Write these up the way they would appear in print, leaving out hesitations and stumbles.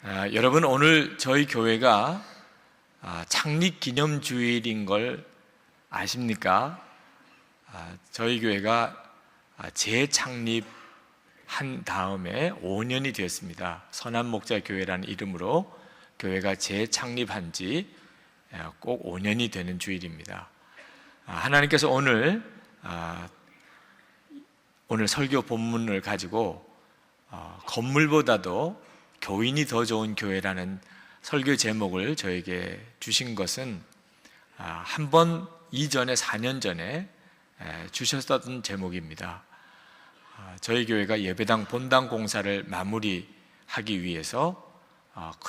여러분, 오늘 저희 교회가 창립 기념 주일인 걸 아십니까? 저희 교회가 재창립한 다음에 5년이 되었습니다. 선한목자교회라는 이름으로 교회가 재창립한 지 꼭 5년이 되는 주일입니다. 하나님께서 오늘 설교 본문을 가지고 건물보다도 교인이 더 좋은 교회라는 설교 제목을 저에게 주신 것은 한 번 이전에 4년 전에 주셨던 제목입니다. 저희 교회가 예배당 본당 공사를 마무리하기 위해서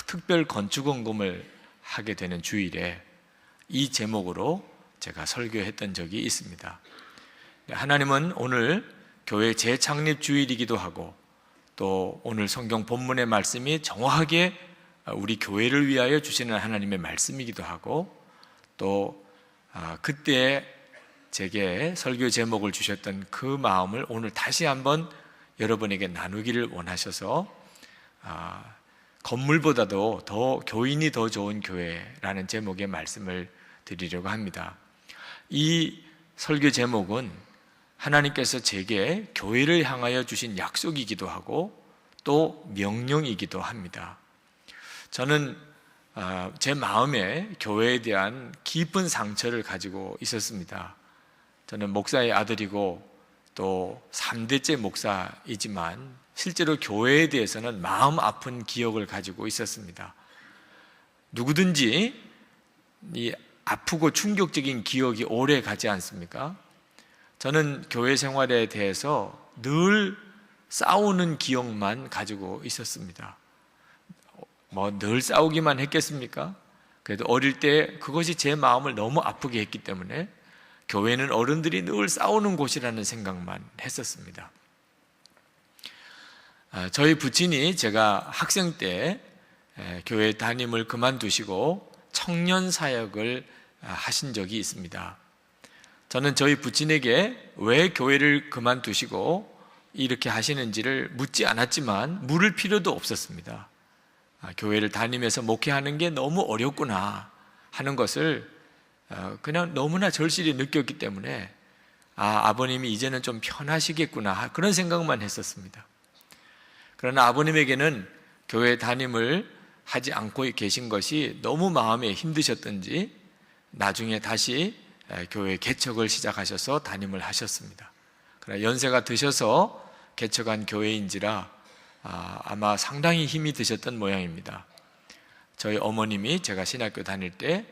특별 건축원금을 하게 되는 주일에 이 제목으로 제가 설교했던 적이 있습니다. 하나님은 오늘 교회 재창립 주일이기도 하고 또 오늘 성경 본문의 말씀이 정확하게 우리 교회를 위하여 주시는 하나님의 말씀이기도 하고 또 그때 제게 설교 제목을 주셨던 그 마음을 오늘 다시 한번 여러분에게 나누기를 원하셔서 건물보다도 더 교인이 더 좋은 교회라는 제목의 말씀을 드리려고 합니다. 이 설교 제목은 하나님께서 제게 교회를 향하여 주신 약속이기도 하고 또 명령이기도 합니다. 저는 제 마음에 교회에 대한 깊은 상처를 가지고 있었습니다. 저는 목사의 아들이고 또 3대째 목사이지만 실제로 교회에 대해서는 마음 아픈 기억을 가지고 있었습니다. 누구든지 이 아프고 충격적인 기억이 오래 가지 않습니까? 저는 교회 생활에 대해서 늘 싸우는 기억만 가지고 있었습니다. 늘 싸우기만 했겠습니까? 그래도 어릴 때 그것이 제 마음을 너무 아프게 했기 때문에 교회는 어른들이 늘 싸우는 곳이라는 생각만 했었습니다. 저희 부친이 제가 학생 때 교회 담임을 그만두시고 청년 사역을 하신 적이 있습니다. 저는 저희 부친에게 왜 교회를 그만두시고 이렇게 하시는지를 묻지 않았지만 물을 필요도 없었습니다. 교회를 다니면서 목회하는 게 너무 어렵구나 하는 것을 그냥 너무나 절실히 느꼈기 때문에 아버님이 이제는 좀 편하시겠구나 그런 생각만 했었습니다. 그러나 아버님에게는 교회 담임을 하지 않고 계신 것이 너무 마음에 힘드셨던지 나중에 다시 교회 개척을 시작하셔서 담임을 하셨습니다. 그러나 연세가 드셔서 개척한 교회인지라 아마 상당히 힘이 드셨던 모양입니다. 저희 어머님이 제가 신학교 다닐 때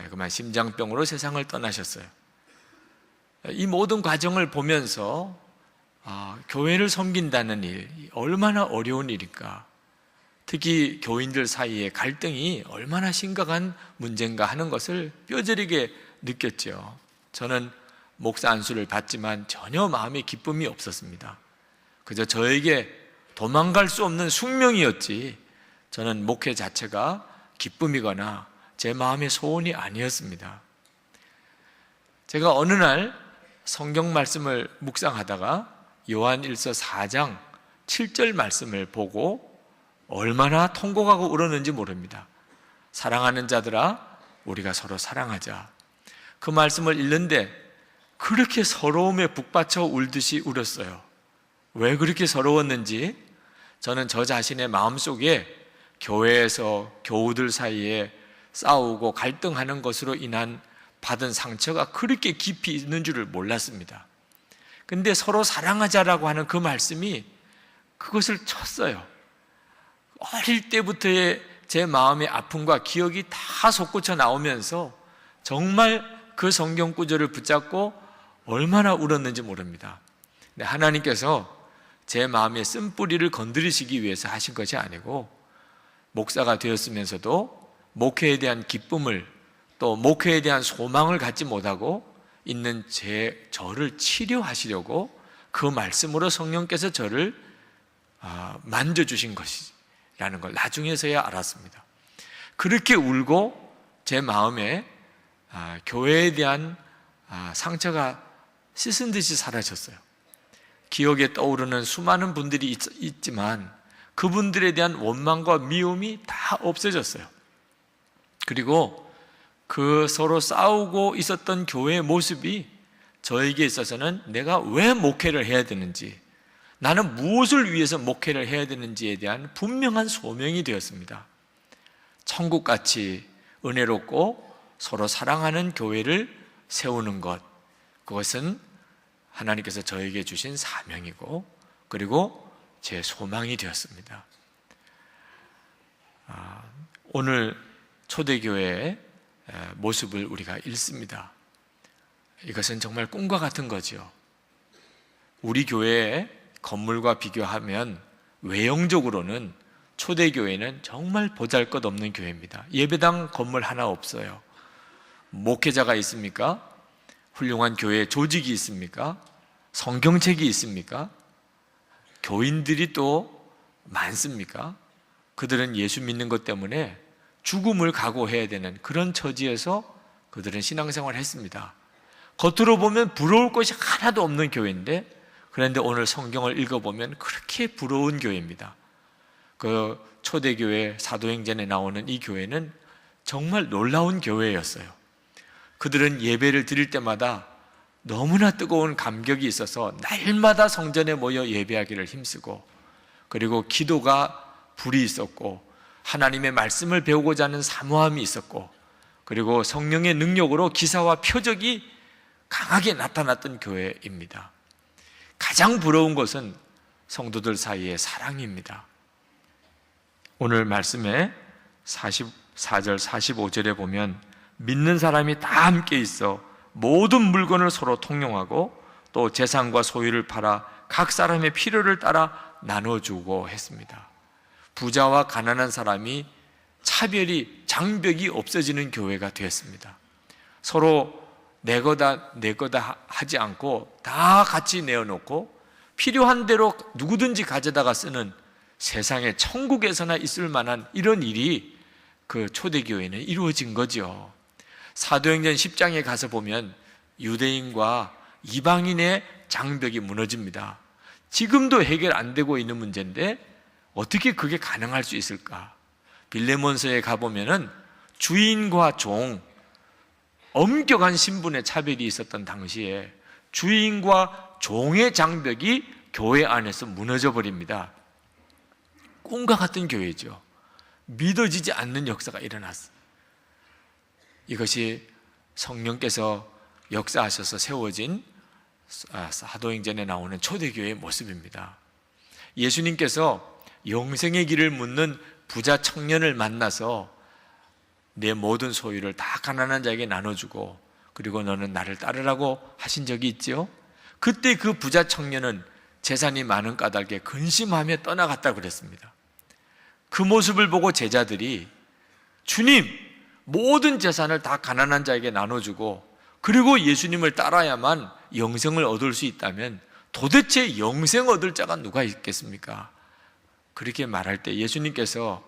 그만 심장병으로 세상을 떠나셨어요. 이 모든 과정을 보면서 교회를 섬긴다는 일 얼마나 어려운 일일까, 특히 교인들 사이의 갈등이 얼마나 심각한 문제인가 하는 것을 뼈저리게 느꼈죠. 저는 목사 안수를 받지만 전혀 마음에 기쁨이 없었습니다. 그저 저에게 도망갈 수 없는 숙명이었지 저는 목회 자체가 기쁨이거나 제 마음의 소원이 아니었습니다. 제가 어느 날 성경 말씀을 묵상하다가 요한일서 4장 7절 말씀을 보고 얼마나 통곡하고 울었는지 모릅니다. 사랑하는 자들아 우리가 서로 사랑하자. 그 말씀을 읽는데 그렇게 서러움에 북받쳐 울듯이 울었어요. 왜 그렇게 서러웠는지 저는 저 자신의 마음속에 교회에서 교우들 사이에 싸우고 갈등하는 것으로 인한 받은 상처가 그렇게 깊이 있는 줄을 몰랐습니다. 근데 서로 사랑하자라고 하는 그 말씀이 그것을 쳤어요. 어릴 때부터의 제 마음의 아픔과 기억이 다 솟구쳐 나오면서 정말 그 성경 구절을 붙잡고 얼마나 울었는지 모릅니다. 근데 하나님께서 제 마음의 쓴뿌리를 건드리시기 위해서 하신 것이 아니고 목사가 되었으면서도 목회에 대한 기쁨을 또 목회에 대한 소망을 갖지 못하고 있는 저를 치료하시려고 그 말씀으로 성령께서 저를 만져주신 것이라는 걸 나중에서야 알았습니다. 그렇게 울고 제 마음에 교회에 대한 상처가 씻은 듯이 사라졌어요. 기억에 떠오르는 수많은 분들이 있지만 그분들에 대한 원망과 미움이 다 없어졌어요. 그리고 그 서로 싸우고 있었던 교회의 모습이 저에게 있어서는 내가 왜 목회를 해야 되는지, 나는 무엇을 위해서 목회를 해야 되는지에 대한 분명한 소명이 되었습니다. 천국같이 은혜롭고 서로 사랑하는 교회를 세우는 것, 그것은 하나님께서 저에게 주신 사명이고, 그리고 제 소망이 되었습니다. 오늘 초대교회의 모습을 우리가 읽습니다. 이것은 정말 꿈과 같은 거죠. 우리 교회의 건물과 비교하면 외형적으로는 초대교회는 정말 보잘것없는 교회입니다. 예배당 건물 하나 없어요. 목회자가 있습니까? 훌륭한 교회 조직이 있습니까? 성경책이 있습니까? 교인들이 또 많습니까? 그들은 예수 믿는 것 때문에 죽음을 각오해야 되는 그런 처지에서 그들은 신앙생활을 했습니다. 겉으로 보면 부러울 것이 하나도 없는 교회인데, 그런데 오늘 성경을 읽어보면 그렇게 부러운 교회입니다. 그 초대교회 사도행전에 나오는 이 교회는 정말 놀라운 교회였어요. 그들은 예배를 드릴 때마다 너무나 뜨거운 감격이 있어서 날마다 성전에 모여 예배하기를 힘쓰고, 그리고 기도가 불이 있었고, 하나님의 말씀을 배우고자 하는 사모함이 있었고, 그리고 성령의 능력으로 기사와 표적이 강하게 나타났던 교회입니다. 가장 부러운 것은 성도들 사이의 사랑입니다. 오늘 말씀에 44절 45절에 보면 믿는 사람이 다 함께 있어 모든 물건을 서로 통용하고 또 재산과 소유를 팔아 각 사람의 필요를 따라 나눠주고 했습니다. 부자와 가난한 사람이 차별이, 장벽이 없어지는 교회가 되었습니다. 서로 내 거다 하지 않고 다 같이 내어놓고 필요한 대로 누구든지 가져다가 쓰는, 세상에 천국에서나 있을 만한 이런 일이 그 초대교회는 이루어진 거죠. 사도행전 10장에 가서 보면 유대인과 이방인의 장벽이 무너집니다. 지금도 해결 안 되고 있는 문제인데 어떻게 그게 가능할 수 있을까? 빌레몬서에 가보면은 주인과 종, 엄격한 신분의 차별이 있었던 당시에 주인과 종의 장벽이 교회 안에서 무너져 버립니다. 꿈과 같은 교회죠. 믿어지지 않는 역사가 일어났어요. 이것이 성령께서 역사하셔서 세워진 사도행전에 나오는 초대교회의 모습입니다. 예수님께서 영생의 길을 묻는 부자 청년을 만나서 내 모든 소유를 다 가난한 자에게 나눠주고, 그리고 너는 나를 따르라고 하신 적이 있죠. 그때 그 부자 청년은 재산이 많은 까닭에 근심하며 떠나갔다고 그랬습니다. 그 모습을 보고 제자들이 주님, 모든 재산을 다 가난한 자에게 나눠주고 그리고 예수님을 따라야만 영생을 얻을 수 있다면 도대체 영생 얻을 자가 누가 있겠습니까? 그렇게 말할 때 예수님께서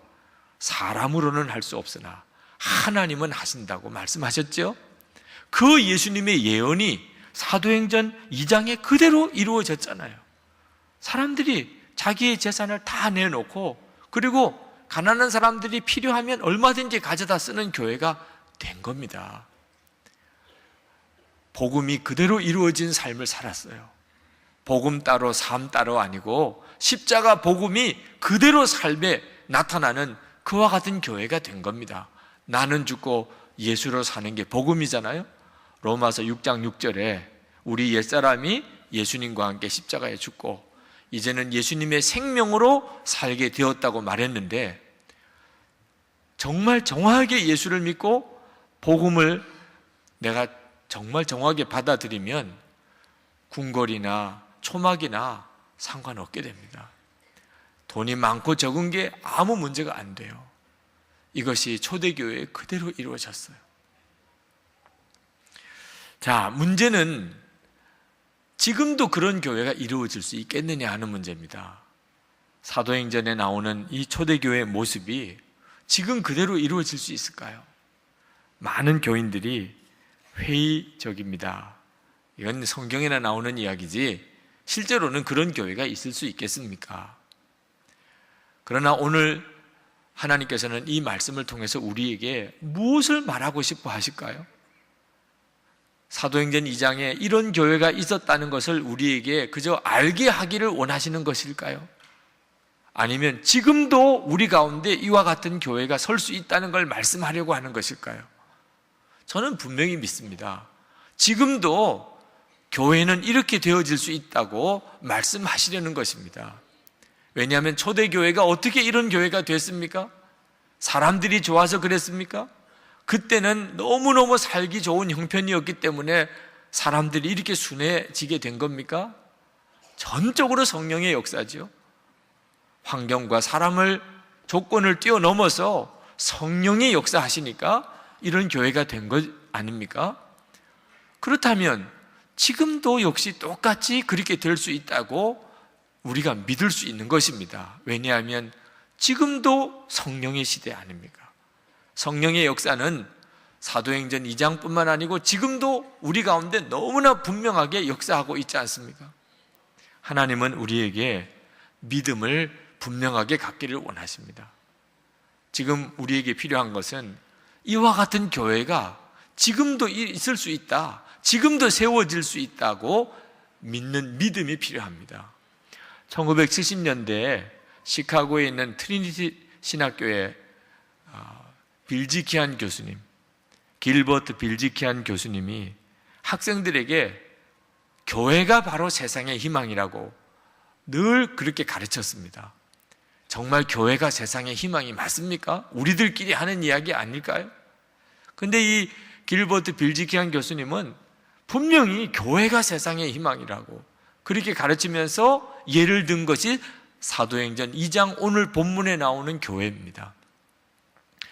사람으로는 할 수 없으나 하나님은 하신다고 말씀하셨죠. 그 예수님의 예언이 사도행전 2장에 그대로 이루어졌잖아요. 사람들이 자기의 재산을 다 내놓고, 그리고 가난한 사람들이 필요하면 얼마든지 가져다 쓰는 교회가 된 겁니다. 복음이 그대로 이루어진 삶을 살았어요. 복음 따로 삶 따로 아니고 십자가 복음이 그대로 삶에 나타나는 그와 같은 교회가 된 겁니다. 나는 죽고 예수로 사는 게 복음이잖아요. 로마서 6장 6절에 우리 옛사람이 예수님과 함께 십자가에 죽고 이제는 예수님의 생명으로 살게 되었다고 말했는데, 정말 정확하게 예수를 믿고 복음을 내가 정말 정확하게 받아들이면 궁궐이나 초막이나 상관없게 됩니다. 돈이 많고 적은 게 아무 문제가 안 돼요. 이것이 초대교회에 그대로 이루어졌어요. 자, 문제는 지금도 그런 교회가 이루어질 수 있겠느냐 하는 문제입니다. 사도행전에 나오는 이 초대교회의 모습이 지금 그대로 이루어질 수 있을까요? 많은 교인들이 회의적입니다. 이건 성경에나 나오는 이야기지 실제로는 그런 교회가 있을 수 있겠습니까? 그러나 오늘 하나님께서는 이 말씀을 통해서 우리에게 무엇을 말하고 싶어 하실까요? 사도행전 2장에 이런 교회가 있었다는 것을 우리에게 그저 알게 하기를 원하시는 것일까요? 아니면 지금도 우리 가운데 이와 같은 교회가 설 수 있다는 걸 말씀하려고 하는 것일까요? 저는 분명히 믿습니다. 지금도 교회는 이렇게 되어질 수 있다고 말씀하시려는 것입니다. 왜냐하면 초대교회가 어떻게 이런 교회가 됐습니까? 사람들이 좋아서 그랬습니까? 그때는 너무너무 살기 좋은 형편이었기 때문에 사람들이 이렇게 순해지게 된 겁니까? 전적으로 성령의 역사죠. 환경과 사람을 조건을 뛰어넘어서 성령이 역사하시니까 이런 교회가 된 것 아닙니까? 그렇다면 지금도 역시 똑같이 그렇게 될 수 있다고 우리가 믿을 수 있는 것입니다. 왜냐하면 지금도 성령의 시대 아닙니까? 성령의 역사는 사도행전 2장뿐만 아니고 지금도 우리 가운데 너무나 분명하게 역사하고 있지 않습니까? 하나님은 우리에게 믿음을 분명하게 갖기를 원하십니다. 지금 우리에게 필요한 것은 이와 같은 교회가 지금도 있을 수 있다, 지금도 세워질 수 있다고 믿는 믿음이 필요합니다. 1970년대에 시카고에 있는 트리니티 신학교의 빌지키안 교수님, 길버트 빌지키안 교수님이 학생들에게 교회가 바로 세상의 희망이라고 늘 그렇게 가르쳤습니다. 정말 교회가 세상의 희망이 맞습니까? 우리들끼리 하는 이야기 아닐까요? 근데 이 길버트 빌지키안 교수님은 분명히 교회가 세상의 희망이라고 그렇게 가르치면서 예를 든 것이 사도행전 2장 오늘 본문에 나오는 교회입니다.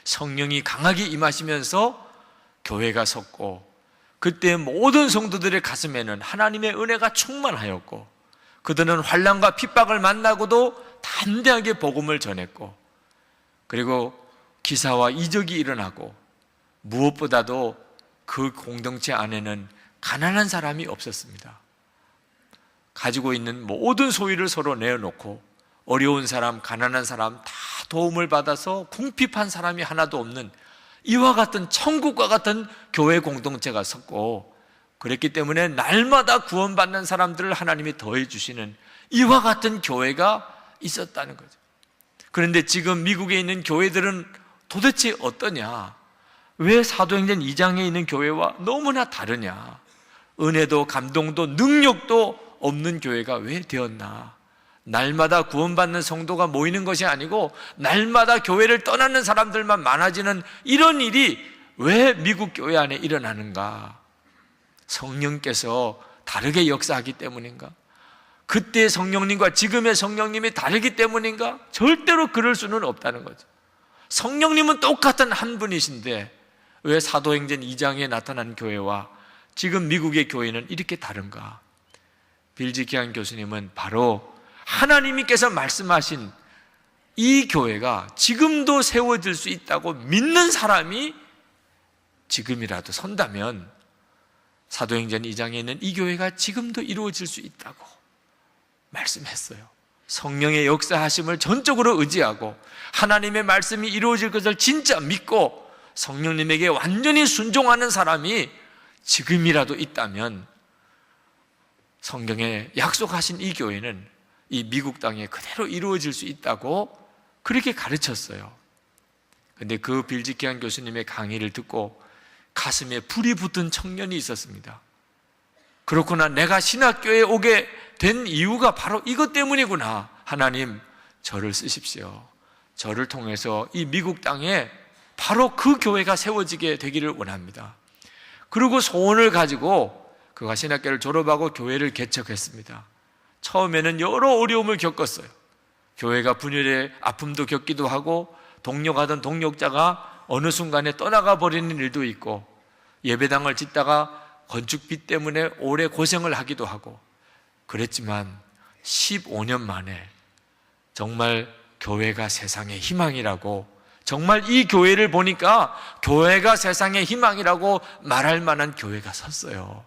성령이 강하게 임하시면서 교회가 섰고, 그때 모든 성도들의 가슴에는 하나님의 은혜가 충만하였고, 그들은 환난과 핍박을 만나고도 담대하게 복음을 전했고, 그리고 기사와 이적이 일어나고, 무엇보다도 그 공동체 안에는 가난한 사람이 없었습니다. 가지고 있는 모든 소유를 서로 내어놓고 어려운 사람, 가난한 사람 다 도움을 받아서 궁핍한 사람이 하나도 없는 이와 같은 천국과 같은 교회 공동체가 섰고, 그랬기 때문에 날마다 구원받는 사람들을 하나님이 더해 주시는 이와 같은 교회가 있었다는 거죠. 그런데 지금 미국에 있는 교회들은 도대체 어떠냐? 왜 사도행전 2장에 있는 교회와 너무나 다르냐? 은혜도 감동도 능력도 없는 교회가 왜 되었나? 날마다 구원받는 성도가 모이는 것이 아니고 날마다 교회를 떠나는 사람들만 많아지는 이런 일이 왜 미국 교회 안에 일어나는가? 성령께서 다르게 역사하기 때문인가? 그때 성령님과 지금의 성령님이 다르기 때문인가? 절대로 그럴 수는 없다는 거죠. 성령님은 똑같은 한 분이신데 왜 사도행전 2장에 나타난 교회와 지금 미국의 교회는 이렇게 다른가? 빌지키안 교수님은 바로 하나님께서 말씀하신 이 교회가 지금도 세워질 수 있다고 믿는 사람이 지금이라도 선다면 사도행전 2장에 있는 이 교회가 지금도 이루어질 수 있다고 말씀했어요. 성령의 역사하심을 전적으로 의지하고 하나님의 말씀이 이루어질 것을 진짜 믿고 성령님에게 완전히 순종하는 사람이 지금이라도 있다면 성경에 약속하신 이 교회는 이 미국 땅에 그대로 이루어질 수 있다고 그렇게 가르쳤어요. 그런데 그 빌지키안 교수님의 강의를 듣고 가슴에 불이 붙은 청년이 있었습니다. 그렇구나, 내가 신학교에 오게 된 이유가 바로 이것 때문이구나. 하나님, 저를 쓰십시오. 저를 통해서 이 미국 땅에 바로 그 교회가 세워지게 되기를 원합니다. 그리고 소원을 가지고 그가 신학교를 졸업하고 교회를 개척했습니다. 처음에는 여러 어려움을 겪었어요. 교회가 분열의 아픔도 겪기도 하고 동력하던 동력자가 어느 순간에 떠나가 버리는 일도 있고 예배당을 짓다가 건축비 때문에 오래 고생을 하기도 하고 그랬지만 15년 만에 정말 교회가 세상의 희망이라고, 정말 이 교회를 보니까 교회가 세상의 희망이라고 말할 만한 교회가 섰어요.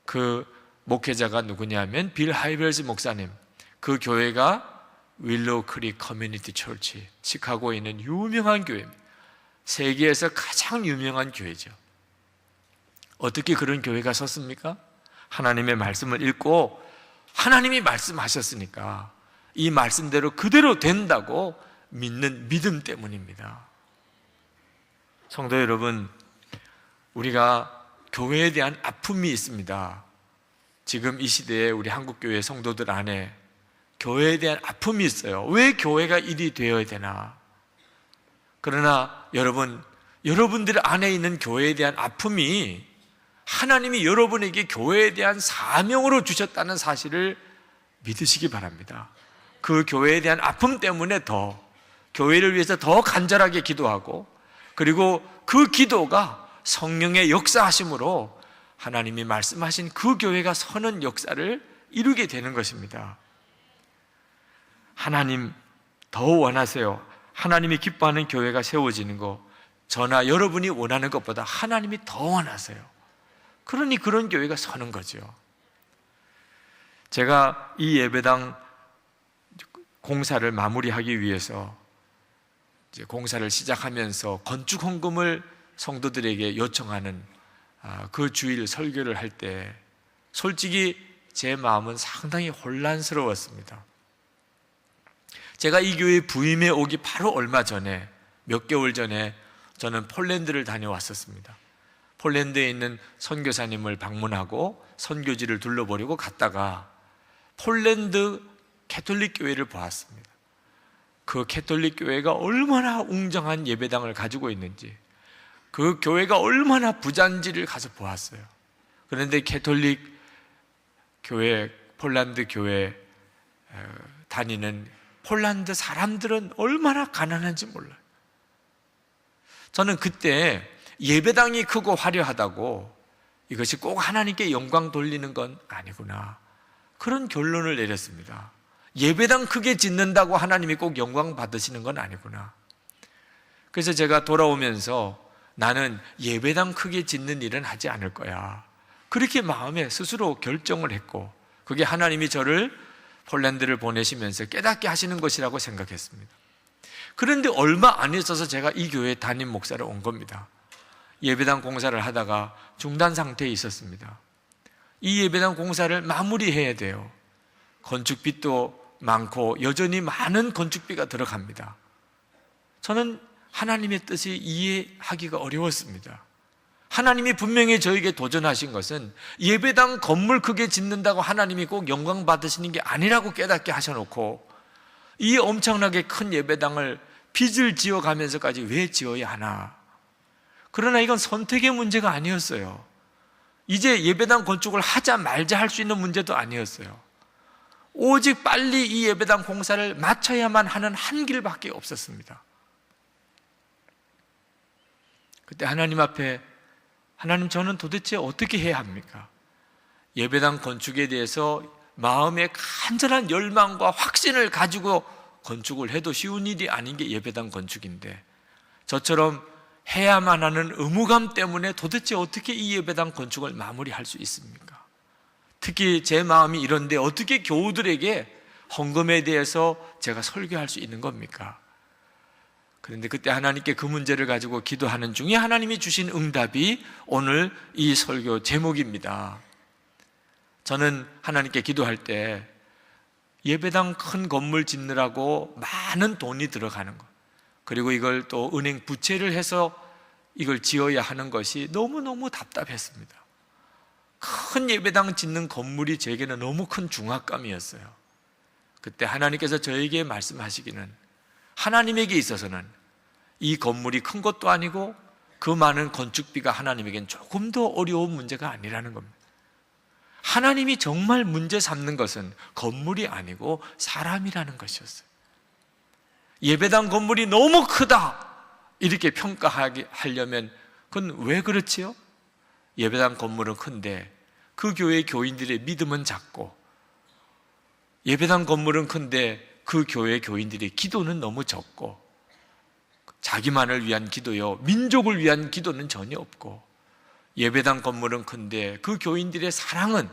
그 목회자가 누구냐면 빌 하이벨스 목사님. 그 교회가 윌로우 크릭 커뮤니티 처치, 시카고에 있는 유명한 교회입니다. 세계에서 가장 유명한 교회죠. 어떻게 그런 교회가 섰습니까? 하나님의 말씀을 읽고 하나님이 말씀하셨으니까 이 말씀대로 그대로 된다고 믿는 믿음 때문입니다. 성도 여러분, 우리가 교회에 대한 아픔이 있습니다. 지금 이 시대에 우리 한국교회 성도들 안에 교회에 대한 아픔이 있어요. 왜 교회가 이리 되어야 되나? 그러나 여러분들 안에 있는 교회에 대한 아픔이 하나님이 여러분에게 교회에 대한 사명으로 주셨다는 사실을 믿으시기 바랍니다. 그 교회에 대한 아픔 때문에 더 교회를 위해서 더 간절하게 기도하고, 그리고 그 기도가 성령의 역사하심으로 하나님이 말씀하신 그 교회가 서는 역사를 이루게 되는 것입니다. 하나님 더 원하세요. 하나님이 기뻐하는 교회가 세워지는 거, 저나 여러분이 원하는 것보다 하나님이 더 원하세요. 그러니 그런 교회가 서는 거죠. 제가 이 예배당 공사를 마무리하기 위해서 이제 공사를 시작하면서 건축 헌금을 성도들에게 요청하는 그 주일 설교를 할 때 솔직히 제 마음은 상당히 혼란스러웠습니다. 제가 이 교회 부임해 오기 바로 얼마 전에, 몇 개월 전에 저는 폴란드를 다녀왔었습니다. 폴란드에 있는 선교사님을 방문하고 선교지를 둘러보려고 갔다가 폴란드 캐톨릭 교회를 보았습니다. 그 캐톨릭 교회가 얼마나 웅장한 예배당을 가지고 있는지, 그 교회가 얼마나 부잔지를 가서 보았어요. 그런데 캐톨릭 교회, 폴란드 교회 다니는 폴란드 사람들은 얼마나 가난한지 몰라요. 저는 그때 예배당이 크고 화려하다고 이것이 꼭 하나님께 영광 돌리는 건 아니구나, 그런 결론을 내렸습니다. 예배당 크게 짓는다고 하나님이 꼭 영광 받으시는 건 아니구나. 그래서 제가 돌아오면서 나는 예배당 크게 짓는 일은 하지 않을 거야, 그렇게 마음에 스스로 결정을 했고, 그게 하나님이 저를 폴란드를 보내시면서 깨닫게 하시는 것이라고 생각했습니다. 그런데 얼마 안 있어서 제가 이 교회 담임 목사를 온 겁니다. 예배당 공사를 하다가 중단 상태에 있었습니다. 이 예배당 공사를 마무리해야 돼요. 건축비도 많고 여전히 많은 건축비가 들어갑니다. 저는 하나님의 뜻이 이해하기가 어려웠습니다. 하나님이 분명히 저에게 도전하신 것은 예배당 건물 크게 짓는다고 하나님이 꼭 영광 받으시는 게 아니라고 깨닫게 하셔놓고, 이 엄청나게 큰 예배당을 빚을 지어가면서까지 왜 지어야 하나? 그러나 이건 선택의 문제가 아니었어요. 이제 예배당 건축을 하자 말자 할 수 있는 문제도 아니었어요. 오직 빨리 이 예배당 공사를 마쳐야만 하는 한 길밖에 없었습니다. 그때 하나님 앞에, 하나님, 저는 도대체 어떻게 해야 합니까? 예배당 건축에 대해서 마음에 간절한 열망과 확신을 가지고 건축을 해도 쉬운 일이 아닌 게 예배당 건축인데, 저처럼 해야만 하는 의무감 때문에 도대체 어떻게 이 예배당 건축을 마무리할 수 있습니까? 특히 제 마음이 이런데 어떻게 교우들에게 헌금에 대해서 제가 설교할 수 있는 겁니까? 그런데 그때 하나님께 그 문제를 가지고 기도하는 중에 하나님이 주신 응답이 오늘 이 설교 제목입니다. 저는 하나님께 기도할 때 예배당 큰 건물 짓느라고 많은 돈이 들어가는 것, 그리고 이걸 또 은행 부채를 해서 이걸 지어야 하는 것이 너무너무 답답했습니다. 큰 예배당 짓는 건물이 제게는 너무 큰 중압감이었어요. 그때 하나님께서 저에게 말씀하시기는, 하나님에게 있어서는 이 건물이 큰 것도 아니고 그 많은 건축비가 하나님에겐 조금 더 어려운 문제가 아니라는 겁니다. 하나님이 정말 문제 삼는 것은 건물이 아니고 사람이라는 것이었어요. 예배당 건물이 너무 크다 이렇게 평가하려면 그건 왜 그렇지요? 예배당 건물은 큰데 그 교회 교인들의 믿음은 작고, 예배당 건물은 큰데 그 교회 교인들의 기도는 너무 적고, 자기만을 위한 기도요, 민족을 위한 기도는 전혀 없고, 예배당 건물은 큰데 그 교인들의 사랑은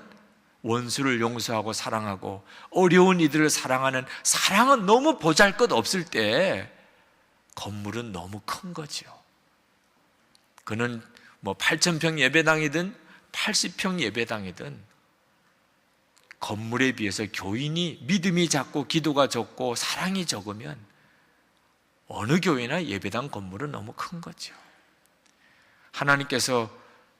원수를 용서하고 사랑하고 어려운 이들을 사랑하는 사랑은 너무 보잘것없을 때 건물은 너무 큰 거죠. 그는 뭐 8,000평 예배당이든 80평 예배당이든 건물에 비해서 교인이 믿음이 작고 기도가 적고 사랑이 적으면 어느 교회나 예배당 건물은 너무 큰 거죠. 하나님께서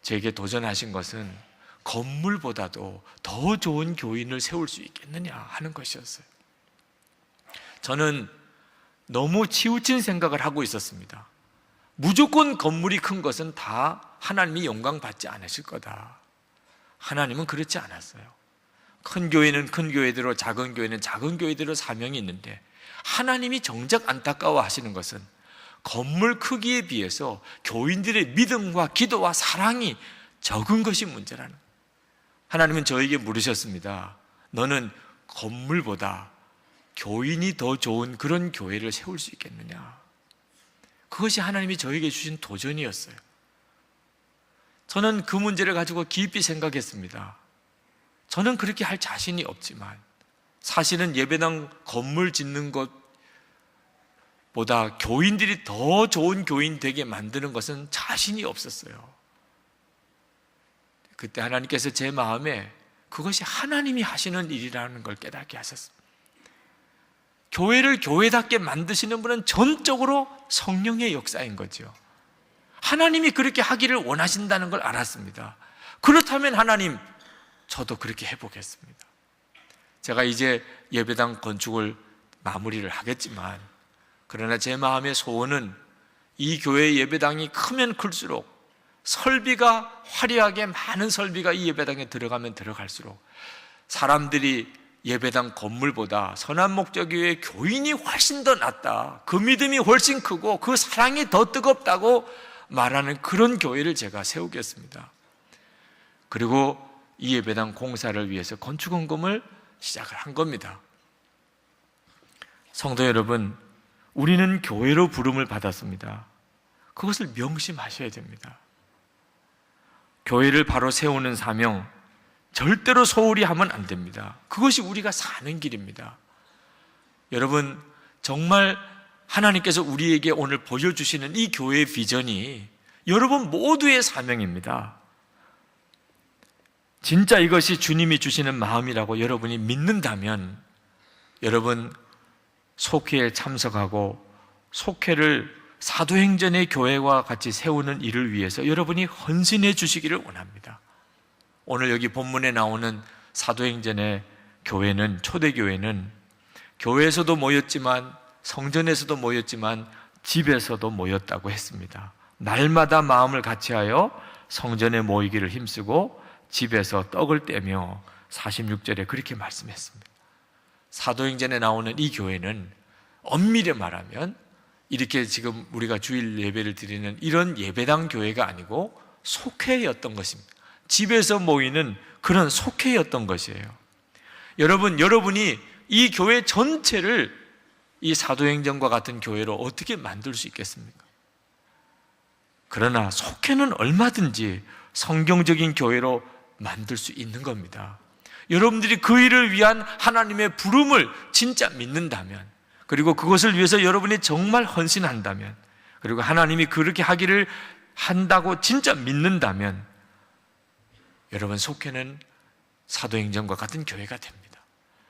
제게 도전하신 것은 건물보다도 더 좋은 교인을 세울 수 있겠느냐 하는 것이었어요. 저는 너무 치우친 생각을 하고 있었습니다. 무조건 건물이 큰 것은 다 하나님이 영광 받지 않으실 거다. 하나님은 그렇지 않았어요. 큰 교회는 큰 교회대로, 작은 교회는 작은 교회대로 사명이 있는데 하나님이 정작 안타까워 하시는 것은 건물 크기에 비해서 교인들의 믿음과 기도와 사랑이 적은 것이 문제라는 거예요. 하나님은 저에게 물으셨습니다. 너는 건물보다 교인이 더 좋은 그런 교회를 세울 수 있겠느냐? 그것이 하나님이 저에게 주신 도전이었어요. 저는 그 문제를 가지고 깊이 생각했습니다. 저는 그렇게 할 자신이 없지만 사실은 예배당 건물 짓는 것보다 교인들이 더 좋은 교인 되게 만드는 것은 자신이 없었어요. 그때 하나님께서 제 마음에 그것이 하나님이 하시는 일이라는 걸 깨닫게 하셨습니다. 교회를 교회답게 만드시는 분은 전적으로 성령의 역사인 거죠. 하나님이 그렇게 하기를 원하신다는 걸 알았습니다. 그렇다면 하나님, 저도 그렇게 해보겠습니다. 제가 이제 예배당 건축을 마무리를 하겠지만, 그러나 제 마음의 소원은 이 교회 예배당이 크면 클수록 설비가 화려하게 많은 설비가 이 예배당에 들어가면 들어갈수록 사람들이 예배당 건물보다 선한목자교회 교인이 훨씬 더 낫다, 그 믿음이 훨씬 크고 그 사랑이 더 뜨겁다고 말하는 그런 교회를 제가 세우겠습니다. 그리고 이 예배당 공사를 위해서 건축헌금을 시작을 한 겁니다. 성도 여러분, 우리는 교회로 부름을 받았습니다. 그것을 명심하셔야 됩니다. 교회를 바로 세우는 사명, 절대로 소홀히 하면 안 됩니다. 그것이 우리가 사는 길입니다. 여러분, 정말 하나님께서 우리에게 오늘 보여주시는 이 교회의 비전이 여러분 모두의 사명입니다. 진짜 이것이 주님이 주시는 마음이라고 여러분이 믿는다면 여러분 속회에 참석하고 속회를 사도행전의 교회와 같이 세우는 일을 위해서 여러분이 헌신해 주시기를 원합니다. 오늘 여기 본문에 나오는 사도행전의 교회는, 초대교회는 교회에서도 모였지만 성전에서도 모였지만 집에서도 모였다고 했습니다. 날마다 마음을 같이하여 성전에 모이기를 힘쓰고 집에서 떡을 떼며 46절에 그렇게 말씀했습니다. 사도행전에 나오는 이 교회는 엄밀히 말하면 이렇게 지금 우리가 주일 예배를 드리는 이런 예배당 교회가 아니고 속회였던 것입니다. 집에서 모이는 그런 속회였던 것이에요. 여러분이 이 교회 전체를 이 사도행전과 같은 교회로 어떻게 만들 수 있겠습니까? 그러나 속회는 얼마든지 성경적인 교회로 만들 수 있는 겁니다. 여러분들이 그 일을 위한 하나님의 부름을 진짜 믿는다면, 그리고 그것을 위해서 여러분이 정말 헌신한다면, 그리고 하나님이 그렇게 하기를 한다고 진짜 믿는다면 여러분 속회는 사도행전과 같은 교회가 됩니다.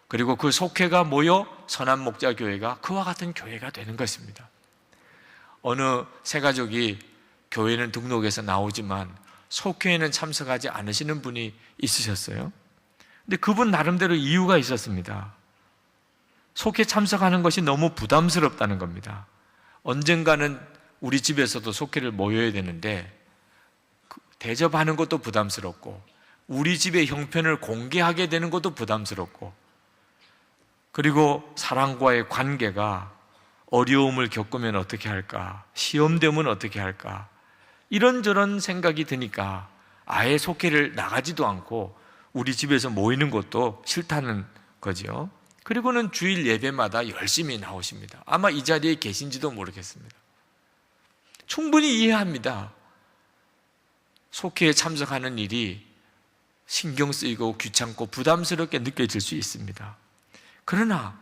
그리고 그 속회가 모여 선한목자교회가 그와 같은 교회가 되는 것입니다. 어느 새가족이 교회는 등록해서 나오지만 속회에는 참석하지 않으시는 분이 있으셨어요. 근데 그분 나름대로 이유가 있었습니다. 속회 참석하는 것이 너무 부담스럽다는 겁니다. 언젠가는 우리 집에서도 속회를 모여야 되는데 대접하는 것도 부담스럽고 우리 집의 형편을 공개하게 되는 것도 부담스럽고, 그리고 사람과의 관계가 어려움을 겪으면 어떻게 할까, 시험 되면 어떻게 할까, 이런저런 생각이 드니까 아예 속회를 나가지도 않고 우리 집에서 모이는 것도 싫다는 거죠. 그리고는 주일 예배마다 열심히 나오십니다. 아마 이 자리에 계신지도 모르겠습니다. 충분히 이해합니다. 속회에 참석하는 일이 신경 쓰이고 귀찮고 부담스럽게 느껴질 수 있습니다. 그러나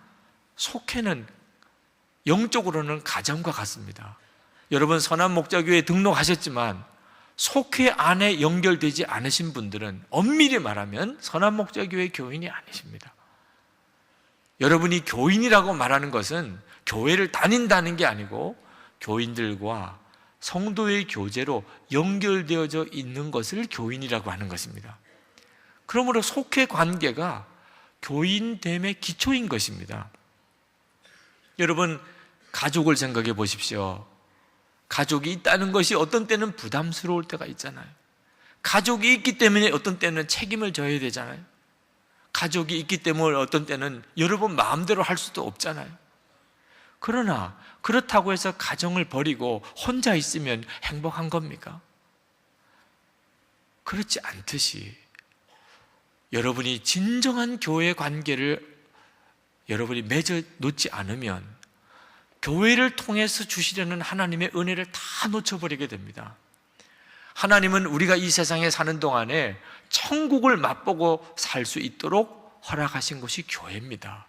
속회는 영적으로는 가정과 같습니다. 여러분 선한목자교회에 등록하셨지만 속회 안에 연결되지 않으신 분들은 엄밀히 말하면 선한목자교회 교인이 아니십니다. 여러분이 교인이라고 말하는 것은 교회를 다닌다는 게 아니고 교인들과 성도의 교제로 연결되어져 있는 것을 교인이라고 하는 것입니다. 그러므로 속회 관계가 교인됨의 기초인 것입니다. 여러분, 가족을 생각해 보십시오. 가족이 있다는 것이 어떤 때는 부담스러울 때가 있잖아요. 가족이 있기 때문에 어떤 때는 책임을 져야 되잖아요. 가족이 있기 때문에 어떤 때는 여러분 마음대로 할 수도 없잖아요. 그러나 그렇다고 해서 가정을 버리고 혼자 있으면 행복한 겁니까? 그렇지 않듯이 여러분이 진정한 교회 관계를 여러분이 맺어 놓지 않으면 교회를 통해서 주시려는 하나님의 은혜를 다 놓쳐버리게 됩니다. 하나님은 우리가 이 세상에 사는 동안에 천국을 맛보고 살 수 있도록 허락하신 것이 교회입니다.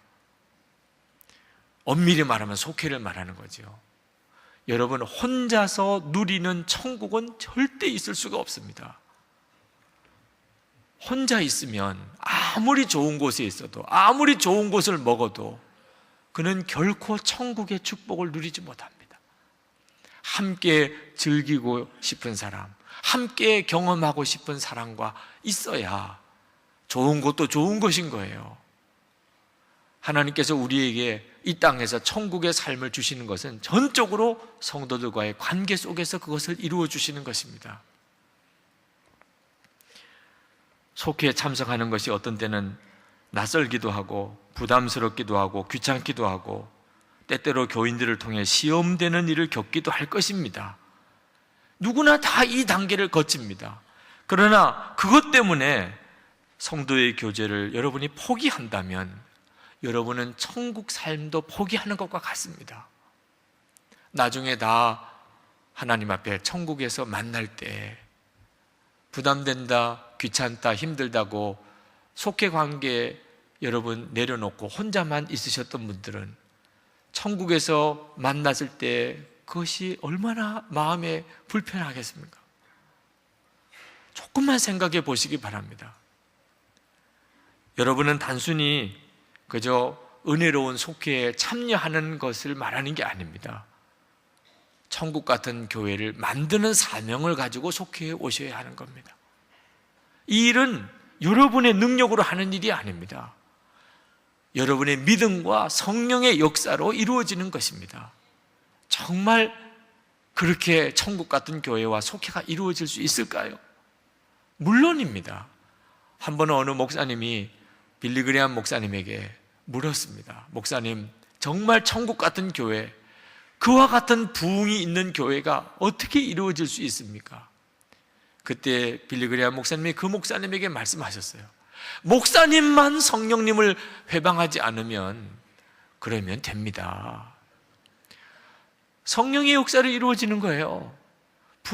엄밀히 말하면 속회를 말하는 거죠. 여러분, 혼자서 누리는 천국은 절대 있을 수가 없습니다. 혼자 있으면 아무리 좋은 곳에 있어도, 아무리 좋은 곳을 먹어도 그는 결코 천국의 축복을 누리지 못합니다. 함께 즐기고 싶은 사람, 함께 경험하고 싶은 사람과 있어야 좋은 것도 좋은 것인 거예요. 하나님께서 우리에게 이 땅에서 천국의 삶을 주시는 것은 전적으로 성도들과의 관계 속에서 그것을 이루어 주시는 것입니다. 속회에 참석하는 것이 어떤 때는 낯설기도 하고 부담스럽기도 하고 귀찮기도 하고 때때로 교인들을 통해 시험되는 일을 겪기도 할 것입니다. 누구나 다 이 단계를 거칩니다. 그러나 그것 때문에 성도의 교제를 여러분이 포기한다면 여러분은 천국 삶도 포기하는 것과 같습니다. 나중에 다 하나님 앞에 천국에서 만날 때 부담된다, 귀찮다, 힘들다고 속회 관계에 여러분 내려놓고 혼자만 있으셨던 분들은 천국에서 만났을 때 그것이 얼마나 마음에 불편하겠습니까? 조금만 생각해 보시기 바랍니다. 여러분은 단순히 그저 은혜로운 속회에 참여하는 것을 말하는 게 아닙니다. 천국 같은 교회를 만드는 사명을 가지고 속회에 오셔야 하는 겁니다. 이 일은 여러분의 능력으로 하는 일이 아닙니다. 여러분의 믿음과 성령의 역사로 이루어지는 것입니다. 정말 그렇게 천국 같은 교회와 속회가 이루어질 수 있을까요? 물론입니다. 한 번은 어느 목사님이 빌리그레암 목사님에게 물었습니다. 목사님, 정말 천국 같은 교회, 그와 같은 부흥이 있는 교회가 어떻게 이루어질 수 있습니까? 그때 빌리그레암 목사님이 그 목사님에게 말씀하셨어요. 목사님만 성령님을 회방하지 않으면 그러면 됩니다. 성령의 역사를 이루어지는 거예요.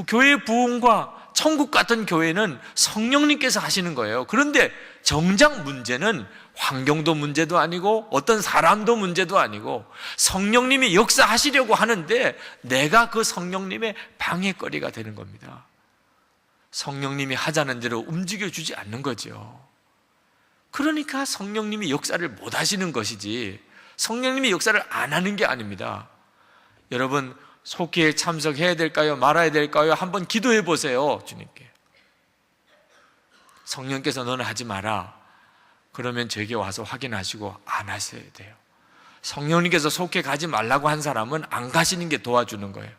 교회의 부흥과 천국 같은 교회는 성령님께서 하시는 거예요. 그런데 정작 문제는 환경도 문제도 아니고 어떤 사람도 문제도 아니고 성령님이 역사하시려고 하는데 내가 그 성령님의 방해거리가 되는 겁니다. 성령님이 하자는 대로 움직여주지 않는 거죠. 그러니까 성령님이 역사를 못 하시는 것이지 성령님이 역사를 안 하는 게 아닙니다. 여러분, 속회에 참석해야 될까요? 말아야 될까요? 한번 기도해 보세요. 주님께. 성령께서 너는 하지 마라. 그러면 저에게 와서 확인하시고 안 하셔야 돼요. 성령님께서 속회 가지 말라고 한 사람은 안 가시는 게 도와주는 거예요.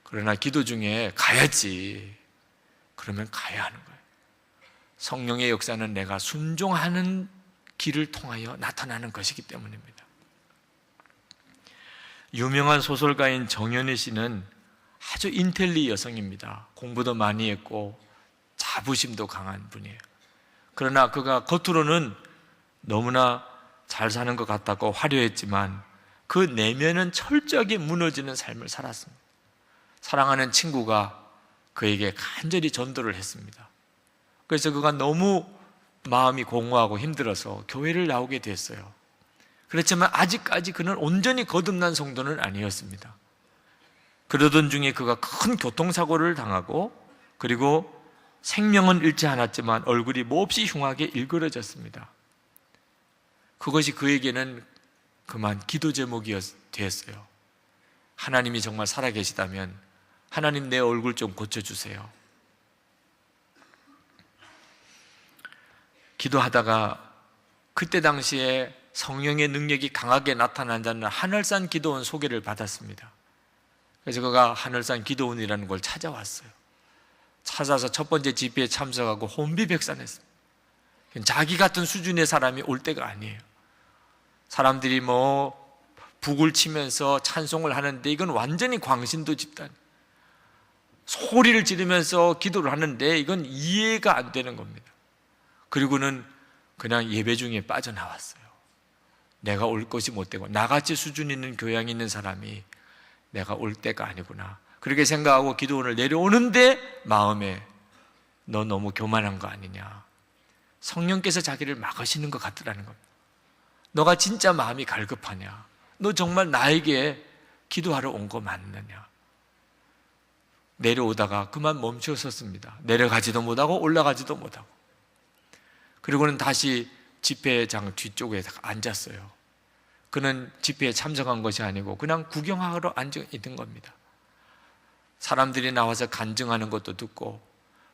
그러나 기도 중에 가야지. 그러면 가야 하는 거예요. 성령의 역사는 내가 순종하는 길을 통하여 나타나는 것이기 때문입니다. 유명한 소설가인 정연희 씨는 아주 인텔리 여성입니다. 공부도 많이 했고 자부심도 강한 분이에요. 그러나 그가 겉으로는 너무나 잘 사는 것 같다고 화려했지만 그 내면은 철저하게 무너지는 삶을 살았습니다. 사랑하는 친구가 그에게 간절히 전도를 했습니다. 그래서 그가 너무 마음이 공허하고 힘들어서 교회를 나오게 됐어요. 그렇지만 아직까지 그는 온전히 거듭난 성도는 아니었습니다. 그러던 중에 그가 큰 교통사고를 당하고, 그리고 생명은 잃지 않았지만 얼굴이 몹시 흉하게 일그러졌습니다. 그것이 그에게는 그만 기도 제목이 되었어요. 하나님이 정말 살아계시다면 하나님, 내 얼굴 좀 고쳐주세요. 기도하다가 그때 당시에 성령의 능력이 강하게 나타난다는 하늘산 기도원 소개를 받았습니다. 그래서 그가 하늘산 기도원이라는 걸 찾아왔어요. 찾아서 첫 번째 집회에 참석하고 혼비백산했습니다. 자기 같은 수준의 사람이 올 때가 아니에요. 사람들이 북을 치면서 찬송을 하는데 이건 완전히 광신도 집단, 소리를 지르면서 기도를 하는데 이건 이해가 안 되는 겁니다. 그리고는 그냥 예배 중에 빠져나왔어요. 내가 올 것이 못되고, 나같이 수준 있는 교양이 있는 사람이 내가 올 때가 아니구나, 그렇게 생각하고 기도원을 내려오는데 마음에 너 너무 교만한 거 아니냐, 성령께서 자기를 막으시는 것 같더라는 겁니다. 너가 진짜 마음이 갈급하냐, 너 정말 나에게 기도하러 온 거 맞느냐. 내려오다가 그만 멈춰섰습니다. 내려가지도 못하고 올라가지도 못하고. 그리고는 다시 집회장 뒤쪽에 앉았어요. 그는 집회에 참석한 것이 아니고 그냥 구경하러 앉아 있는 겁니다. 사람들이 나와서 간증하는 것도 듣고,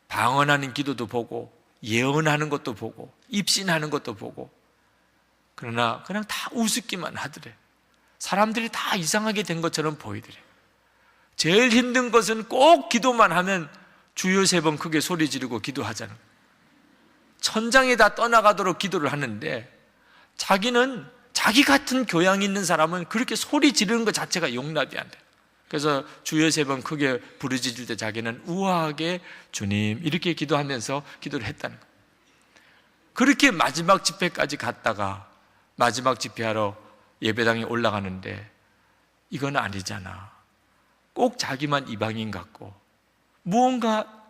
방언하는 기도도 보고, 예언하는 것도 보고, 입신하는 것도 보고, 그러나 그냥 다 우습기만 하더래. 사람들이 다 이상하게 된 것처럼 보이더래. 제일 힘든 것은 꼭 기도만 하면 주여 3번 크게 소리 지르고 기도하자는 거예요. 천장에 다 떠나가도록 기도를 하는데, 자기는, 자기 같은 교양 있는 사람은 그렇게 소리 지르는 것 자체가 용납이 안 돼요. 그래서 주여 3번 크게 부르짖을 때 자기는 우아하게 주님 이렇게 기도하면서 기도를 했다는 거예요. 그렇게 마지막 집회까지 갔다가 마지막 집회하러 예배당에 올라가는데 이건 아니잖아. 꼭 자기만 이방인 같고 무언가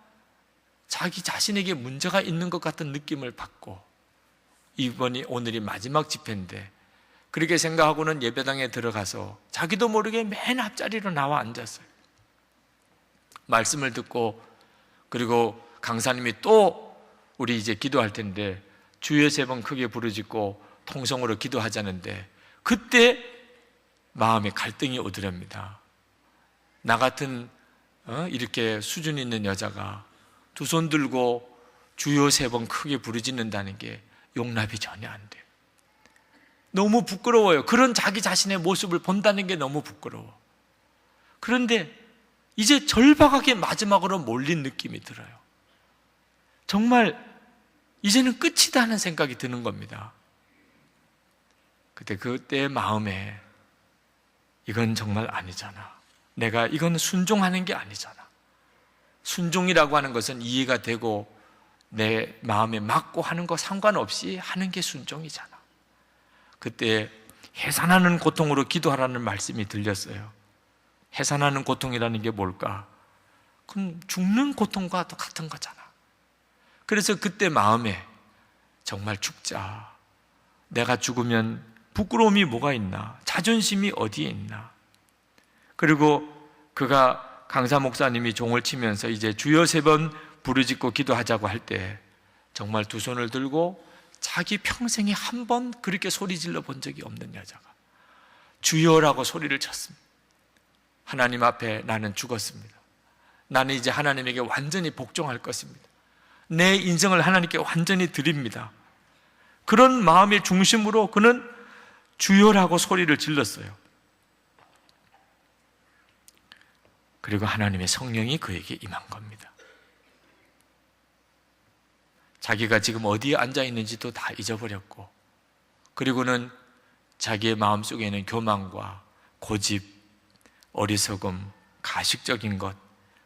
자기 자신에게 문제가 있는 것 같은 느낌을 받고, 오늘이 마지막 집회인데 그렇게 생각하고는 예배당에 들어가서 자기도 모르게 맨 앞자리로 나와 앉았어요. 말씀을 듣고, 그리고 강사님이 또 우리 이제 기도할 텐데 주여 3번 크게 부르짖고 통성으로 기도하자는데, 그때 마음에 갈등이 오더랍니다. 나 같은 이렇게 수준 있는 여자가 두 손 들고 주여 3번 크게 부르짖는다는 게 용납이 전혀 안 돼요. 너무 부끄러워요. 그런 자기 자신의 모습을 본다는 게 너무 부끄러워. 그런데 이제 절박하게 마지막으로 몰린 느낌이 들어요. 정말 이제는 끝이다 하는 생각이 드는 겁니다. 그때 마음에 이건 정말 아니잖아. 내가 이건 순종하는 게 아니잖아. 순종이라고 하는 것은 이해가 되고 내 마음에 맞고 하는 거 상관없이 하는 게 순종이잖아. 그때 해산하는 고통으로 기도하라는 말씀이 들렸어요. 해산하는 고통이라는 게 뭘까? 그럼 죽는 고통과 똑같은 거잖아. 그래서 그때 마음에 정말 죽자. 내가 죽으면 부끄러움이 뭐가 있나? 자존심이 어디에 있나? 그리고 그가 강사 목사님이 종을 치면서 이제 주여 3번 부르짖고 기도하자고 할 때 정말 두 손을 들고 자기 평생에 한 번 그렇게 소리 질러 본 적이 없는 여자가 주여라고 소리를 쳤습니다. 하나님 앞에 나는 죽었습니다. 나는 이제 하나님에게 완전히 복종할 것입니다. 내 인생을 하나님께 완전히 드립니다. 그런 마음의 중심으로 그는 주여라고 소리를 질렀어요. 그리고 하나님의 성령이 그에게 임한 겁니다. 자기가 지금 어디에 앉아 있는지도 다 잊어버렸고, 그리고는 자기의 마음속에 있는 교만과 고집, 어리석음, 가식적인 것,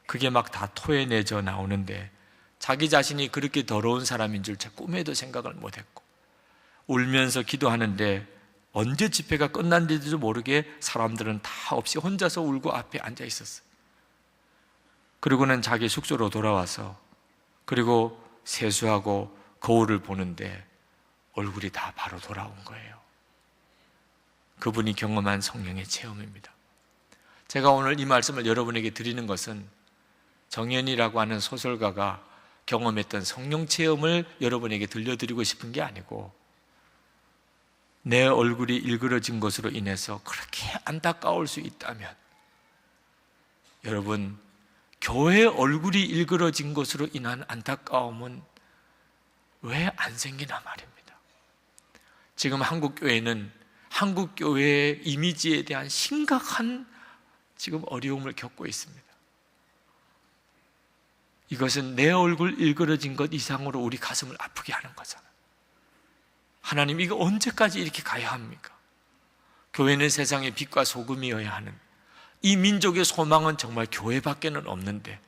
그게 막 다 토해내져 나오는데 자기 자신이 그렇게 더러운 사람인 줄 꿈에도 생각을 못했고, 울면서 기도하는데 언제 집회가 끝난지도 모르게 사람들은 다 없이 혼자서 울고 앞에 앉아 있었어요. 그리고는 자기 숙소로 돌아와서, 그리고 세수하고 거울을 보는데 얼굴이 다 바로 돌아온 거예요. 그분이 경험한 성령의 체험입니다. 제가 오늘 이 말씀을 여러분에게 드리는 것은 정연이라고 하는 소설가가 경험했던 성령 체험을 여러분에게 들려드리고 싶은 게 아니고, 내 얼굴이 일그러진 것으로 인해서 그렇게 안타까울 수 있다면, 여러분, 교회 얼굴이 일그러진 것으로 인한 안타까움은 왜 안 생기나 말입니다. 지금 한국교회는 한국교회의 이미지에 대한 심각한 지금 어려움을 겪고 있습니다. 이것은 내 얼굴 일그러진 것 이상으로 우리 가슴을 아프게 하는 거잖아요. 하나님, 이거 언제까지 이렇게 가야 합니까? 교회는 세상의 빛과 소금이어야 하는, 이 민족의 소망은 정말 교회밖에는 없는데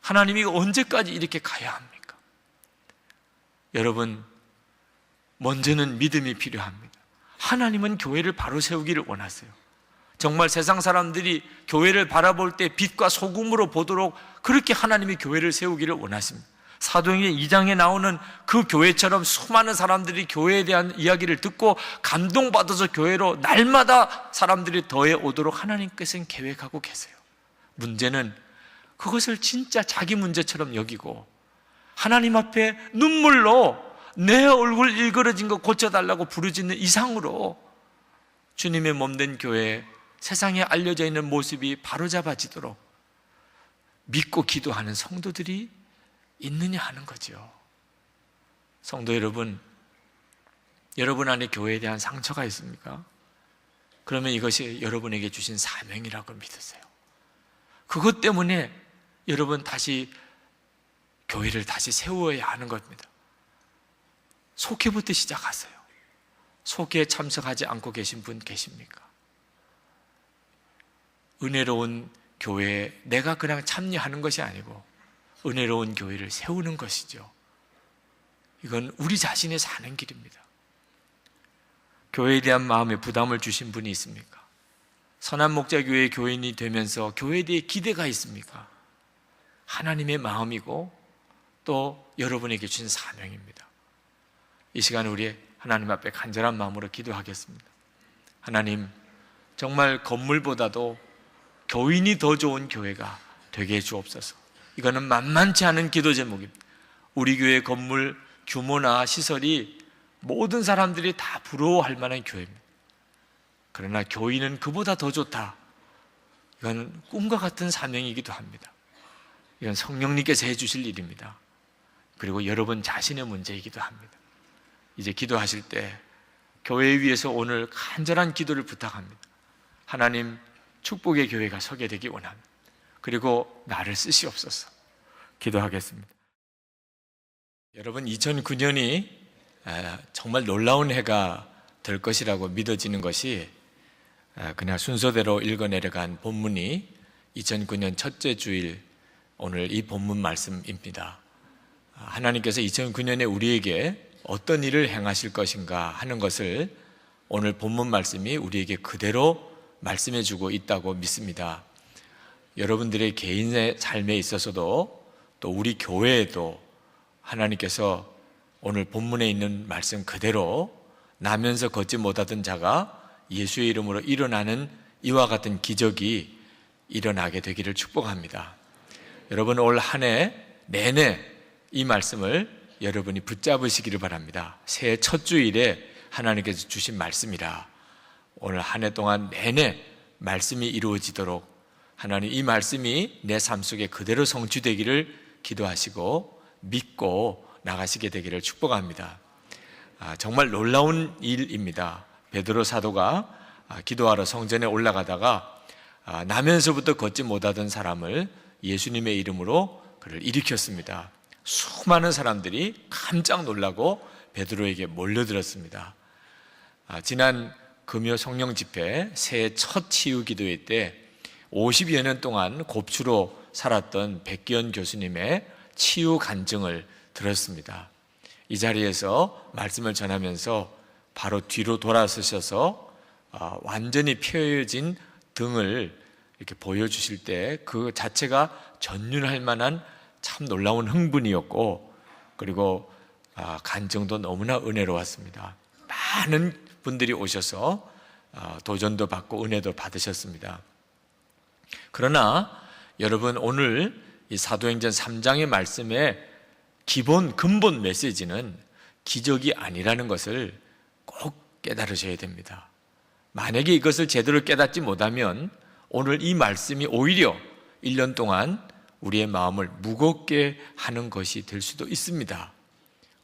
하나님, 이거 언제까지 이렇게 가야 합니까? 여러분, 먼저는 믿음이 필요합니다. 하나님은 교회를 바로 세우기를 원하세요. 정말 세상 사람들이 교회를 바라볼 때 빛과 소금으로 보도록 그렇게 하나님이 교회를 세우기를 원하십니다. 사도행전 2장에 나오는 그 교회처럼 수많은 사람들이 교회에 대한 이야기를 듣고 감동받아서 교회로 날마다 사람들이 더해 오도록 하나님께서는 계획하고 계세요. 문제는 그것을 진짜 자기 문제처럼 여기고 하나님 앞에 눈물로 내 얼굴 일그러진 거 고쳐달라고 부르짖는 이상으로 주님의 몸된 교회, 세상에 알려져 있는 모습이 바로잡아지도록 믿고 기도하는 성도들이 있느냐 하는 거죠. 성도 여러분, 여러분 안에 교회에 대한 상처가 있습니까? 그러면 이것이 여러분에게 주신 사명이라고 믿으세요. 그것 때문에 여러분 다시 교회를 다시 세워야 하는 겁니다. 속회부터 시작하세요. 속회에 참석하지 않고 계신 분 계십니까? 은혜로운 교회에 내가 그냥 참여하는 것이 아니고 은혜로운 교회를 세우는 것이죠. 이건 우리 자신이 사는 길입니다. 교회에 대한 마음에 부담을 주신 분이 있습니까? 선한목자교회 교인이 되면서 교회에 대해 기대가 있습니까? 하나님의 마음이고 또 여러분에게 주신 사명입니다. 이 시간에 우리 하나님 앞에 간절한 마음으로 기도하겠습니다. 하나님, 정말 건물보다도 교인이 더 좋은 교회가 되게 해 주옵소서. 이거는 만만치 않은 기도 제목입니다. 우리 교회 건물 규모나 시설이 모든 사람들이 다 부러워할 만한 교회입니다. 그러나 교인은 그보다 더 좋다. 이건 꿈과 같은 사명이기도 합니다. 이건 성령님께서 해주실 일입니다. 그리고 여러분 자신의 문제이기도 합니다. 이제 기도하실 때 교회 위에서 오늘 간절한 기도를 부탁합니다. 하나님, 축복의 교회가 서게 되기 원합니다. 그리고 나를 쓰시옵소서. 기도하겠습니다. 여러분, 2009년이 정말 놀라운 해가 될 것이라고 믿어지는 것이 그냥 순서대로 읽어내려간 본문이 2009년 첫째 주일 오늘 이 본문 말씀입니다. 하나님께서 2009년에 우리에게 어떤 일을 행하실 것인가 하는 것을 오늘 본문 말씀이 우리에게 그대로 말씀해 주고 있다고 믿습니다. 여러분들의 개인의 삶에 있어서도 또 우리 교회에도 하나님께서 오늘 본문에 있는 말씀 그대로 나면서 걷지 못하던 자가 예수의 이름으로 일어나는 이와 같은 기적이 일어나게 되기를 축복합니다. 여러분, 올 한 해 내내 이 말씀을 여러분이 붙잡으시기를 바랍니다. 새해 첫 주일에 하나님께서 주신 말씀이라 오늘 한 해 동안 내내 말씀이 이루어지도록 하나님 이 말씀이 내 삶 속에 그대로 성취되기를 기도하시고 믿고 나가시게 되기를 축복합니다. 정말 놀라운 일입니다. 베드로 사도가 기도하러 성전에 올라가다가 나면서부터 걷지 못하던 사람을 예수님의 이름으로 그를 일으켰습니다. 수많은 사람들이 깜짝 놀라고 베드로에게 몰려들었습니다. 지난 금요 성령 집회 새해 첫 치유 기도회 때 50여 년 동안 곱추로 살았던 백기현 교수님의 치유 간증을 들었습니다. 이 자리에서 말씀을 전하면서 바로 뒤로 돌아서셔서 완전히 펴진 등을 이렇게 보여주실 때 그 자체가 전율할 만한 참 놀라운 흥분이었고 그리고 간증도 너무나 은혜로웠습니다. 많은 분들이 오셔서 도전도 받고 은혜도 받으셨습니다. 그러나 여러분, 오늘 이 사도행전 3장의 말씀의 근본 메시지는 기적이 아니라는 것을 꼭 깨달으셔야 됩니다. 만약에 이것을 제대로 깨닫지 못하면 오늘 이 말씀이 오히려 1년 동안 우리의 마음을 무겁게 하는 것이 될 수도 있습니다.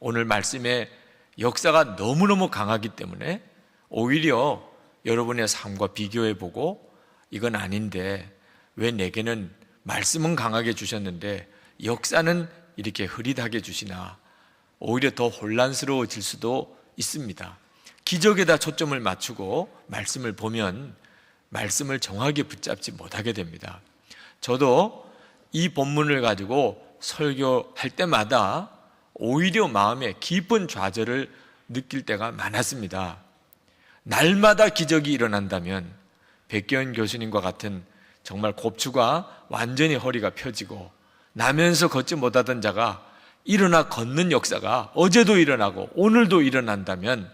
오늘 말씀의 역사가 너무너무 강하기 때문에 오히려 여러분의 삶과 비교해보고 이건 아닌데 왜 내게는 말씀은 강하게 주셨는데 역사는 이렇게 흐릿하게 주시나, 오히려 더 혼란스러워질 수도 있습니다. 기적에다 초점을 맞추고 말씀을 보면 말씀을 정확하게 붙잡지 못하게 됩니다. 저도 이 본문을 가지고 설교할 때마다 오히려 마음에 깊은 좌절을 느낄 때가 많았습니다. 날마다 기적이 일어난다면 백교현 교수님과 같은 정말 곱추가 완전히 허리가 펴지고 나면서 걷지 못하던 자가 일어나 걷는 역사가 어제도 일어나고 오늘도 일어난다면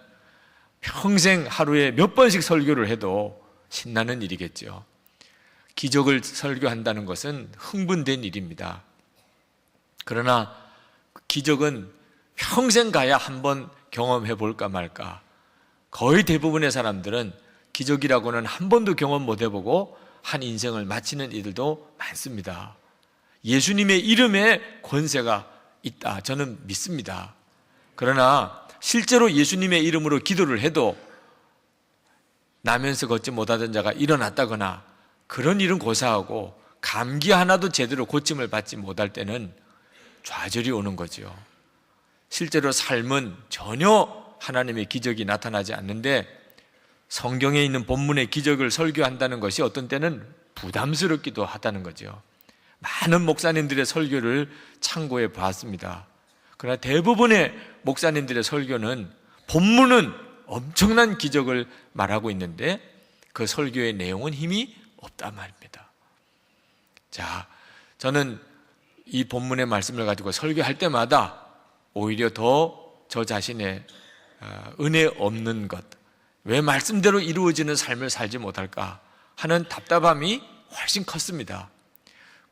평생 하루에 몇 번씩 설교를 해도 신나는 일이겠죠. 기적을 설교한다는 것은 흥분된 일입니다. 그러나 기적은 평생 가야 한번 경험해 볼까 말까. 거의 대부분의 사람들은 기적이라고는 한 번도 경험 못 해보고 한 인생을 마치는 이들도 많습니다. 예수님의 이름에 권세가 있다, 저는 믿습니다. 그러나 실제로 예수님의 이름으로 기도를 해도 나면서 걷지 못하던 자가 일어났다거나 그런 일은 고사하고 감기 하나도 제대로 고침을 받지 못할 때는 좌절이 오는 거죠. 실제로 삶은 전혀 하나님의 기적이 나타나지 않는데 성경에 있는 본문의 기적을 설교한다는 것이 어떤 때는 부담스럽기도 하다는 거죠. 많은 목사님들의 설교를 참고해 봤습니다. 그러나 대부분의 목사님들의 설교는 본문은 엄청난 기적을 말하고 있는데 그 설교의 내용은 힘이 없단 말입니다. 자, 저는 이 본문의 말씀을 가지고 설교할 때마다 오히려 더 저 자신의 은혜 없는 것, 왜 말씀대로 이루어지는 삶을 살지 못할까 하는 답답함이 훨씬 컸습니다.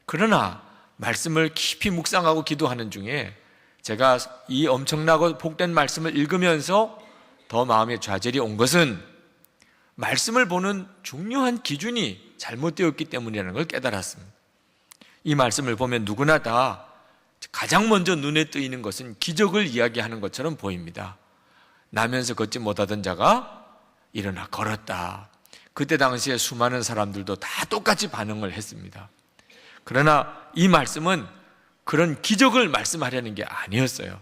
그러나 말씀을 깊이 묵상하고 기도하는 중에 제가 이 엄청나고 복된 말씀을 읽으면서 더 마음의 좌절이 온 것은 말씀을 보는 중요한 기준이 잘못되었기 때문이라는 걸 깨달았습니다. 이 말씀을 보면 누구나 다 가장 먼저 눈에 띄는 것은 기적을 이야기하는 것처럼 보입니다. 나면서 걷지 못하던 자가 일어나 걸었다. 그때 당시에 수많은 사람들도 다 똑같이 반응을 했습니다. 그러나 이 말씀은 그런 기적을 말씀하려는 게 아니었어요.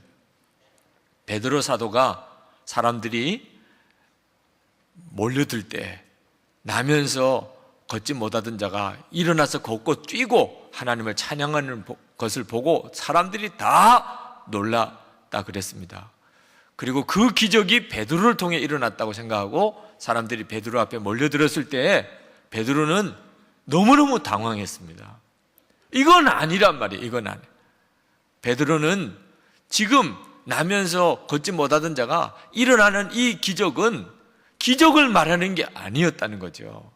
베드로 사도가 사람들이 몰려들 때 나면서 걷지 못하던 자가 일어나서 걷고 뛰고 하나님을 찬양하는 것을 보고 사람들이 다 놀랐다 그랬습니다. 그리고 그 기적이 베드로를 통해 일어났다고 생각하고 사람들이 베드로 앞에 몰려들었을 때 베드로는 너무너무 당황했습니다. 이건 아니란 말이에요. 이건 아니에요. 베드로는 지금 나면서 걷지 못하던 자가 일어나는 이 기적은 기적을 말하는 게 아니었다는 거죠.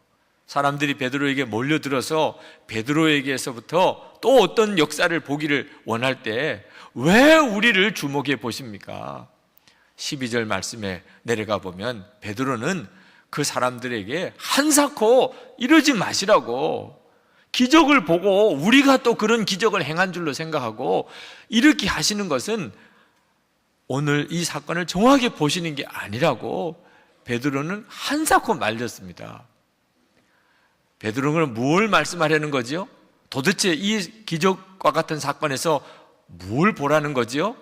사람들이 베드로에게 몰려들어서 베드로에게서부터 또 어떤 역사를 보기를 원할 때 왜 우리를 주목해 보십니까? 12절 말씀에 내려가 보면 베드로는 그 사람들에게 한사코 이러지 마시라고, 기적을 보고 우리가 또 그런 기적을 행한 줄로 생각하고 이렇게 하시는 것은 오늘 이 사건을 정확하게 보시는 게 아니라고 베드로는 한사코 말렸습니다. 베드로는 뭘 말씀하려는 거지요? 도대체 이 기적과 같은 사건에서 뭘 보라는 거지요?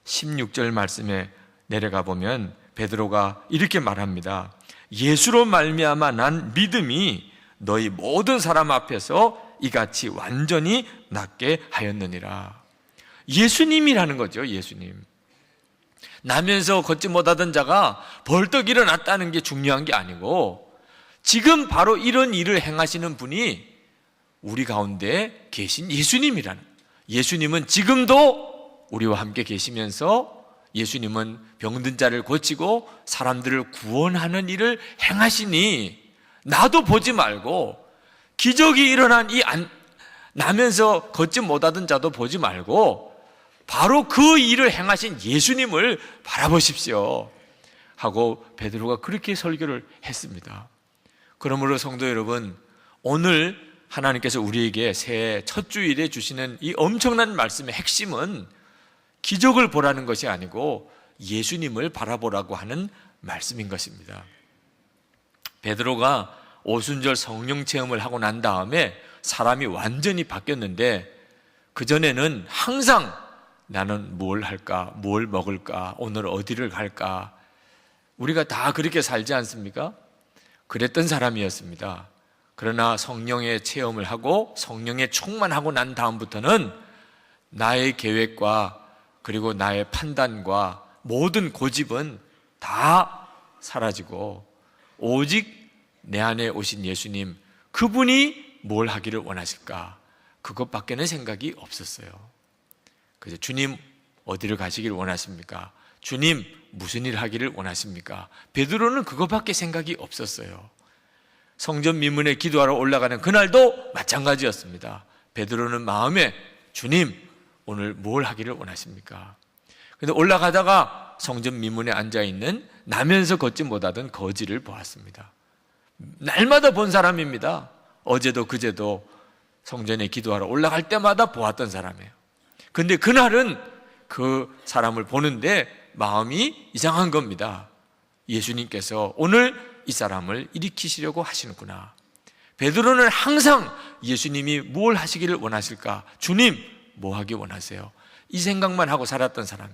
16절 말씀에 내려가 보면 베드로가 이렇게 말합니다. 예수로 말미암아 난 믿음이 너희 모든 사람 앞에서 이같이 완전히 낫게 하였느니라. 예수님이라는 거죠. 예수님. 나면서 걷지 못하던 자가 벌떡 일어났다는 게 중요한 게 아니고 지금 바로 이런 일을 행하시는 분이 우리 가운데 계신 예수님이라는, 예수님은 지금도 우리와 함께 계시면서 예수님은 병든 자를 고치고 사람들을 구원하는 일을 행하시니 나도 보지 말고 기적이 일어난 나면서 걷지 못하던 자도 보지 말고 바로 그 일을 행하신 예수님을 바라보십시오 하고 베드로가 그렇게 설교를 했습니다. 그러므로 성도 여러분, 오늘 하나님께서 우리에게 새해 첫 주일에 주시는 이 엄청난 말씀의 핵심은 기적을 보라는 것이 아니고 예수님을 바라보라고 하는 말씀인 것입니다. 베드로가 오순절 성령 체험을 하고 난 다음에 사람이 완전히 바뀌었는데, 그전에는 항상 나는 뭘 할까, 뭘 먹을까, 오늘 어디를 갈까, 우리가 다 그렇게 살지 않습니까? 그랬던 사람이었습니다. 그러나 성령의 체험을 하고 성령의 충만하고 난 다음부터는 나의 계획과 그리고 나의 판단과 모든 고집은 다 사라지고 오직 내 안에 오신 예수님, 그분이 뭘 하기를 원하실까, 그것밖에는 생각이 없었어요. 그래서 주님 어디를 가시기를 원하십니까? 주님 무슨 일 하기를 원하십니까? 베드로는 그것밖에 생각이 없었어요. 성전 미문에 기도하러 올라가는 그날도 마찬가지였습니다. 베드로는 마음에 주님 오늘 뭘 하기를 원하십니까? 근데 올라가다가 성전 미문에 앉아있는 나면서 걷지 못하던 거지를 보았습니다. 날마다 본 사람입니다. 어제도 그제도 성전에 기도하러 올라갈 때마다 보았던 사람이에요. 근데 그날은 그 사람을 보는데 마음이 이상한 겁니다. 예수님께서 오늘 이 사람을 일으키시려고 하시는구나. 베드로는 항상 예수님이 뭘 하시기를 원하실까? 주님 뭐 하기 원하세요? 이 생각만 하고 살았던 사람.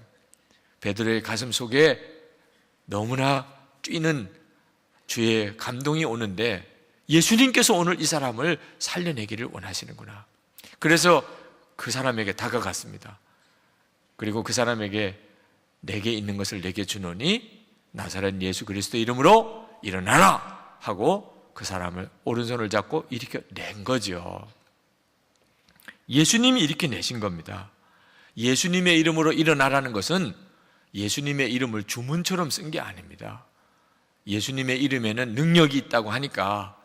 베드로의 가슴 속에 너무나 뛰는 주의 감동이 오는데 예수님께서 오늘 이 사람을 살려내기를 원하시는구나. 그래서 그 사람에게 다가갔습니다. 그리고 그 사람에게 내게 있는 것을 내게 주노니 나사렛 예수 그리스도 이름으로 일어나라 하고 그 사람을 오른손을 잡고 일으켜 낸 거죠. 예수님이 일으켜 내신 겁니다. 예수님의 이름으로 일어나라는 것은 예수님의 이름을 주문처럼 쓴 게 아닙니다. 예수님의 이름에는 능력이 있다고 하니까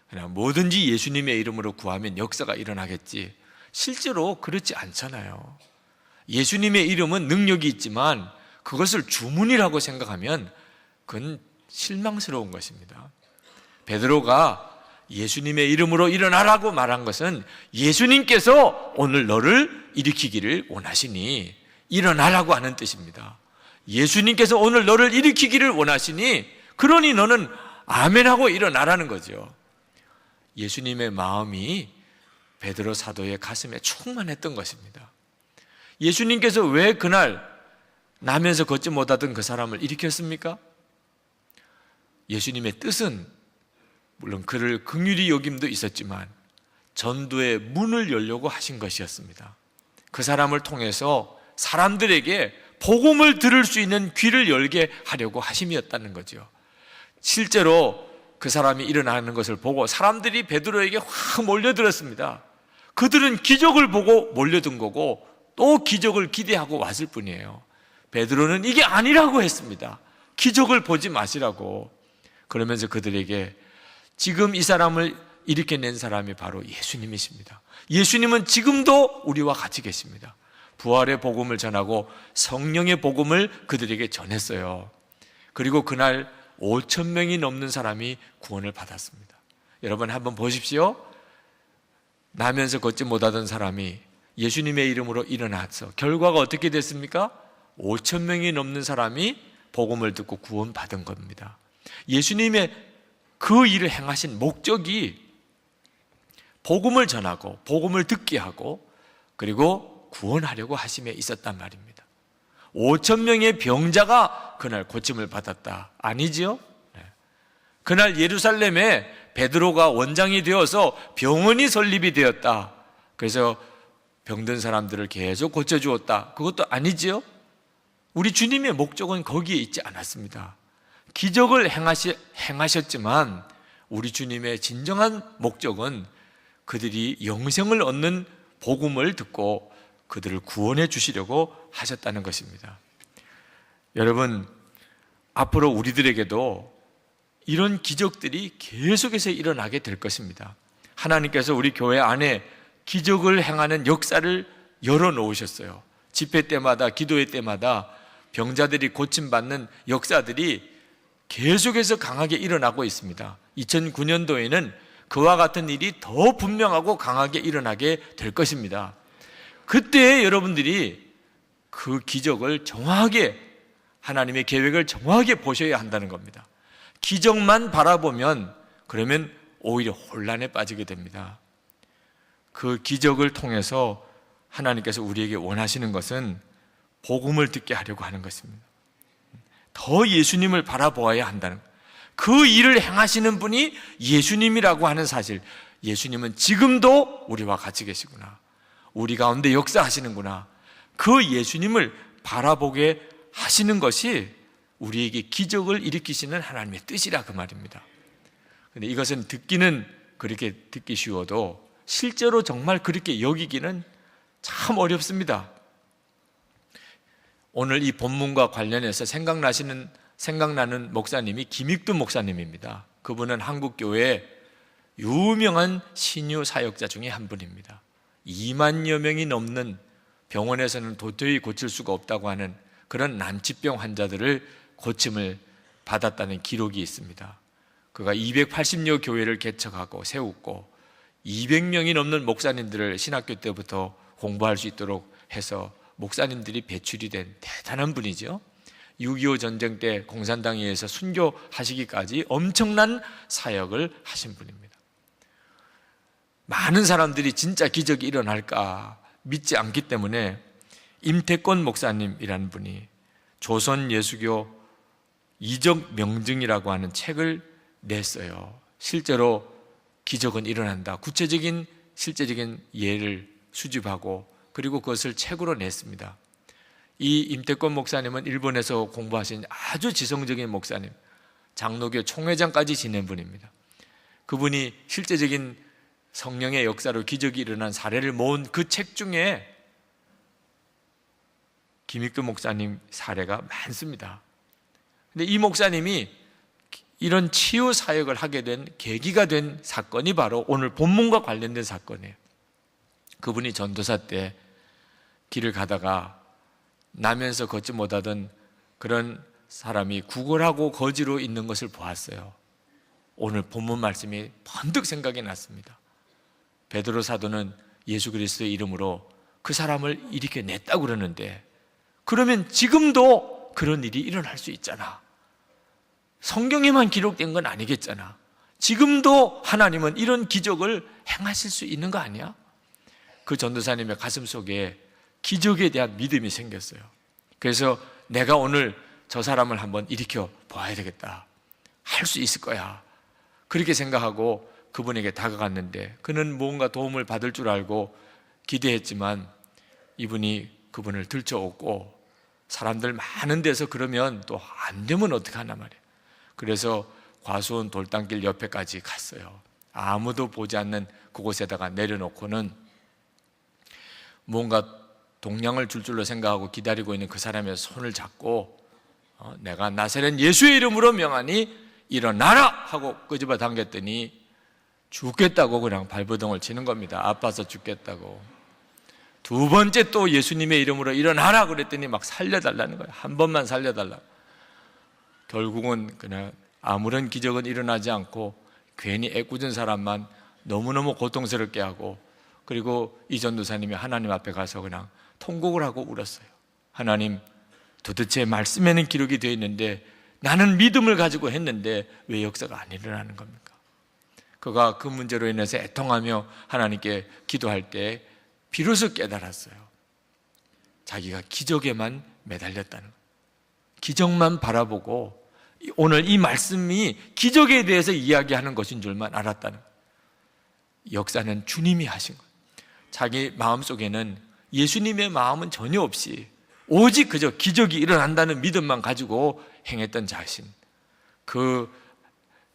그냥 뭐든지 예수님의 이름으로 구하면 역사가 일어나겠지. 실제로 그렇지 않잖아요. 예수님의 이름은 능력이 있지만 그것을 주문이라고 생각하면 그건 실망스러운 것입니다. 베드로가 예수님의 이름으로 일어나라고 말한 것은 예수님께서 오늘 너를 일으키기를 원하시니 일어나라고 하는 뜻입니다. 예수님께서 오늘 너를 일으키기를 원하시니 그러니 너는 아멘하고 일어나라는 거죠. 예수님의 마음이 베드로 사도의 가슴에 충만했던 것입니다. 예수님께서 왜 그날 나면서 걷지 못하던 그 사람을 일으켰습니까? 예수님의 뜻은 물론 그를 긍휼히 여김도 있었지만 전도의 문을 열려고 하신 것이었습니다. 그 사람을 통해서 사람들에게 복음을 들을 수 있는 귀를 열게 하려고 하심이었다는 거죠. 실제로 그 사람이 일어나는 것을 보고 사람들이 베드로에게 확 몰려들었습니다. 그들은 기적을 보고 몰려든 거고 또 기적을 기대하고 왔을 뿐이에요. 베드로는 이게 아니라고 했습니다. 기적을 보지 마시라고. 그러면서 그들에게 지금 이 사람을 일으켜낸 사람이 바로 예수님이십니다. 예수님은 지금도 우리와 같이 계십니다. 부활의 복음을 전하고 성령의 복음을 그들에게 전했어요. 그리고 그날 5,000명이 넘는 사람이 구원을 받았습니다. 여러분 한번 보십시오. 나면서 걷지 못하던 사람이 예수님의 이름으로 일어나서 결과가 어떻게 됐습니까? 5,000명이 넘는 사람이 복음을 듣고 구원받은 겁니다. 예수님의 그 일을 행하신 목적이 복음을 전하고 복음을 듣게 하고 그리고 구원하려고 하심에 있었단 말입니다. 5,000명의 병자가 그날 고침을 받았다. 아니지요? 네. 그날 예루살렘에 베드로가 원장이 되어서 병원이 설립이 되었다. 그래서 병든 사람들을 계속 고쳐주었다. 그것도 아니지요? 우리 주님의 목적은 거기에 있지 않았습니다. 기적을 행하셨지만 우리 주님의 진정한 목적은 그들이 영생을 얻는 복음을 듣고 그들을 구원해 주시려고 하셨다는 것입니다. 여러분, 앞으로 우리들에게도 이런 기적들이 계속해서 일어나게 될 것입니다. 하나님께서 우리 교회 안에 기적을 행하는 역사를 열어놓으셨어요. 집회 때마다, 기도회 때마다 병자들이 고침받는 역사들이 계속해서 강하게 일어나고 있습니다. 2009년도에는 그와 같은 일이 더 분명하고 강하게 일어나게 될 것입니다. 그때 여러분들이 그 기적을 정확하게, 하나님의 계획을 정확하게 보셔야 한다는 겁니다. 기적만 바라보면 그러면 오히려 혼란에 빠지게 됩니다. 그 기적을 통해서 하나님께서 우리에게 원하시는 것은 복음을 듣게 하려고 하는 것입니다. 더 예수님을 바라보아야 한다는 것. 그 일을 행하시는 분이 예수님이라고 하는 사실, 예수님은 지금도 우리와 같이 계시구나, 우리 가운데 역사하시는구나, 그 예수님을 바라보게 하시는 것이 우리에게 기적을 일으키시는 하나님의 뜻이라 그 말입니다. 그런데 이것은 듣기는 그렇게 듣기 쉬워도 실제로 정말 그렇게 여기기는 참 어렵습니다. 오늘 이 본문과 관련해서 생각나는 목사님이 김익두 목사님입니다. 그분은 한국교회의 유명한 신유 사역자 중에 한 분입니다. 2만여 명이 넘는 병원에서는 도저히 고칠 수가 없다고 하는 그런 난치병 환자들을 고침을 받았다는 기록이 있습니다. 그가 280여 교회를 개척하고 세웠고 200명이 넘는 목사님들을 신학교 때부터 공부할 수 있도록 해서 목사님들이 배출이 된 대단한 분이죠. 6.25 전쟁 때 공산당에 의해서 순교하시기까지 엄청난 사역을 하신 분입니다. 많은 사람들이 진짜 기적이 일어날까 믿지 않기 때문에 임태권 목사님이라는 분이 조선 예수교 이적 명증이라고 하는 책을 냈어요. 실제로 기적은 일어난다, 구체적인 실제적인 예를 수집하고 그리고 그것을 책으로 냈습니다. 이 임태권 목사님은 일본에서 공부하신 아주 지성적인 목사님, 장로교 총회장까지 지낸 분입니다. 그분이 실제적인 성령의 역사로 기적이 일어난 사례를 모은 그 책 중에 김익두 목사님 사례가 많습니다. 근데 이 목사님이 이런 치유 사역을 하게 된 계기가 된 사건이 바로 오늘 본문과 관련된 사건이에요. 그분이 전도사 때 길을 가다가 나면서 걷지 못하던 그런 사람이 구걸하고 거지로 있는 것을 보았어요. 오늘 본문 말씀이 번뜩 생각이 났습니다. 베드로 사도는 예수 그리스도의 이름으로 그 사람을 일으켜냈다고 그러는데, 그러면 지금도 그런 일이 일어날 수 있잖아. 성경에만 기록된 건 아니겠잖아. 지금도 하나님은 이런 기적을 행하실 수 있는 거 아니야? 그 전도사님의 가슴 속에 기적에 대한 믿음이 생겼어요. 그래서 내가 오늘 저 사람을 한번 일으켜 봐야 되겠다, 할 수 있을 거야, 그렇게 생각하고 그분에게 다가갔는데 그는 뭔가 도움을 받을 줄 알고 기대했지만 이분이 그분을 들쳐오고 사람들 많은 데서 그러면 또 안 되면 어떡하나 말이에요. 그래서 과수원 돌담길 옆에까지 갔어요. 아무도 보지 않는 그곳에다가 내려놓고는 뭔가 동량을 줄 줄로 생각하고 기다리고 있는 그 사람의 손을 잡고 내가 나사렛 예수의 이름으로 명하니 일어나라 하고 끄집어 당겼더니 죽겠다고 그냥 발버둥을 치는 겁니다. 아파서 죽겠다고. 두 번째 또 예수님의 이름으로 일어나라 그랬더니 막 살려달라는 거예요. 한 번만 살려달라. 결국은 그냥 아무런 기적은 일어나지 않고 괜히 애꿎은 사람만 너무너무 고통스럽게 하고, 그리고 이 전도사님이 하나님 앞에 가서 그냥 통곡을 하고 울었어요. 하나님, 도대체 말씀에는 기록이 되어 있는데 나는 믿음을 가지고 했는데 왜 역사가 안 일어나는 겁니까? 그가 그 문제로 인해서 애통하며 하나님께 기도할 때 비로소 깨달았어요. 자기가 기적에만 매달렸다는 거예요. 기적만 바라보고 오늘 이 말씀이 기적에 대해서 이야기하는 것인 줄만 알았다는 거예요. 역사는 주님이 하신 거예요. 자기 마음속에는 예수님의 마음은 전혀 없이 오직 그저 기적이 일어난다는 믿음만 가지고 행했던 자신, 그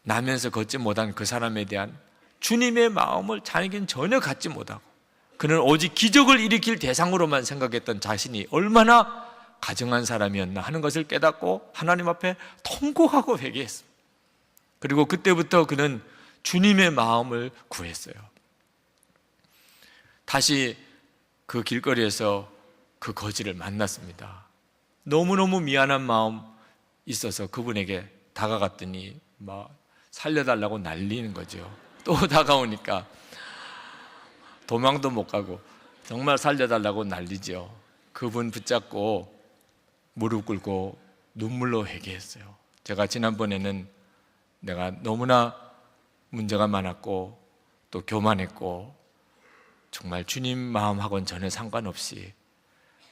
나면서 걷지 못한 그 사람에 대한 주님의 마음을 자기는 전혀 갖지 못하고 그는 오직 기적을 일으킬 대상으로만 생각했던 자신이 얼마나 가증한 사람이었나 하는 것을 깨닫고 하나님 앞에 통곡하고 회개했습니다. 그리고 그때부터 그는 주님의 마음을 구했어요. 다시 그 길거리에서 그 거지를 만났습니다. 너무너무 미안한 마음 있어서 그분에게 다가갔더니 막 살려달라고 난리는 거죠. 또 다가오니까 도망도 못 가고 정말 살려달라고 난리죠. 그분 붙잡고 무릎 꿇고 눈물로 회개했어요. 제가 지난번에는 내가 너무나 문제가 많았고 또 교만했고 정말 주님 마음하고는 전혀 상관없이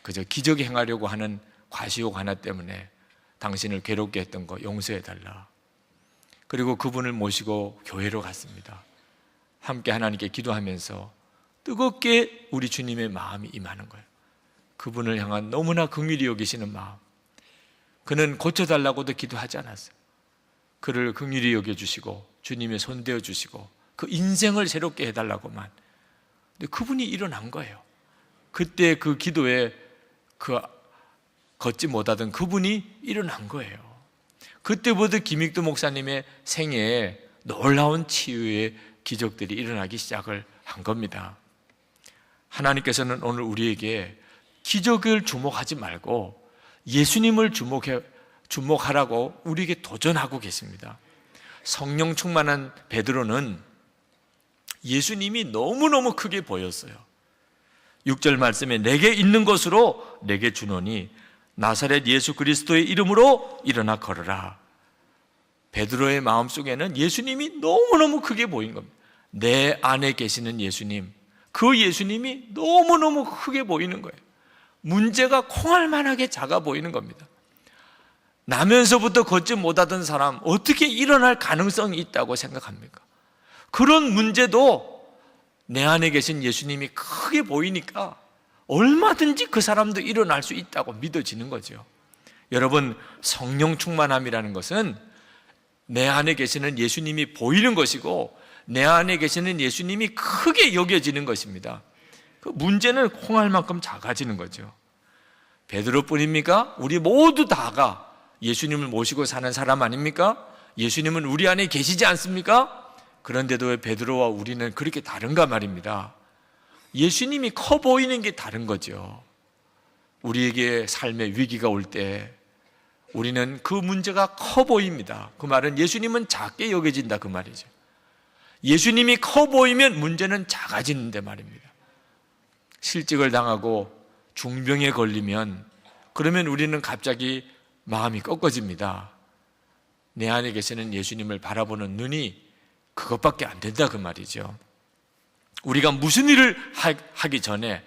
그저 기적 행하려고 하는 과시욕 하나 때문에 당신을 괴롭게 했던 거 용서해달라. 그리고 그분을 모시고 교회로 갔습니다. 함께 하나님께 기도하면서 뜨겁게 우리 주님의 마음이 임하는 거예요. 그분을 향한 너무나 긍휼히 여기시는 마음. 그는 고쳐달라고도 기도하지 않았어요. 그를 긍휼히 여겨주시고 주님의 손대어 주시고 그 인생을 새롭게 해달라고만. 근데 그분이 일어난 거예요. 그때 그 기도에 그 걷지 못하던 그분이 일어난 거예요. 그때부터 김익두 목사님의 생애에 놀라운 치유의 기적들이 일어나기 시작을 한 겁니다. 하나님께서는 오늘 우리에게 기적을 주목하지 말고 예수님을 주목하라고 우리에게 도전하고 계십니다. 성령 충만한 베드로는 예수님이 너무너무 크게 보였어요. 6절 말씀에 내게 있는 것으로 내게 주노니 나사렛 예수 그리스도의 이름으로 일어나 걸어라. 베드로의 마음속에는 예수님이 너무너무 크게 보인 겁니다. 내 안에 계시는 예수님, 그 예수님이 너무너무 크게 보이는 거예요. 문제가 콩알만하게 작아 보이는 겁니다. 나면서부터 걷지 못하던 사람 어떻게 일어날 가능성이 있다고 생각합니까? 그런 문제도 내 안에 계신 예수님이 크게 보이니까 얼마든지 그 사람도 일어날 수 있다고 믿어지는 거죠. 여러분, 성령 충만함이라는 것은 내 안에 계시는 예수님이 보이는 것이고 내 안에 계시는 예수님이 크게 여겨지는 것입니다. 그 문제는 콩알만큼 작아지는 거죠. 베드로뿐입니까? 우리 모두 다가 예수님을 모시고 사는 사람 아닙니까? 예수님은 우리 안에 계시지 않습니까? 그런데도 왜 베드로와 우리는 그렇게 다른가 말입니다. 예수님이 커 보이는 게 다른 거죠. 우리에게 삶의 위기가 올 때 우리는 그 문제가 커 보입니다. 그 말은 예수님은 작게 여겨진다 그 말이죠. 예수님이 커 보이면 문제는 작아지는데 말입니다. 실직을 당하고 중병에 걸리면 그러면 우리는 갑자기 마음이 꺾어집니다. 내 안에 계시는 예수님을 바라보는 눈이 그것밖에 안 된다 그 말이죠. 우리가 무슨 일을 하기 전에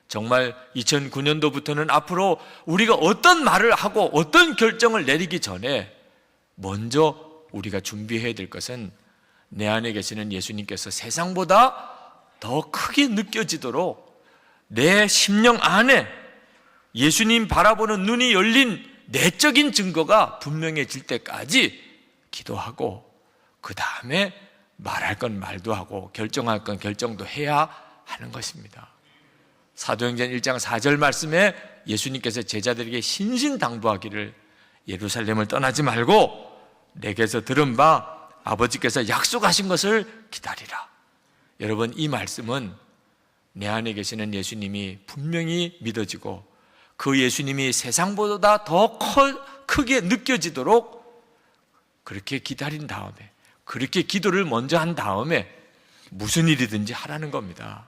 정말 2009년도부터는 앞으로 우리가 어떤 말을 하고 어떤 결정을 내리기 전에 먼저 우리가 준비해야 될 것은 내 안에 계시는 예수님께서 세상보다 더 크게 느껴지도록 내 심령 안에 예수님 바라보는 눈이 열린 내적인 증거가 분명해질 때까지 기도하고 그 다음에 말할 건 말도 하고 결정할 건 결정도 해야 하는 것입니다. 사도행전 1장 4절 말씀에 예수님께서 제자들에게 신신당부하기를 예루살렘을 떠나지 말고 내게서 들은 바 아버지께서 약속하신 것을 기다리라. 여러분, 이 말씀은 내 안에 계시는 예수님이 분명히 믿어지고 그 예수님이 세상보다 더 크게 느껴지도록 그렇게 기다린 다음에, 그렇게 기도를 먼저 한 다음에 무슨 일이든지 하라는 겁니다.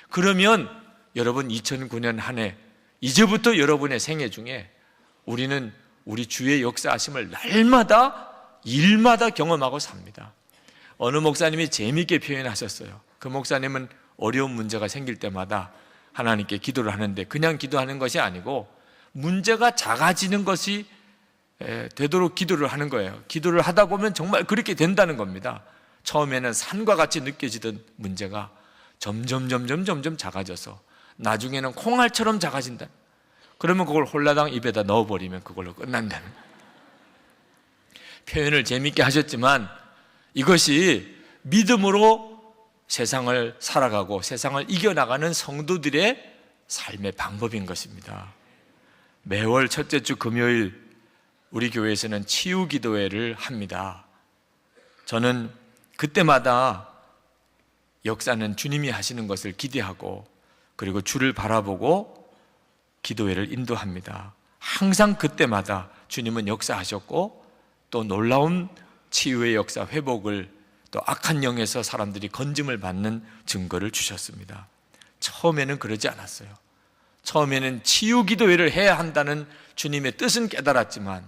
그러면 여러분 2009년 한 해 이제부터 여러분의 생애 중에 우리는 우리 주의 역사하심을 날마다 일마다 경험하고 삽니다. 어느 목사님이 재미있게 표현하셨어요. 그 목사님은 어려운 문제가 생길 때마다 하나님께 기도를 하는데 그냥 기도하는 것이 아니고 문제가 작아지는 것이 되도록 기도를 하는 거예요. 기도를 하다 보면 정말 그렇게 된다는 겁니다. 처음에는 산과 같이 느껴지던 문제가 점점 작아져서 나중에는 콩알처럼 작아진다. 그러면 그걸 홀라당 입에다 넣어버리면 그걸로 끝난다는 표현을 재미있게 하셨지만 이것이 믿음으로 세상을 살아가고 세상을 이겨나가는 성도들의 삶의 방법인 것입니다. 매월 첫째 주 금요일 우리 교회에서는 치유 기도회를 합니다. 저는 그때마다 역사는 주님이 하시는 것을 기대하고 그리고 주를 바라보고 기도회를 인도합니다. 항상 그때마다 주님은 역사하셨고 또 놀라운 치유의 역사, 회복을, 또 악한 영에서 사람들이 건짐을 받는 증거를 주셨습니다. 처음에는 그러지 않았어요. 처음에는 치유 기도회를 해야 한다는 주님의 뜻은 깨달았지만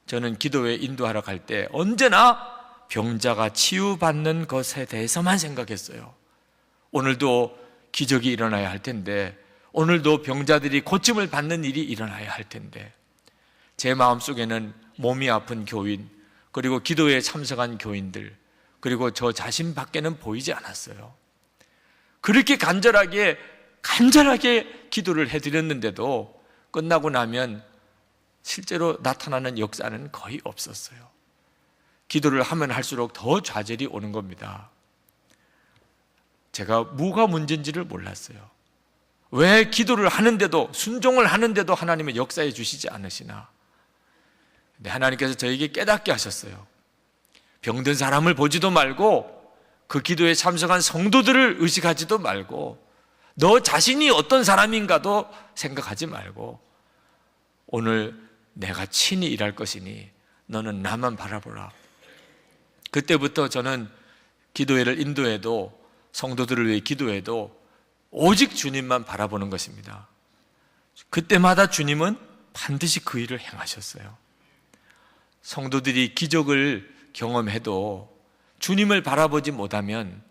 저는 기도회 인도하러 갈 때 언제나 병자가 치유받는 것에 대해서만 생각했어요. 오늘도 기적이 일어나야 할 텐데, 오늘도 병자들이 고침을 받는 일이 일어나야 할 텐데, 제 마음속에는 몸이 아픈 교인, 그리고 기도회에 참석한 교인들, 그리고 저 자신 밖에는 보이지 않았어요. 그렇게 간절하게 기도를 해드렸는데도 끝나고 나면 실제로 나타나는 역사는 거의 없었어요. 기도를 하면 할수록 더 좌절이 오는 겁니다. 제가 뭐가 문제인지를 몰랐어요. 왜 기도를 하는데도, 순종을 하는데도 하나님은 역사해 주시지 않으시나? 근데 하나님께서 저에게 깨닫게 하셨어요. 병든 사람을 보지도 말고 그 기도에 참석한 성도들을 의식하지도 말고 너 자신이 어떤 사람인가도 생각하지 말고 오늘 내가 친히 일할 것이니 너는 나만 바라보라. 그때부터 저는 기도회를 인도해도 성도들을 위해 기도해도 오직 주님만 바라보는 것입니다. 그때마다 주님은 반드시 그 일을 행하셨어요. 성도들이 기적을 경험해도 주님을 바라보지 못하면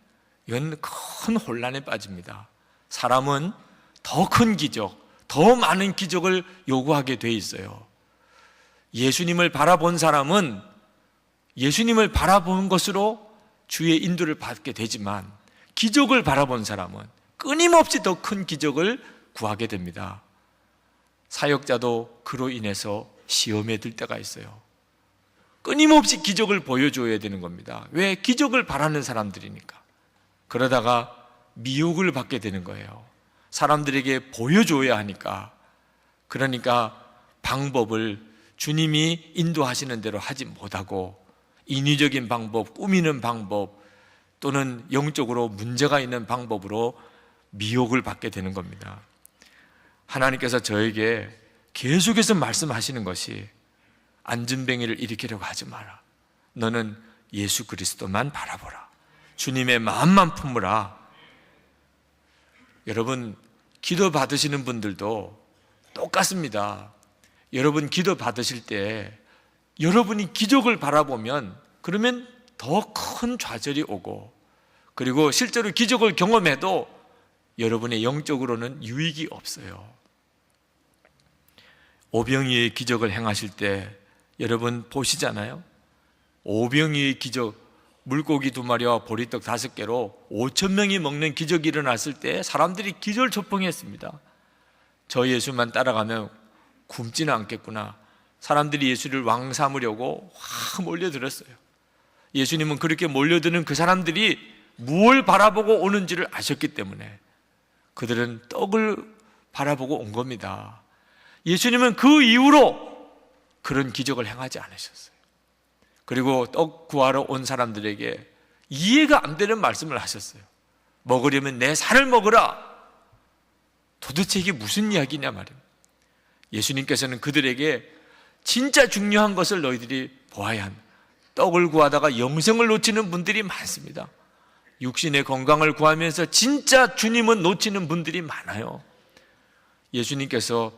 이건 큰 혼란에 빠집니다. 사람은 더 큰 기적, 더 많은 기적을 요구하게 돼 있어요. 예수님을 바라본 사람은 예수님을 바라본 것으로 주의 인도를 받게 되지만 기적을 바라본 사람은 끊임없이 더 큰 기적을 구하게 됩니다. 사역자도 그로 인해서 시험에 들 때가 있어요. 끊임없이 기적을 보여줘야 되는 겁니다. 왜? 기적을 바라는 사람들이니까. 그러다가 미혹을 받게 되는 거예요. 사람들에게 보여줘야 하니까. 그러니까 방법을 주님이 인도하시는 대로 하지 못하고 인위적인 방법, 꾸미는 방법 또는 영적으로 문제가 있는 방법으로 미혹을 받게 되는 겁니다. 하나님께서 저에게 계속해서 말씀하시는 것이 안진뱅이를 일으키려고 하지 마라. 너는 예수 그리스도만 바라보라. 주님의 마음만 품으라. 여러분, 기도 받으시는 분들도 똑같습니다. 여러분 기도 받으실 때 여러분이 기적을 바라보면 그러면 더 큰 좌절이 오고 그리고 실제로 기적을 경험해도 여러분의 영적으로는 유익이 없어요. 오병이의 기적을 행하실 때 여러분 보시잖아요. 오병이의 기적, 물고기 2마리와 보리떡 5개로 5,000명이 먹는 기적이 일어났을 때 사람들이 기절초풍했습니다. 저 예수만 따라가면 굶지는 않겠구나. 사람들이 예수를 왕 삼으려고 확 몰려들었어요. 예수님은 그렇게 몰려드는 그 사람들이 무엇을 바라보고 오는지를 아셨기 때문에 그들은 떡을 바라보고 온 겁니다. 예수님은 그 이후로 그런 기적을 행하지 않으셨어요. 그리고 떡 구하러 온 사람들에게 이해가 안 되는 말씀을 하셨어요. 먹으려면 내 살을 먹으라. 도대체 이게 무슨 이야기냐 말입니다. 예수님께서는 그들에게 진짜 중요한 것을 너희들이 보아야 한다. 떡을 구하다가 영생을 놓치는 분들이 많습니다. 육신의 건강을 구하면서 진짜 주님은 놓치는 분들이 많아요. 예수님께서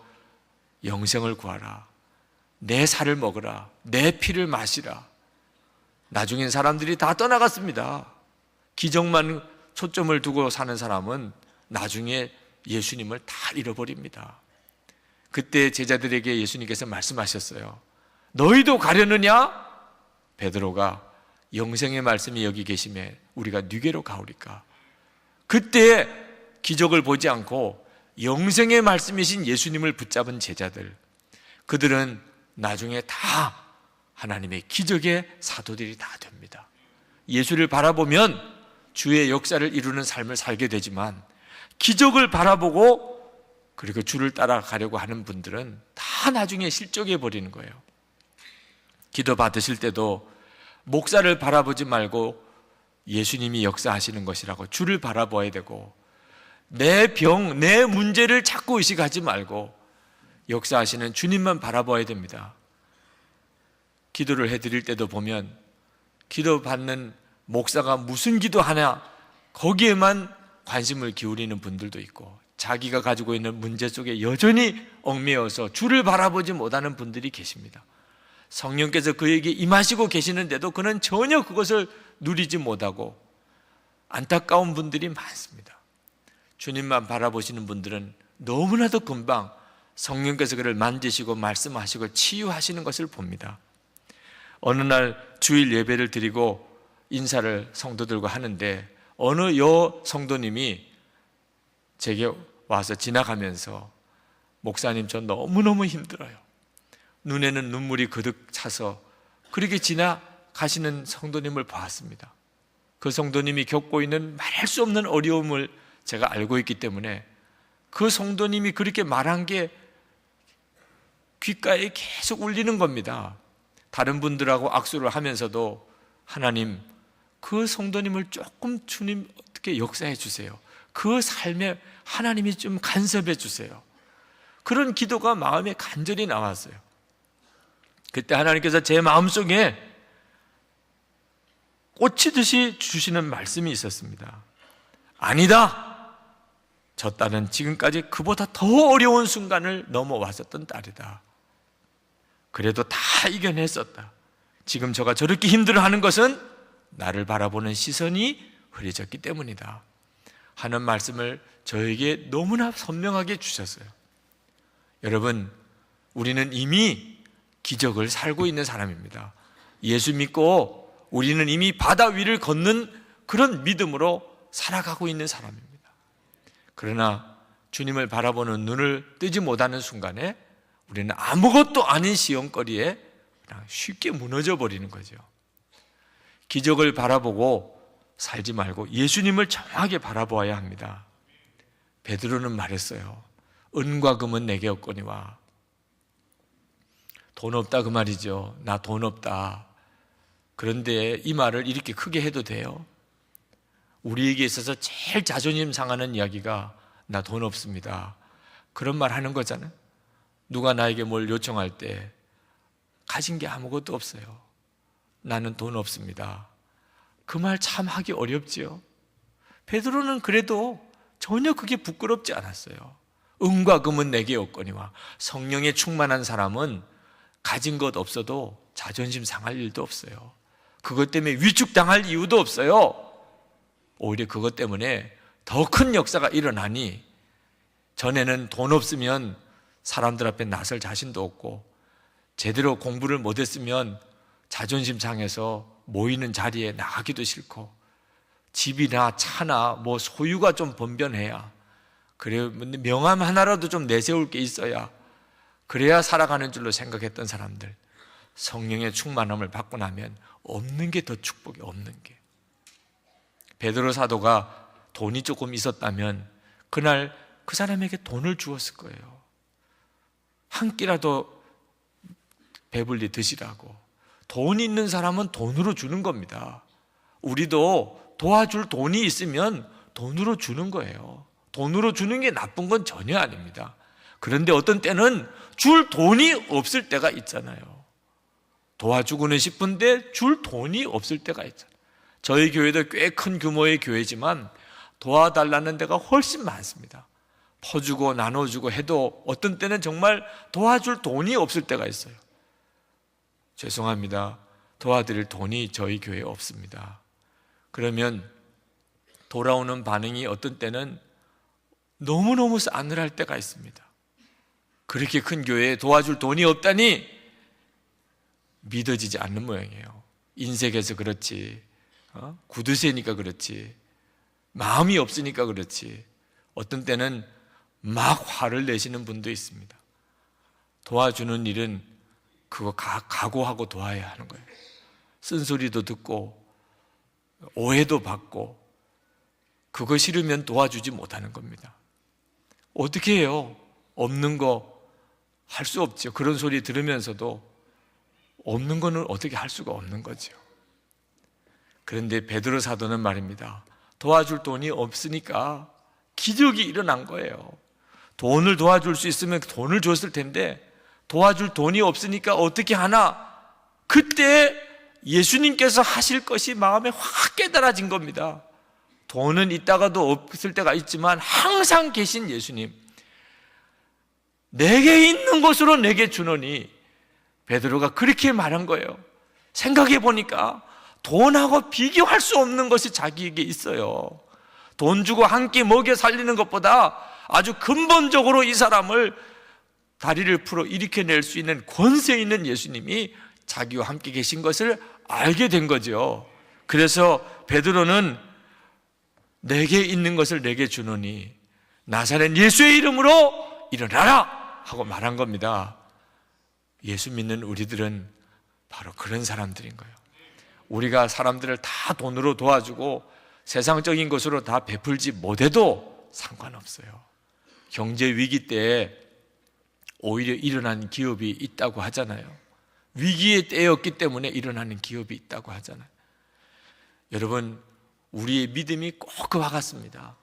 영생을 구하라. 내 살을 먹으라. 내 피를 마시라. 나중엔 사람들이 다 떠나갔습니다. 기적만 초점을 두고 사는 사람은 나중에 예수님을 다 잃어버립니다. 그때 제자들에게 예수님께서 말씀하셨어요. 너희도 가려느냐? 베드로가 영생의 말씀이 여기 계심에 우리가 누게로 가오리까? 그때 기적을 보지 않고 영생의 말씀이신 예수님을 붙잡은 제자들, 그들은 나중에 다 하나님의 기적의 사도들이 다 됩니다. 예수를 바라보면 주의 역사를 이루는 삶을 살게 되지만, 기적을 바라보고 그리고 주를 따라가려고 하는 분들은 다 나중에 실족해 버리는 거예요. 기도 받으실 때도 목사를 바라보지 말고 예수님이 역사하시는 것이라고 주를 바라봐야 되고, 내 병, 내 문제를 자꾸 의식하지 말고 역사하시는 주님만 바라봐야 됩니다. 기도를 해드릴 때도 보면 기도 받는 목사가 무슨 기도하냐, 거기에만 관심을 기울이는 분들도 있고, 자기가 가지고 있는 문제 속에 여전히 얽매여서 주를 바라보지 못하는 분들이 계십니다. 성령께서 그에게 임하시고 계시는데도 그는 전혀 그것을 누리지 못하고 안타까운 분들이 많습니다. 주님만 바라보시는 분들은 너무나도 금방 성령께서 그를 만지시고 말씀하시고 치유하시는 것을 봅니다. 어느 날 주일 예배를 드리고 인사를 성도들과 하는데, 어느 성도님이 제게 와서 지나가면서, 목사님 저 너무너무 힘들어요. 눈에는 눈물이 그득 차서 그렇게 지나가시는 성도님을 보았습니다. 그 성도님이 겪고 있는 말할 수 없는 어려움을 제가 알고 있기 때문에 그 성도님이 그렇게 말한 게 귓가에 계속 울리는 겁니다. 다른 분들하고 악수를 하면서도, 하나님 그 성도님을 조금 주님 어떻게 역사해 주세요. 그 삶에 하나님이 좀 간섭해 주세요. 그런 기도가 마음에 간절히 나왔어요. 그때 하나님께서 제 마음속에 꽂히듯이 주시는 말씀이 있었습니다. 아니다, 저 딸은 지금까지 그보다 더 어려운 순간을 넘어왔었던 딸이다. 그래도 다 이겨냈었다. 지금 저가 저렇게 힘들어하는 것은 나를 바라보는 시선이 흐려졌기 때문이다 하는 말씀을 저에게 너무나 선명하게 주셨어요. 여러분, 우리는 이미 기적을 살고 있는 사람입니다. 예수 믿고 우리는 이미 바다 위를 걷는 그런 믿음으로 살아가고 있는 사람입니다. 그러나 주님을 바라보는 눈을 뜨지 못하는 순간에 우리는 아무것도 아닌 시험거리에 그냥 쉽게 무너져 버리는 거죠. 기적을 바라보고 살지 말고 예수님을 정확하게 바라보아야 합니다. 베드로는 말했어요. 은과 금은 내게 없거니와. 돈 없다 그 말이죠. 나 돈 없다. 그런데 이 말을 이렇게 크게 해도 돼요? 우리에게 있어서 제일 자존심 상하는 이야기가 나 돈 없습니다. 그런 말 하는 거잖아요. 누가 나에게 뭘 요청할 때 가진 게 아무것도 없어요. 나는 돈 없습니다. 그 말 참 하기 어렵지요. 베드로는 그래도 전혀 그게 부끄럽지 않았어요. 은과 금은 내게 없거니와. 성령에 충만한 사람은 가진 것 없어도 자존심 상할 일도 없어요. 그것 때문에 위축당할 이유도 없어요. 오히려 그것 때문에 더 큰 역사가 일어나니, 전에는 돈 없으면 사람들 앞에 나설 자신도 없고, 제대로 공부를 못했으면 자존심 상해서 모이는 자리에 나가기도 싫고, 집이나 차나 뭐 소유가 좀 번변해야, 그래 명함 하나라도 좀 내세울 게 있어야, 그래야 살아가는 줄로 생각했던 사람들, 성령의 충만함을 받고 나면 없는 게 더 축복이 없는 게. 베드로 사도가 돈이 조금 있었다면 그날 그 사람에게 돈을 주었을 거예요. 한 끼라도 배불리 드시라고. 돈 있는 사람은 돈으로 주는 겁니다. 우리도 도와줄 돈이 있으면 돈으로 주는 거예요. 돈으로 주는 게 나쁜 건 전혀 아닙니다. 그런데 어떤 때는 줄 돈이 없을 때가 있잖아요. 도와주고는 싶은데 줄 돈이 없을 때가 있잖아요. 저희 교회도 꽤 큰 규모의 교회지만 도와달라는 데가 훨씬 많습니다. 퍼주고 나눠주고 해도 어떤 때는 정말 도와줄 돈이 없을 때가 있어요. 죄송합니다. 도와드릴 돈이 저희 교회에 없습니다. 그러면 돌아오는 반응이 어떤 때는 너무너무 싸늘할 때가 있습니다. 그렇게 큰 교회에 도와줄 돈이 없다니 믿어지지 않는 모양이에요. 인색해서 그렇지, 구두쇠니까 그렇지, 마음이 없으니까 그렇지, 어떤 때는 막 화를 내시는 분도 있습니다. 도와주는 일은 그거 각오하고 도와야 하는 거예요. 쓴소리도 듣고 오해도 받고 그거 싫으면 도와주지 못하는 겁니다. 어떻게 해요? 없는 거 할 수 없죠. 그런 소리 들으면서도 없는 거는 어떻게 할 수가 없는 거죠. 그런데 베드로 사도는 말입니다. 도와줄 돈이 없으니까 기적이 일어난 거예요. 돈을 도와줄 수 있으면 돈을 줬을 텐데 도와줄 돈이 없으니까 어떻게 하나? 그때 예수님께서 하실 것이 마음에 확 깨달아진 겁니다. 돈은 있다가도 없을 때가 있지만 항상 계신 예수님, 내게 있는 것으로 내게 주노니, 베드로가 그렇게 말한 거예요. 생각해 보니까 돈하고 비교할 수 없는 것이 자기에게 있어요. 돈 주고 한 끼 먹여 살리는 것보다 아주 근본적으로 이 사람을 다리를 풀어 일으켜낼 수 있는 권세 있는 예수님이 자기와 함께 계신 것을 알게 된 거죠. 그래서 베드로는 내게 있는 것을 내게 주노니 나사렛 예수의 이름으로 일어나라 하고 말한 겁니다. 예수 믿는 우리들은 바로 그런 사람들인 거예요. 우리가 사람들을 다 돈으로 도와주고 세상적인 것으로 다 베풀지 못해도 상관없어요. 경제 위기 때에 오히려 일어난 기업이 있다고 하잖아요. 위기의 때였기 때문에 일어나는 기업이 있다고 하잖아요. 여러분, 우리의 믿음이 꼭 그와 같습니다.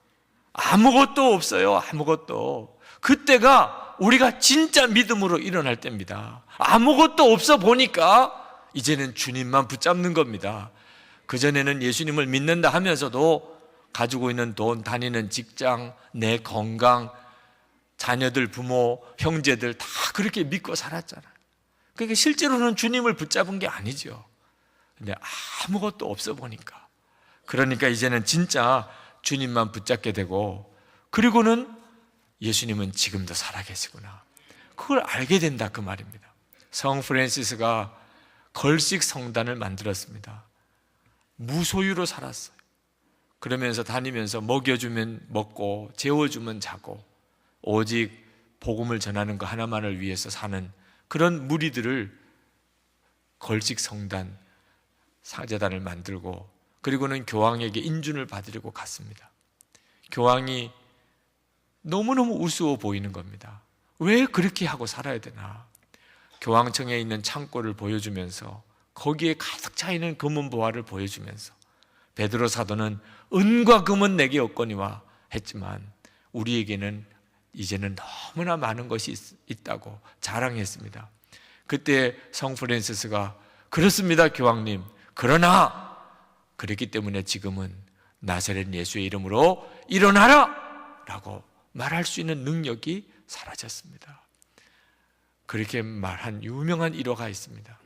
아무것도 없어요. 아무것도. 그때가 우리가 진짜 믿음으로 일어날 때입니다. 아무것도 없어 보니까 이제는 주님만 붙잡는 겁니다. 그전에는 예수님을 믿는다 하면서도 가지고 있는 돈, 다니는 직장, 내 건강, 자녀들, 부모, 형제들 다 그렇게 믿고 살았잖아요. 그러니까 실제로는 주님을 붙잡은 게 아니죠. 근데 아무것도 없어 보니까, 그러니까 이제는 진짜 주님만 붙잡게 되고, 그리고는 예수님은 지금도 살아계시구나, 그걸 알게 된다, 그 말입니다. 성 프란시스가 걸식 성단을 만들었습니다. 무소유로 살았어요. 그러면서 다니면서 먹여주면 먹고 재워주면 자고 오직 복음을 전하는 거 하나만을 위해서 사는 그런 무리들을 걸식 성단, 사제단을 만들고, 그리고는 교황에게 인준을 받으려고 갔습니다. 교황이 너무너무 우스워 보이는 겁니다. 왜 그렇게 하고 살아야 되나? 교황청에 있는 창고를 보여주면서 거기에 가득 차 있는 금은 보화를 보여주면서 베드로 사도는 은과 금은 내게 없거니와 했지만 우리에게는 이제는 너무나 많은 것이 있다고 자랑했습니다. 그때 성 프란시스가 그렇습니다, 교황님. 그러나 그렇기 때문에 지금은 나사렛 예수의 이름으로 일어나라! 라고 말할 수 있는 능력이 사라졌습니다. 그렇게 말한 유명한 일화가 있습니다.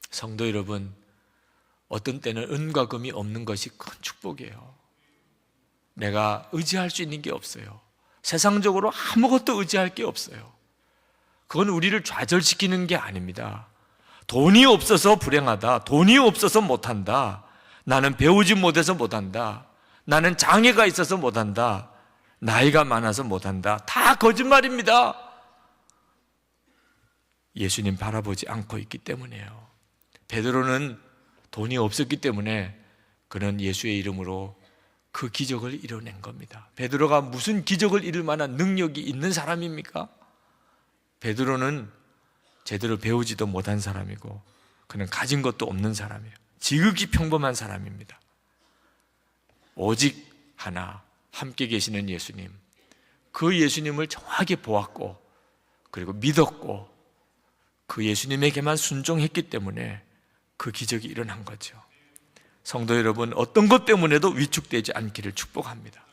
성도 여러분, 어떤 때는 은과 금이 없는 것이 큰 축복이에요. 내가 의지할 수 있는 게 없어요. 세상적으로 아무것도 의지할 게 없어요. 그건 우리를 좌절시키는 게 아닙니다. 돈이 없어서 불행하다, 돈이 없어서 못한다, 나는 배우지 못해서 못한다, 나는 장애가 있어서 못한다, 나이가 많아서 못한다, 다 거짓말입니다. 예수님 바라보지 않고 있기 때문이에요. 베드로는 돈이 없었기 때문에 그는 예수의 이름으로 그 기적을 이뤄낸 겁니다. 베드로가 무슨 기적을 이룰 만한 능력이 있는 사람입니까? 베드로는 제대로 배우지도 못한 사람이고 그는 가진 것도 없는 사람이에요. 지극히 평범한 사람입니다. 오직 하나, 함께 계시는 예수님, 그 예수님을 정확히 보았고 그리고 믿었고 그 예수님에게만 순종했기 때문에 그 기적이 일어난 거죠. 성도 여러분, 어떤 것 때문에도 위축되지 않기를 축복합니다.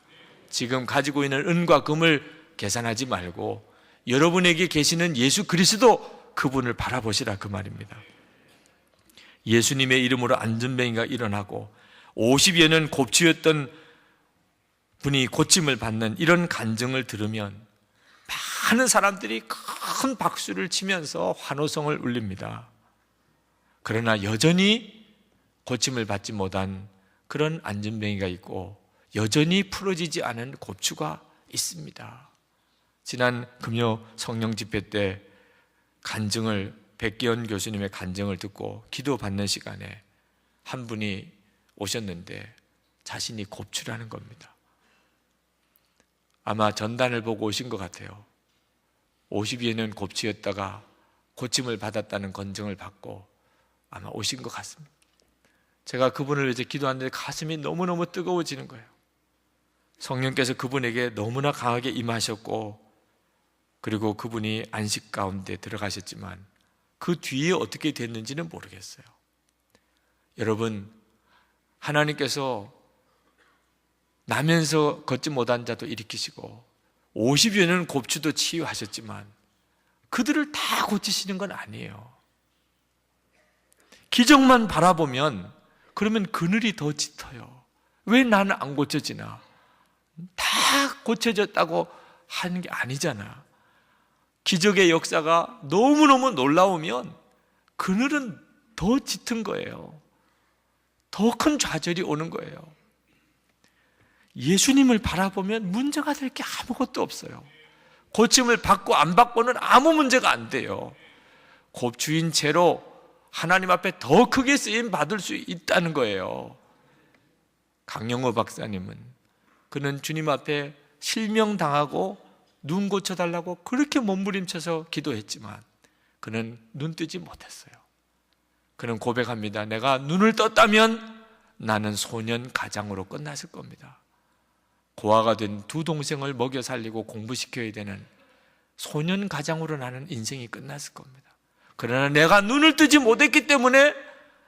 지금 가지고 있는 은과 금을 계산하지 말고 여러분에게 계시는 예수 그리스도, 그분을 바라보시라, 그 말입니다. 예수님의 이름으로 안전뱅이가 일어나고 50여 년 곱치였던 분이 고침을 받는 이런 간증을 들으면 많은 사람들이 큰 박수를 치면서 환호성을 울립니다. 그러나 여전히 고침을 받지 못한 그런 안전뱅이가 있고 여전히 풀어지지 않은 고추가 있습니다. 지난 금요 성령 집회 때 간증을, 백기현 교수님의 간증을 듣고 기도받는 시간에 한 분이 오셨는데 자신이 곱추라는 겁니다. 아마 전단을 보고 오신 것 같아요. 50여년 곱추였다가 고침을 받았다는 건정을 받고 아마 오신 것 같습니다. 제가 그분을 위해서 기도하는데 가슴이 너무너무 뜨거워지는 거예요. 성령께서 그분에게 너무나 강하게 임하셨고, 그리고 그분이 안식 가운데 들어가셨지만 그 뒤에 어떻게 됐는지는 모르겠어요. 여러분, 하나님께서 나면서 걷지 못한 자도 일으키시고 50여 년 곱추도 치유하셨지만 그들을 다 고치시는 건 아니에요. 기적만 바라보면 그러면 그늘이 더 짙어요. 왜 나는 안 고쳐지나? 다 고쳐졌다고 하는 게 아니잖아. 기적의 역사가 너무너무 놀라우면 그늘은 더 짙은 거예요. 더 큰 좌절이 오는 거예요. 예수님을 바라보면 문제가 될 게 아무것도 없어요. 고침을 받고 안 받고는 아무 문제가 안 돼요. 곱추인 채로 하나님 앞에 더 크게 쓰임 받을 수 있다는 거예요. 강영호 박사님은, 그는 주님 앞에 실명당하고 눈 고쳐달라고 그렇게 몸부림쳐서 기도했지만 그는 눈 뜨지 못했어요. 그는 고백합니다. 내가 눈을 떴다면 나는 소년 가장으로 끝났을 겁니다. 고아가 된 두 동생을 먹여 살리고 공부시켜야 되는 소년 가장으로 나는 인생이 끝났을 겁니다. 그러나 내가 눈을 뜨지 못했기 때문에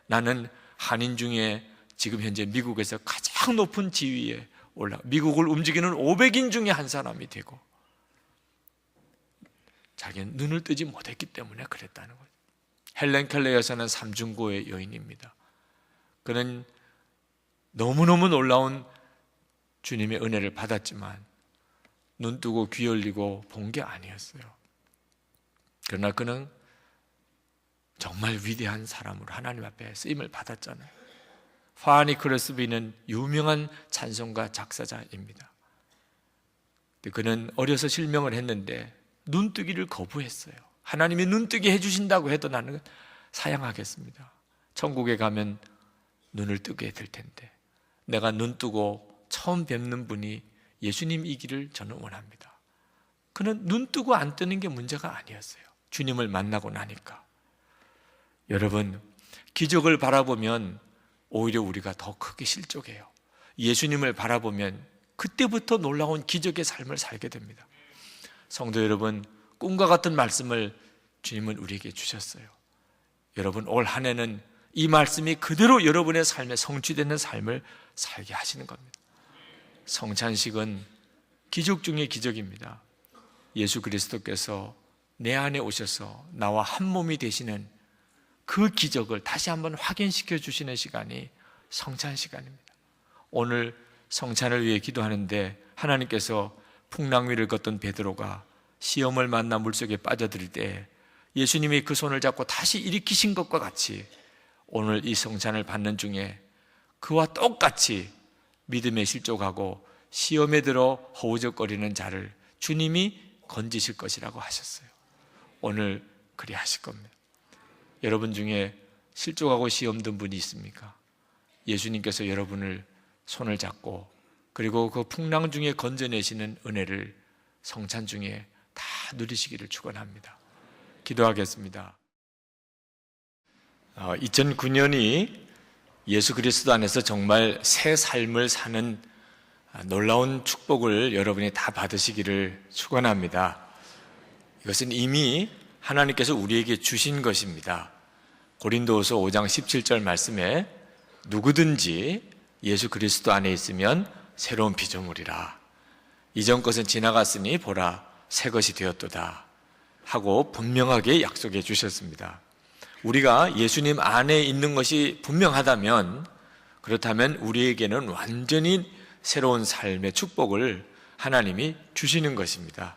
나는 한인 중에 지금 현재 미국에서 가장 높은 지위에 미국을 움직이는 500인 중에 한 사람이 되고, 자기는 눈을 뜨지 못했기 때문에 그랬다는 거죠. 헬렌 켈러 여사는 삼중고의 여인입니다. 그는 너무너무 놀라운 주님의 은혜를 받았지만 눈 뜨고 귀 열리고 본 게 아니었어요. 그러나 그는 정말 위대한 사람으로 하나님 앞에 쓰임을 받았잖아요. 파니 크로스비는 유명한 찬송가 작사자입니다. 그는 어려서 실명을 했는데 눈뜨기를 거부했어요. 하나님이 눈뜨게 해주신다고 해도 나는 사양하겠습니다. 천국에 가면 눈을 뜨게 될 텐데 내가 눈 뜨고 처음 뵙는 분이 예수님이기를 저는 원합니다. 그는 눈 뜨고 안 뜨는 게 문제가 아니었어요. 주님을 만나고 나니까. 여러분, 기적을 바라보면 오히려 우리가 더 크게 실족해요. 예수님을 바라보면 그때부터 놀라운 기적의 삶을 살게 됩니다. 성도 여러분, 꿈과 같은 말씀을 주님은 우리에게 주셨어요. 여러분, 올 한 해는 이 말씀이 그대로 여러분의 삶에 성취되는 삶을 살게 하시는 겁니다. 성찬식은 기적 중의 기적입니다. 예수 그리스도께서 내 안에 오셔서 나와 한 몸이 되시는 그 기적을 다시 한번 확인시켜 주시는 시간이 성찬 시간입니다. 오늘 성찬을 위해 기도하는데 하나님께서 풍랑 위를 걷던 베드로가 시험을 만나 물속에 빠져들 때 예수님이 그 손을 잡고 다시 일으키신 것과 같이 오늘 이 성찬을 받는 중에 그와 똑같이 믿음에 실족하고 시험에 들어 허우적거리는 자를 주님이 건지실 것이라고 하셨어요. 오늘 그리 하실 겁니다. 여러분 중에 실족하고 시험 든 분이 있습니까? 예수님께서 여러분을 손을 잡고 그리고 그 풍랑 중에 건져내시는 은혜를 성찬 중에 다 누리시기를 축원합니다. 기도하겠습니다. 2009년이 예수 그리스도 안에서 정말 새 삶을 사는 놀라운 축복을 여러분이 다 받으시기를 축원합니다. 이것은 이미 하나님께서 우리에게 주신 것입니다. 고린도후서 5장 17절 말씀에 누구든지 예수 그리스도 안에 있으면 새로운 피조물이라. 이전 것은 지나갔으니 보라 새 것이 되었도다 하고 분명하게 약속해 주셨습니다. 우리가 예수님 안에 있는 것이 분명하다면, 그렇다면 우리에게는 완전히 새로운 삶의 축복을 하나님이 주시는 것입니다.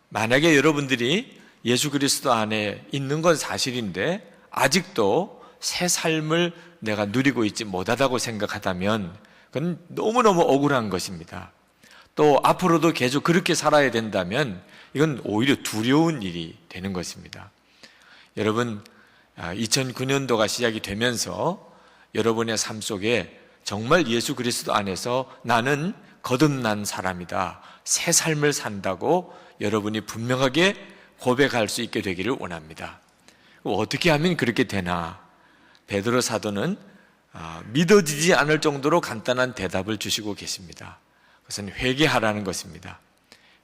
만약에 여러분들이 예수 그리스도 안에 있는 건 사실인데 아직도 새 삶을 내가 누리고 있지 못하다고 생각하다면 그건 너무너무 억울한 것입니다. 또 앞으로도 계속 그렇게 살아야 된다면 이건 오히려 두려운 일이 되는 것입니다. 여러분, 2009년도가 시작이 되면서 여러분의 삶 속에 정말 예수 그리스도 안에서 나는 거듭난 사람이다, 새 삶을 산다고 여러분이 분명하게 고백할 수 있게 되기를 원합니다. 어떻게 하면 그렇게 되나? 베드로 사도는 믿어지지 않을 정도로 간단한 대답을 주시고 계십니다. 그것은 회개하라는 것입니다.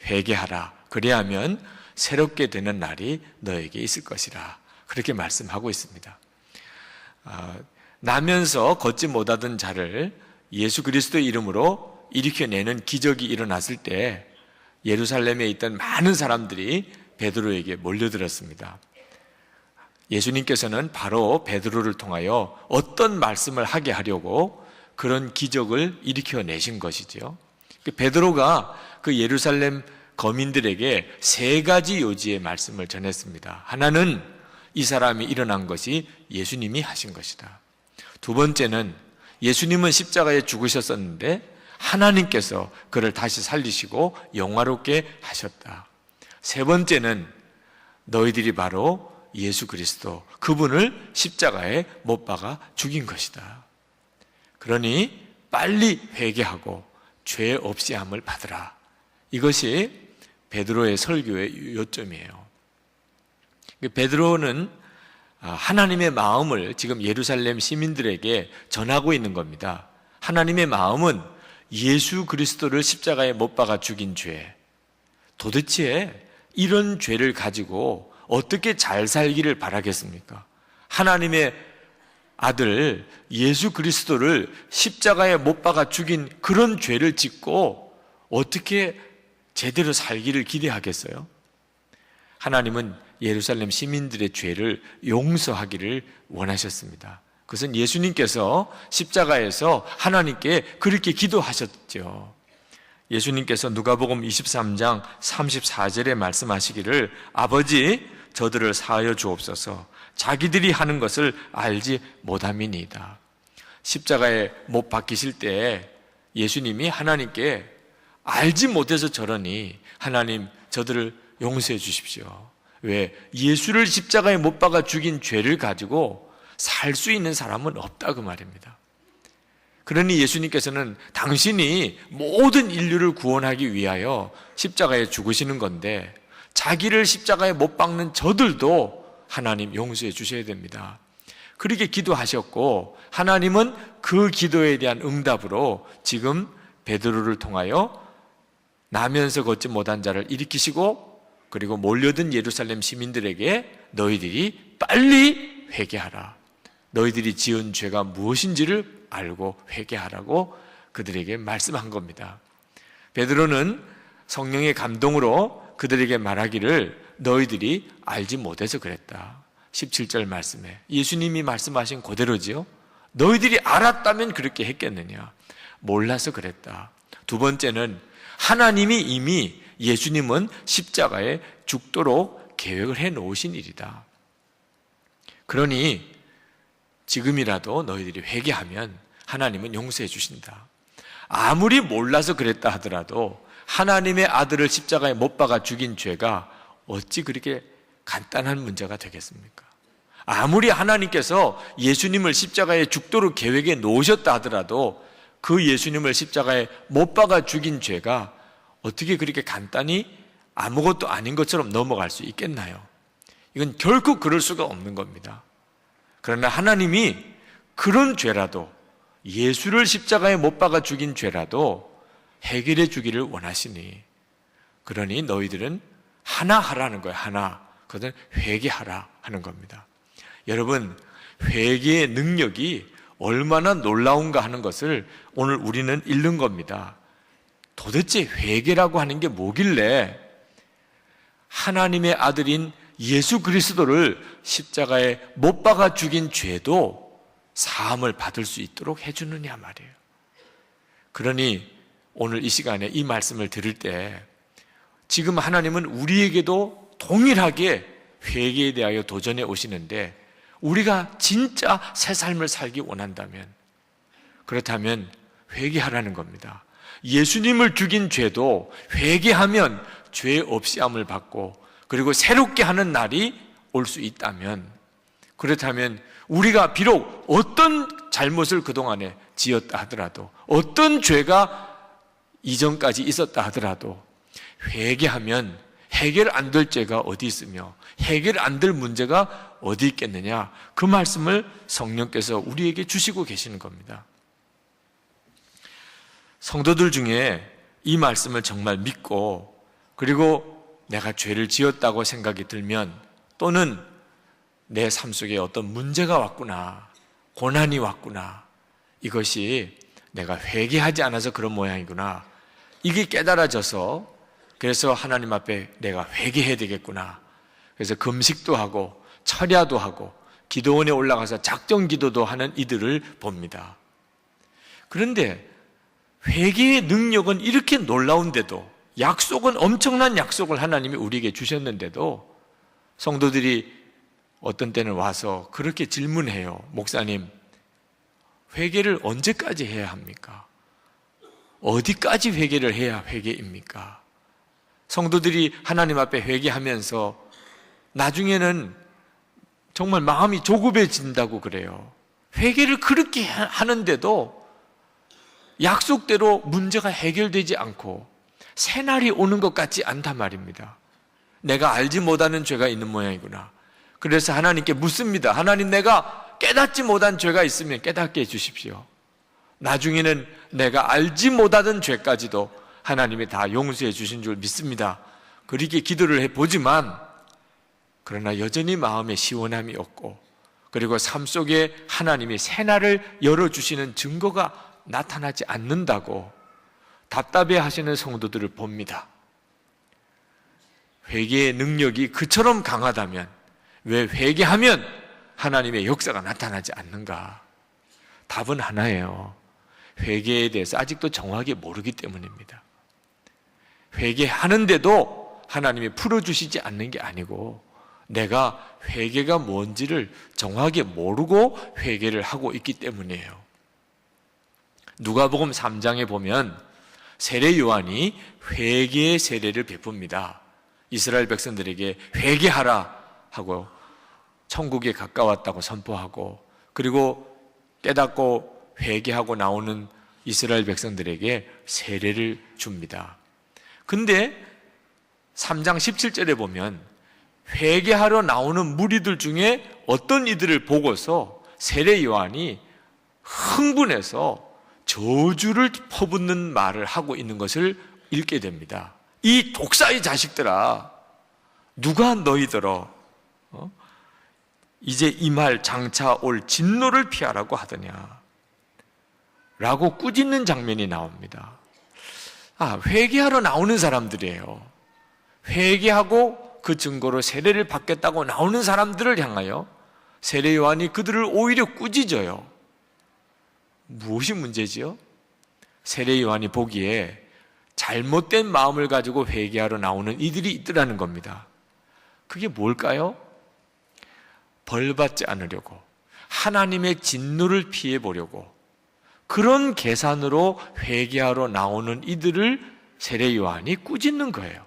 회개하라. 그래야면 새롭게 되는 날이 너에게 있을 것이라. 그렇게 말씀하고 있습니다. 나면서 걷지 못하던 자를 예수 그리스도의 이름으로 일으켜내는 기적이 일어났을 때 예루살렘에 있던 많은 사람들이 베드로에게 몰려들었습니다. 예수님께서는 바로 베드로를 통하여 어떤 말씀을 하게 하려고 그런 기적을 일으켜내신 것이죠. 베드로가 그 예루살렘 거민들에게 세 가지 요지의 말씀을 전했습니다. 하나는 이 사람이 일어난 것이 예수님이 하신 것이다. 두 번째는 예수님은 십자가에 죽으셨었는데 하나님께서 그를 다시 살리시고 영화롭게 하셨다. 세 번째는 너희들이 바로 예수 그리스도, 그분을 십자가에 못 박아 죽인 것이다. 그러니 빨리 회개하고 죄 없이 함을 받으라. 이것이 베드로의 설교의 요점이에요. 베드로는 하나님의 마음을 지금 예루살렘 시민들에게 전하고 있는 겁니다. 하나님의 마음은 예수 그리스도를 십자가에 못 박아 죽인 죄, 도대체 이런 죄를 가지고 어떻게 잘 살기를 바라겠습니까? 하나님의 아들 예수 그리스도를 십자가에 못 박아 죽인 그런 죄를 짓고 어떻게 제대로 살기를 기대하겠어요? 하나님은 예루살렘 시민들의 죄를 용서하기를 원하셨습니다. 그것은 예수님께서 십자가에서 하나님께 그렇게 기도하셨죠. 예수님께서 누가복음 23장 34절에 말씀하시기를 아버지 저들을 사하여 주옵소서 자기들이 하는 것을 알지 못함이니이다. 십자가에 못 박히실 때 예수님이 하나님께 알지 못해서 저러니 하나님 저들을 용서해 주십시오. 왜? 예수를 십자가에 못 박아 죽인 죄를 가지고 살 수 있는 사람은 없다 그 말입니다. 그러니 예수님께서는 당신이 모든 인류를 구원하기 위하여 십자가에 죽으시는 건데 자기를 십자가에 못 박는 저들도 하나님 용서해 주셔야 됩니다. 그렇게 기도하셨고 하나님은 그 기도에 대한 응답으로 지금 베드로를 통하여 나면서 걷지 못한 자를 일으키시고 그리고 몰려든 예루살렘 시민들에게 너희들이 빨리 회개하라. 너희들이 지은 죄가 무엇인지를 알고 회개하라고 그들에게 말씀한 겁니다. 베드로는 성령의 감동으로 그들에게 말하기를 너희들이 알지 못해서 그랬다. 17절 말씀에 예수님이 말씀하신 그대로지요. 너희들이 알았다면 그렇게 했겠느냐. 몰라서 그랬다. 두 번째는 하나님이 이미 예수님은 십자가에 죽도록 계획을 해 놓으신 일이다. 그러니 지금이라도 너희들이 회개하면 하나님은 용서해 주신다. 아무리 몰라서 그랬다 하더라도 하나님의 아들을 십자가에 못 박아 죽인 죄가 어찌 그렇게 간단한 문제가 되겠습니까? 아무리 하나님께서 예수님을 십자가에 죽도록 계획해 놓으셨다 하더라도 그 예수님을 십자가에 못 박아 죽인 죄가 어떻게 그렇게 간단히 아무것도 아닌 것처럼 넘어갈 수 있겠나요? 이건 결코 그럴 수가 없는 겁니다. 그러나 하나님이 그런 죄라도 예수를 십자가에 못 박아 죽인 죄라도 해결해 주기를 원하시니 그러니 너희들은 하나 하라는 거예요. 하나. 그것은 회개하라 하는 겁니다. 여러분 회개의 능력이 얼마나 놀라운가 하는 것을 오늘 우리는 잃는 겁니다. 도대체 회개라고 하는 게 뭐길래 하나님의 아들인 예수 그리스도를 십자가에 못 박아 죽인 죄도 사함을 받을 수 있도록 해주느냐 말이에요. 그러니 오늘 이 시간에 이 말씀을 들을 때 지금 하나님은 우리에게도 동일하게 회개에 대하여 도전해 오시는데 우리가 진짜 새 삶을 살기 원한다면 그렇다면 회개하라는 겁니다. 예수님을 죽인 죄도 회개하면 죄 없이 함을 받고 그리고 새롭게 하는 날이 올 수 있다면 그렇다면 우리가 비록 어떤 잘못을 그동안에 지었다 하더라도, 어떤 죄가 이전까지 있었다 하더라도 회개하면 해결 안 될 죄가 어디 있으며 해결 안 될 문제가 어디 있겠느냐, 그 말씀을 성령께서 우리에게 주시고 계시는 겁니다. 성도들 중에 이 말씀을 정말 믿고, 그리고 내가 죄를 지었다고 생각이 들면, 또는 내 삶 속에 어떤 문제가 왔구나, 고난이 왔구나, 이것이 내가 회개하지 않아서 그런 모양이구나, 이게 깨달아져서, 그래서 하나님 앞에 내가 회개해야 되겠구나, 그래서 금식도 하고 철야도 하고 기도원에 올라가서 작정 기도도 하는 이들을 봅니다. 그런데 회개의 능력은 이렇게 놀라운데도, 약속은 엄청난 약속을 하나님이 우리에게 주셨는데도 성도들이 어떤 때는 와서 그렇게 질문해요. 목사님, 회개를 언제까지 해야 합니까? 어디까지 회개를 해야 회개입니까? 성도들이 하나님 앞에 회개하면서 나중에는 정말 마음이 조급해진다고 그래요. 회개를 그렇게 하는데도 약속대로 문제가 해결되지 않고 새날이 오는 것 같지 않단 말입니다. 내가 알지 못하는 죄가 있는 모양이구나. 그래서 하나님께 묻습니다. 하나님, 내가 깨닫지 못한 죄가 있으면 깨닫게 해주십시오. 나중에는 내가 알지 못하던 죄까지도 하나님이 다 용서해 주신 줄 믿습니다. 그렇게 기도를 해보지만, 그러나 여전히 마음에 시원함이 없고, 그리고 삶 속에 하나님이 새날을 열어주시는 증거가 나타나지 않는다고 답답해 하시는 성도들을 봅니다. 회개의 능력이 그처럼 강하다면 왜 회개하면 하나님의 역사가 나타나지 않는가? 답은 하나예요. 회개에 대해서 아직도 정확히 모르기 때문입니다. 회개하는데도 하나님이 풀어주시지 않는 게 아니고, 내가 회개가 뭔지를 정확히 모르고 회개를 하고 있기 때문이에요. 누가복음 3장에 보면 세례 요한이 회개의 세례를 베풉니다. 이스라엘 백성들에게 회개하라 하고 천국에 가까웠다고 선포하고, 그리고 깨닫고 회개하고 나오는 이스라엘 백성들에게 세례를 줍니다. 근데 3장 17절에 보면 회개하러 나오는 무리들 중에 어떤 이들을 보고서 세례 요한이 흥분해서 저주를 퍼붓는 말을 하고 있는 것을 읽게 됩니다. 이 독사의 자식들아, 누가 너희들어 이제 이 말 장차 올 진노를 피하라고 하더냐 라고 꾸짖는 장면이 나옵니다. 회개하러 나오는 사람들이에요. 회개하고 그 증거로 세례를 받겠다고 나오는 사람들을 향하여 세례 요한이 그들을 오히려 꾸짖어요. 무엇이 문제지요? 세례 요한이 보기에 잘못된 마음을 가지고 회개하러 나오는 이들이 있더라는 겁니다. 그게 뭘까요? 벌받지 않으려고, 하나님의 진노를 피해 보려고, 그런 계산으로 회개하러 나오는 이들을 세례 요한이 꾸짖는 거예요.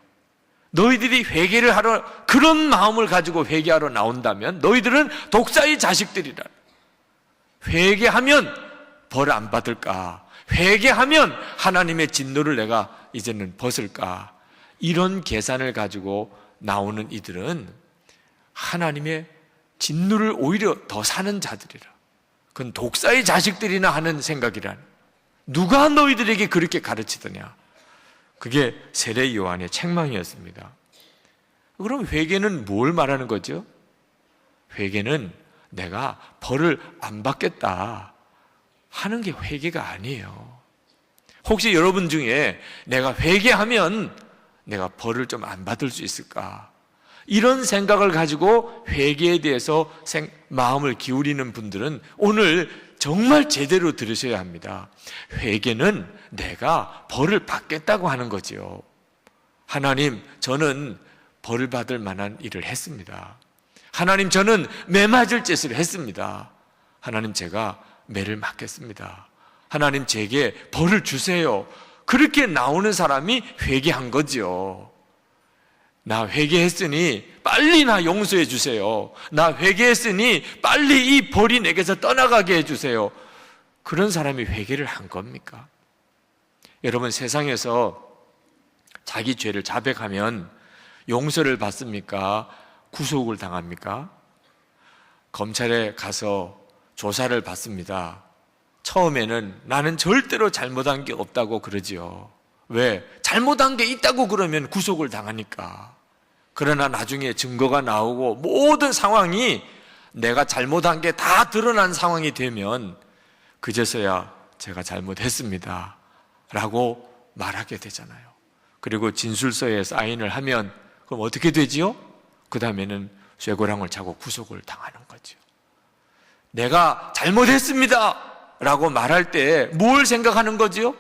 너희들이 회개를 하러, 그런 마음을 가지고 회개하러 나온다면 너희들은 독사의 자식들이라. 회개하면 벌 안 받을까? 회개하면 하나님의 진노를 내가 이제는 벗을까? 이런 계산을 가지고 나오는 이들은 하나님의 진노를 오히려 더 사는 자들이라. 그건 독사의 자식들이나 하는 생각이란. 누가 너희들에게 그렇게 가르치더냐? 그게 세례 요한의 책망이었습니다. 그럼 회개는 뭘 말하는 거죠? 회개는 내가 벌을 안 받겠다 하는 게 회개가 아니에요. 혹시 여러분 중에 내가 회개하면 내가 벌을 좀 안 받을 수 있을까? 이런 생각을 가지고 회개에 대해서 마음을 기울이는 분들은 오늘 정말 제대로 들으셔야 합니다. 회개는 내가 벌을 받겠다고 하는 거지요. 하나님, 저는 벌을 받을 만한 일을 했습니다. 하나님, 저는 매 맞을 짓을 했습니다. 하나님, 제가 매를 맞겠습니다. 하나님, 제게 벌을 주세요. 그렇게 나오는 사람이 회개한 거지요. 나 회개했으니 빨리 나 용서해 주세요. 나 회개했으니 빨리 이 벌이 내게서 떠나가게 해주세요. 그런 사람이 회개를 한 겁니까? 여러분, 세상에서 자기 죄를 자백하면 용서를 받습니까? 구속을 당합니까? 검찰에 가서 조사를 받습니다. 처음에는 나는 절대로 잘못한 게 없다고 그러지요. 왜? 잘못한 게 있다고 그러면 구속을 당하니까. 그러나 나중에 증거가 나오고 모든 상황이 내가 잘못한 게 다 드러난 상황이 되면 그제서야 제가 잘못했습니다 라고 말하게 되잖아요. 그리고 진술서에 사인을 하면 그럼 어떻게 되지요? 그 다음에는 쇠고랑을 차고 구속을 당하는 거죠. 내가 잘못했습니다 라고 말할 때 뭘 생각하는 거지요?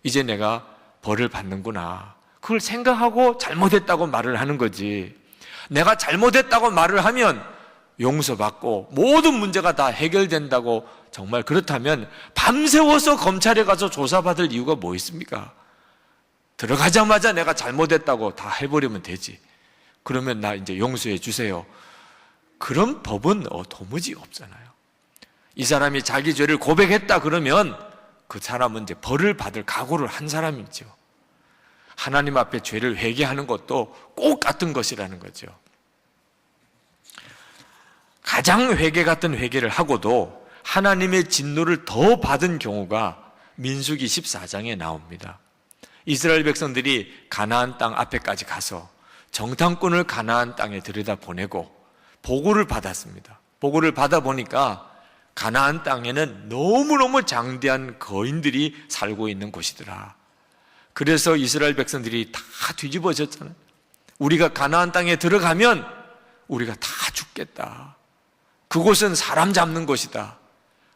이제 내가 벌을 받는구나, 그걸 생각하고 잘못했다고 말을 하는 거지. 내가 잘못했다고 말을 하면 용서받고 모든 문제가 다 해결된다고 정말 그렇다면 밤새워서 검찰에 가서 조사받을 이유가 뭐 있습니까? 들어가자마자 내가 잘못했다고 다 해버리면 되지. 그러면 나 이제 용서해 주세요. 그런 법은 도무지 없잖아요. 이 사람이 자기 죄를 고백했다 그러면 그 사람은 이제 벌을 받을 각오를 한 사람이죠. 하나님 앞에 죄를 회개하는 것도 꼭 같은 것이라는 거죠. 가장 회개 같은 회개를 하고도 하나님의 진노를 더 받은 경우가 민수기 14장에 나옵니다. 이스라엘 백성들이 가나안 땅 앞에까지 가서 정탐꾼을 가나안 땅에 들여다보내고 보고를 받았습니다. 보고를 받아보니까 가나안 땅에는 너무너무 장대한 거인들이 살고 있는 곳이더라. 그래서 이스라엘 백성들이 다 뒤집어졌잖아요. 우리가 가나안 땅에 들어가면 우리가 다 죽겠다. 그곳은 사람 잡는 곳이다.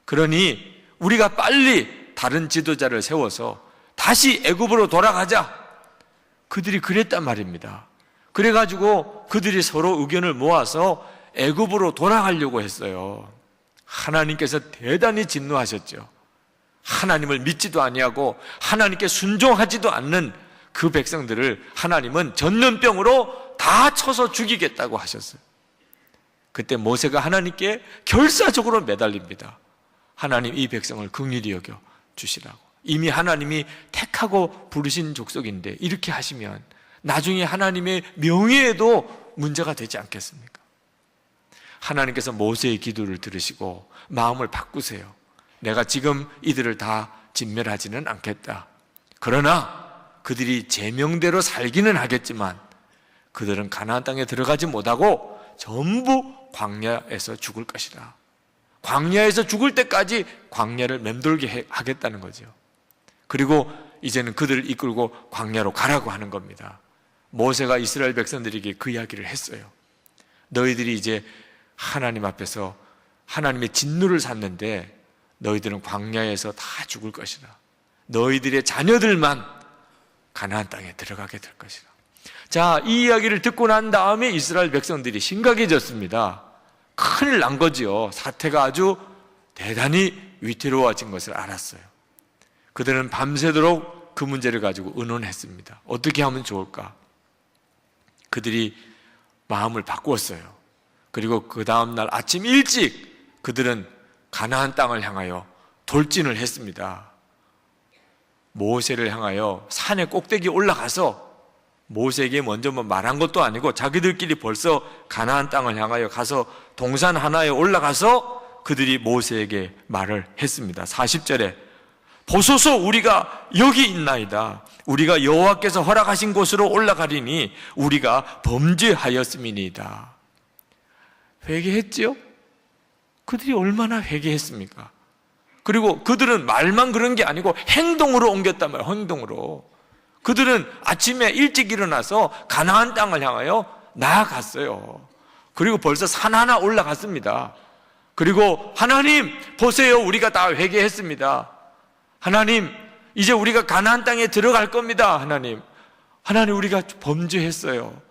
그러니 우리가 빨리 다른 지도자를 세워서 다시 애굽으로 돌아가자. 그들이 그랬단 말입니다. 그래가지고 그들이 서로 의견을 모아서 애굽으로 돌아가려고 했어요. 하나님께서 대단히 진노하셨죠. 하나님을 믿지도 아니하고 하나님께 순종하지도 않는 그 백성들을 하나님은 전염병으로 다 쳐서 죽이겠다고 하셨어요. 그때 모세가 하나님께 결사적으로 매달립니다. 하나님, 이 백성을 긍휼히 여겨 주시라고. 이미 하나님이 택하고 부르신 족속인데 이렇게 하시면 나중에 하나님의 명예에도 문제가 되지 않겠습니까? 하나님께서 모세의 기도를 들으시고 마음을 바꾸세요. 내가 지금 이들을 다 진멸하지는 않겠다. 그러나 그들이 제명대로 살기는 하겠지만 그들은 가나안 땅에 들어가지 못하고 전부 광야에서 죽을 것이다. 광야에서 죽을 때까지 광야를 맴돌게 하겠다는 거죠. 그리고 이제는 그들을 이끌고 광야로 가라고 하는 겁니다. 모세가 이스라엘 백성들에게 그 이야기를 했어요. 너희들이 이제 하나님 앞에서 하나님의 진노를 샀는데 너희들은 광야에서 다 죽을 것이다. 너희들의 자녀들만 가나안 땅에 들어가게 될 것이다. 자, 이 이야기를 듣고 난 다음에 이스라엘 백성들이 심각해졌습니다. 큰일 난 거지요. 사태가 아주 대단히 위태로워진 것을 알았어요. 그들은 밤새도록 그 문제를 가지고 의논했습니다. 어떻게 하면 좋을까? 그들이 마음을 바꾸었어요. 그리고 그 다음날 아침 일찍 그들은 가나안 땅을 향하여 돌진을 했습니다. 모세를 향하여 산의 꼭대기에 올라가서 모세에게 먼저 말한 것도 아니고 자기들끼리 벌써 가나안 땅을 향하여 가서 동산 하나에 올라가서 그들이 모세에게 말을 했습니다. 40절에 보소서, 우리가 여기 있나이다. 우리가 여호와께서 허락하신 곳으로 올라가리니 우리가 범죄하였음이니이다. 회개했지요? 그들이 얼마나 회개했습니까? 그리고 그들은 말만 그런 게 아니고 행동으로 옮겼단 말이에요. 행동으로. 그들은 아침에 일찍 일어나서 가나안 땅을 향하여 나아갔어요. 그리고 벌써 산 하나 올라갔습니다. 그리고 하나님 보세요, 우리가 다 회개했습니다. 하나님, 이제 우리가 가나안 땅에 들어갈 겁니다. 하나님 우리가 범죄했어요.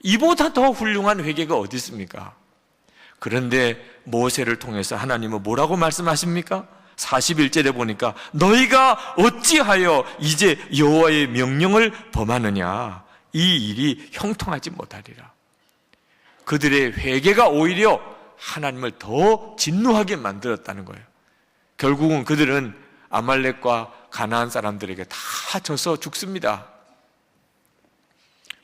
이보다 더 훌륭한 회개가 어디 있습니까? 그런데 모세를 통해서 하나님은 뭐라고 말씀하십니까? 41절에 보니까 너희가 어찌하여 이제 여호와의 명령을 범하느냐, 이 일이 형통하지 못하리라. 그들의 회개가 오히려 하나님을 더 진노하게 만들었다는 거예요. 결국은 그들은 아말렉과 가나안 사람들에게 다 져서 죽습니다.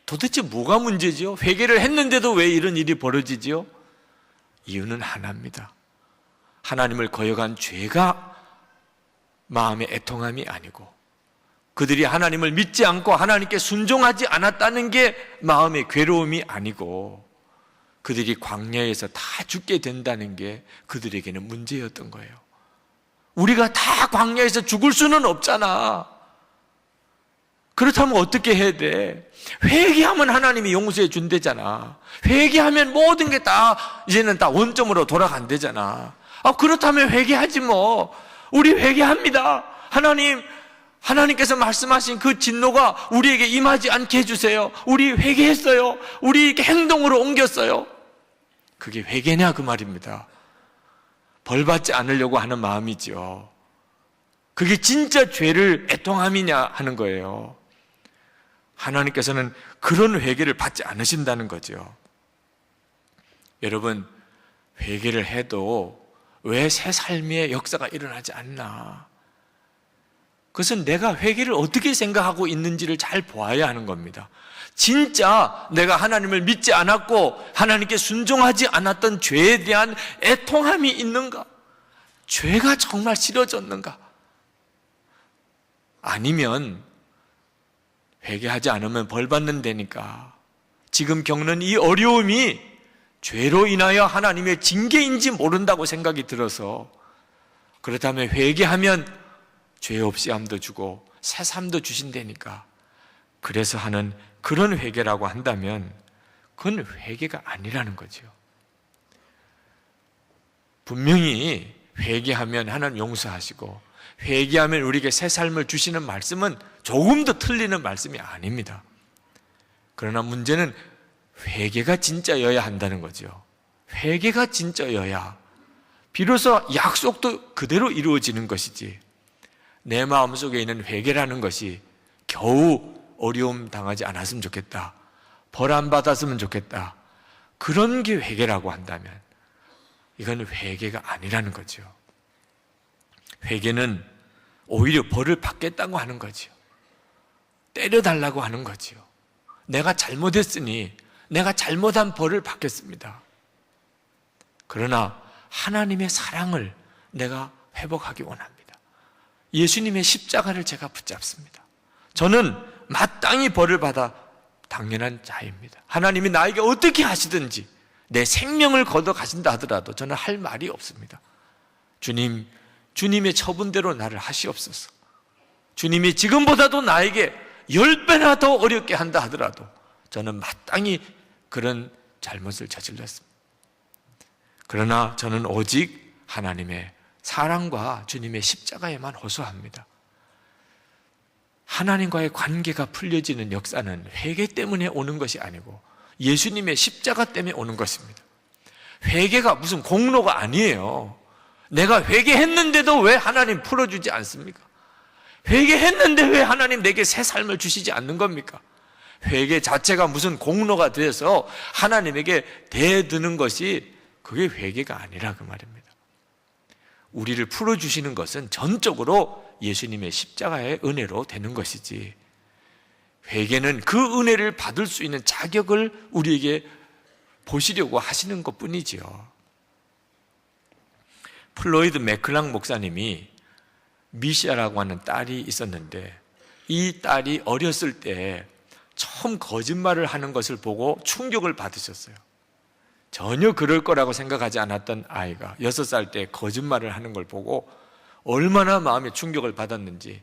도대체 뭐가 문제지요? 회개를 했는데도 왜 이런 일이 벌어지지요? 이유는 하나입니다. 하나님을 거역한 죄가 마음의 애통함이 아니고, 그들이 하나님을 믿지 않고 하나님께 순종하지 않았다는 게 마음의 괴로움이 아니고, 그들이 광야에서 다 죽게 된다는 게 그들에게는 문제였던 거예요. 우리가 다 광야에서 죽을 수는 없잖아. 그렇다면 어떻게 해야 돼? 회개하면 하나님이 용서해 준대잖아. 회개하면 모든 게 다 이제는 다 원점으로 돌아간대잖아. 그렇다면 회개하지 뭐. 우리 회개합니다. 하나님께서 말씀하신 그 진노가 우리에게 임하지 않게 해주세요. 우리 회개했어요. 우리 이렇게 행동으로 옮겼어요. 그게 회개냐 그 말입니다. 벌받지 않으려고 하는 마음이죠. 그게 진짜 죄를 애통함이냐 하는 거예요. 하나님께서는 그런 회개를 받지 않으신다는 거죠. 여러분, 회개를 해도 왜 새 삶의 역사가 일어나지 않나? 그것은 내가 회개를 어떻게 생각하고 있는지를 잘 보아야 하는 겁니다. 진짜 내가 하나님을 믿지 않았고 하나님께 순종하지 않았던 죄에 대한 애통함이 있는가? 죄가 정말 싫어졌는가? 아니면 회개하지 않으면 벌 받는다니까 지금 겪는 이 어려움이 죄로 인하여 하나님의 징계인지 모른다고 생각이 들어서, 그렇다면 회개하면 죄 없이 함도 주고 새 삶도 주신다니까, 그래서 하는 그런 회개라고 한다면 그건 회개가 아니라는 거죠. 분명히 회개하면 하나님 용서하시고 회개하면 우리에게 새 삶을 주시는 말씀은 조금도 틀리는 말씀이 아닙니다. 그러나 문제는 회개가 진짜여야 한다는 거죠. 회개가 진짜여야 비로소 약속도 그대로 이루어지는 것이지, 내 마음속에 있는 회개라는 것이 겨우 어려움 당하지 않았으면 좋겠다, 벌 안 받았으면 좋겠다, 그런 게 회개라고 한다면 이건 회개가 아니라는 거죠. 회개는 오히려 벌을 받겠다고 하는 거죠. 때려달라고 하는 거죠. 내가 잘못했으니 내가 잘못한 벌을 받겠습니다. 그러나 하나님의 사랑을 내가 회복하기 원합니다. 예수님의 십자가를 제가 붙잡습니다. 저는 마땅히 벌을 받아 당연한 자입니다. 하나님이 나에게 어떻게 하시든지 내 생명을 걷어 가신다 하더라도 저는 할 말이 없습니다. 주님의 처분대로 나를 하시옵소서. 주님이 지금보다도 나에게 10배나 더 어렵게 한다 하더라도 저는 마땅히 그런 잘못을 저질렀습니다. 그러나 저는 오직 하나님의 사랑과 주님의 십자가에만 호소합니다. 하나님과의 관계가 풀려지는 역사는 회개 때문에 오는 것이 아니고 예수님의 십자가 때문에 오는 것입니다. 회개가 무슨 공로가 아니에요. 내가 회개했는데도 왜 하나님 풀어주지 않습니까? 회개했는데 왜 하나님 내게 새 삶을 주시지 않는 겁니까? 회개 자체가 무슨 공로가 돼서 하나님에게 대드는 것이 그게 회개가 아니라 그 말입니다. 우리를 풀어주시는 것은 전적으로 예수님의 십자가의 은혜로 되는 것이지, 회개는 그 은혜를 받을 수 있는 자격을 우리에게 보시려고 하시는 것뿐이지요. 플로이드 맥클랑 목사님이 미시아라고 하는 딸이 있었는데, 이 딸이 어렸을 때 처음 거짓말을 하는 것을 보고 충격을 받으셨어요. 전혀 그럴 거라고 생각하지 않았던 아이가 6살 때 거짓말을 하는 걸 보고 얼마나 마음에 충격을 받았는지,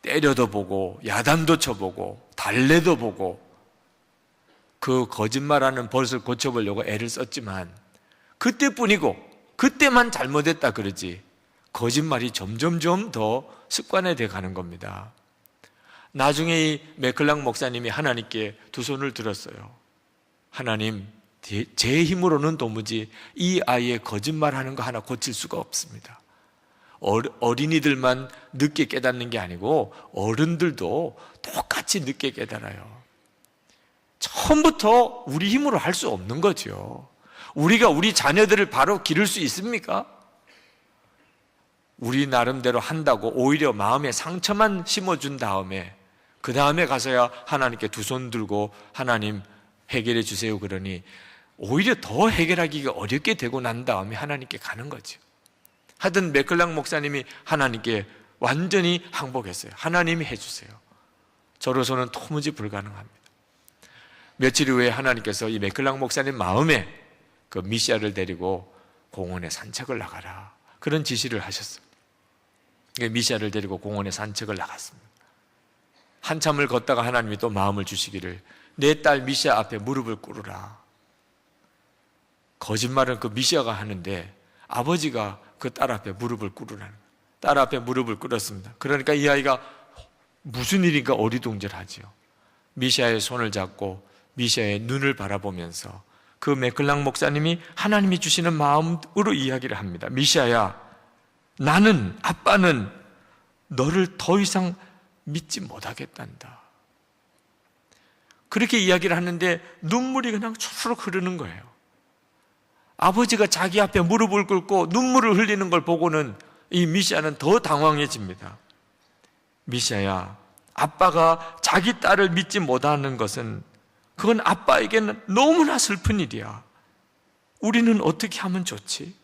때려도 보고 야단도 쳐보고 달래도 보고 그 거짓말하는 버릇을 고쳐보려고 애를 썼지만 그때뿐이고 그때만 잘못했다 그러지 거짓말이 점점점 더 습관화되어 가는 겁니다. 나중에 이 맥클랑 목사님이 하나님께 두 손을 들었어요. 하나님, 제 힘으로는 도무지 이 아이의 거짓말하는 거 하나 고칠 수가 없습니다. 어린이들만 늦게 깨닫는 게 아니고 어른들도 똑같이 늦게 깨달아요. 처음부터 우리 힘으로 할 수 없는 거죠. 우리가 우리 자녀들을 바로 기를 수 있습니까? 우리 나름대로 한다고 오히려 마음에 상처만 심어준 다음에 그 다음에 가서야 하나님께 두 손 들고 하나님 해결해 주세요 그러니 오히려 더 해결하기가 어렵게 되고 난 다음에 하나님께 가는 거죠. 하여튼 맥클락 목사님이 하나님께 완전히 항복했어요. 하나님이 해주세요. 저로서는 도무지 불가능합니다. 며칠 후에 하나님께서 이 맥클락 목사님 마음에 그 미시아를 데리고 공원에 산책을 나가라 그런 지시를 하셨어요. 미시아를 데리고 공원에 산책을 나갔습니다. 한참을 걷다가 하나님이 또 마음을 주시기를 내 딸 미시아 앞에 무릎을 꿇으라. 거짓말은 그 미시아가 하는데 아버지가 그 딸 앞에 무릎을 꿇으라는 거예요. 딸 앞에 무릎을 꿇었습니다. 그러니까 이 아이가 무슨 일인가 어리둥절하지요. 미시아의 손을 잡고 미시아의 눈을 바라보면서 그 맥클락 목사님이 하나님이 주시는 마음으로 이야기를 합니다. 미시아야, 나는, 아빠는 너를 더 이상 믿지 못하겠단다. 그렇게 이야기를 하는데 눈물이 그냥 추르륵 흐르는 거예요. 아버지가 자기 앞에 무릎을 꿇고 눈물을 흘리는 걸 보고는 이 미시아는 더 당황해집니다. 미시아야, 아빠가 자기 딸을 믿지 못하는 것은 그건 아빠에게는 너무나 슬픈 일이야. 우리는 어떻게 하면 좋지?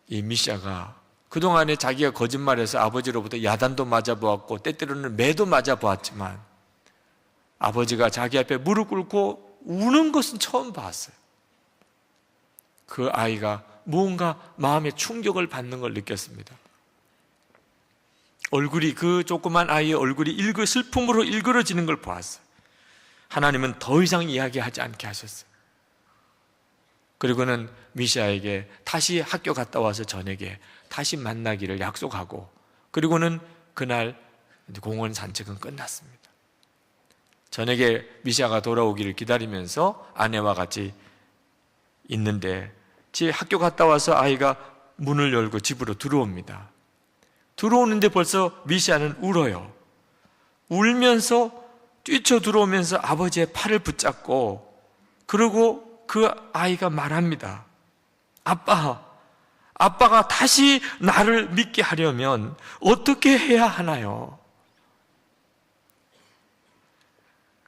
이 미시아가 그동안에 자기가 거짓말해서 아버지로부터 야단도 맞아보았고 때때로는 매도 맞아보았지만 아버지가 자기 앞에 무릎 꿇고 우는 것은 처음 봤어요. 그 아이가 무언가 마음의 충격을 받는 걸 느꼈습니다. 얼굴이, 그 조그만 아이의 얼굴이 슬픔으로 일그러지는 걸 보았어요. 하나님은 더 이상 이야기하지 않게 하셨어요. 그리고는 미시아에게 다시 학교 갔다 와서 저녁에 다시 만나기를 약속하고, 그리고는 그날 공원 산책은 끝났습니다. 저녁에 미시아가 돌아오기를 기다리면서 아내와 같이 있는데 학교 갔다 와서 아이가 문을 열고 집으로 들어옵니다. 들어오는데 벌써 미시아는 울어요. 울면서 뛰쳐 들어오면서 아버지의 팔을 붙잡고, 그리고 그 아이가 말합니다. 아빠가 다시 나를 믿게 하려면 어떻게 해야 하나요?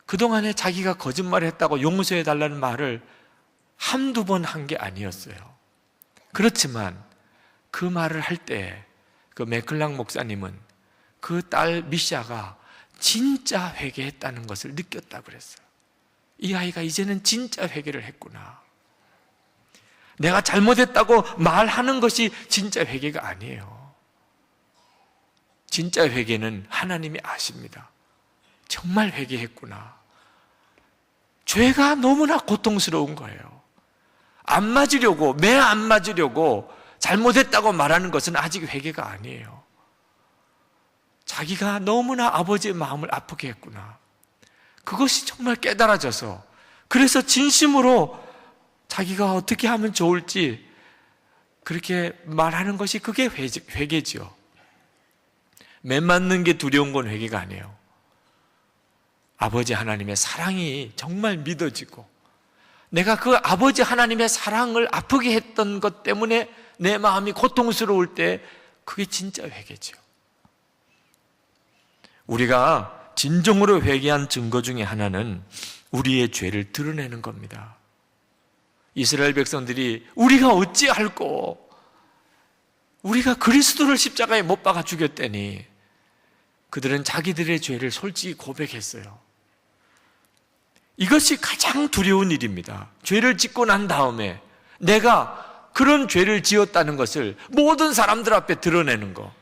그동안에 자기가 거짓말했다고 용서해 달라는 말을 한두 번 한 게 아니었어요. 그렇지만 그 말을 할 때 그 맥클락 목사님은 그 딸 미시아가 진짜 회개했다는 것을 느꼈다고 그랬어요. 이 아이가 이제는 진짜 회개를 했구나. 내가 잘못했다고 말하는 것이 진짜 회개가 아니에요. 진짜 회개는 하나님이 아십니다. 정말 회개했구나. 죄가 너무나 고통스러운 거예요. 안 맞으려고, 매 안 맞으려고 잘못했다고 말하는 것은 아직 회개가 아니에요. 자기가 너무나 아버지의 마음을 아프게 했구나. 그것이 정말 깨달아져서, 그래서 진심으로 자기가 어떻게 하면 좋을지 그렇게 말하는 것이 그게 회개지요. 매 맞는 게 두려운 건 회개가 아니에요. 아버지 하나님의 사랑이 정말 믿어지고, 내가 그 아버지 하나님의 사랑을 아프게 했던 것 때문에 내 마음이 고통스러울 때 그게 진짜 회개죠. 우리가 진정으로 회개한 증거 중에 하나는 우리의 죄를 드러내는 겁니다. 이스라엘 백성들이 우리가 어찌할꼬, 우리가 그리스도를 십자가에 못 박아 죽였다니, 그들은 자기들의 죄를 솔직히 고백했어요. 이것이 가장 두려운 일입니다. 죄를 짓고 난 다음에 내가 그런 죄를 지었다는 것을 모든 사람들 앞에 드러내는 거,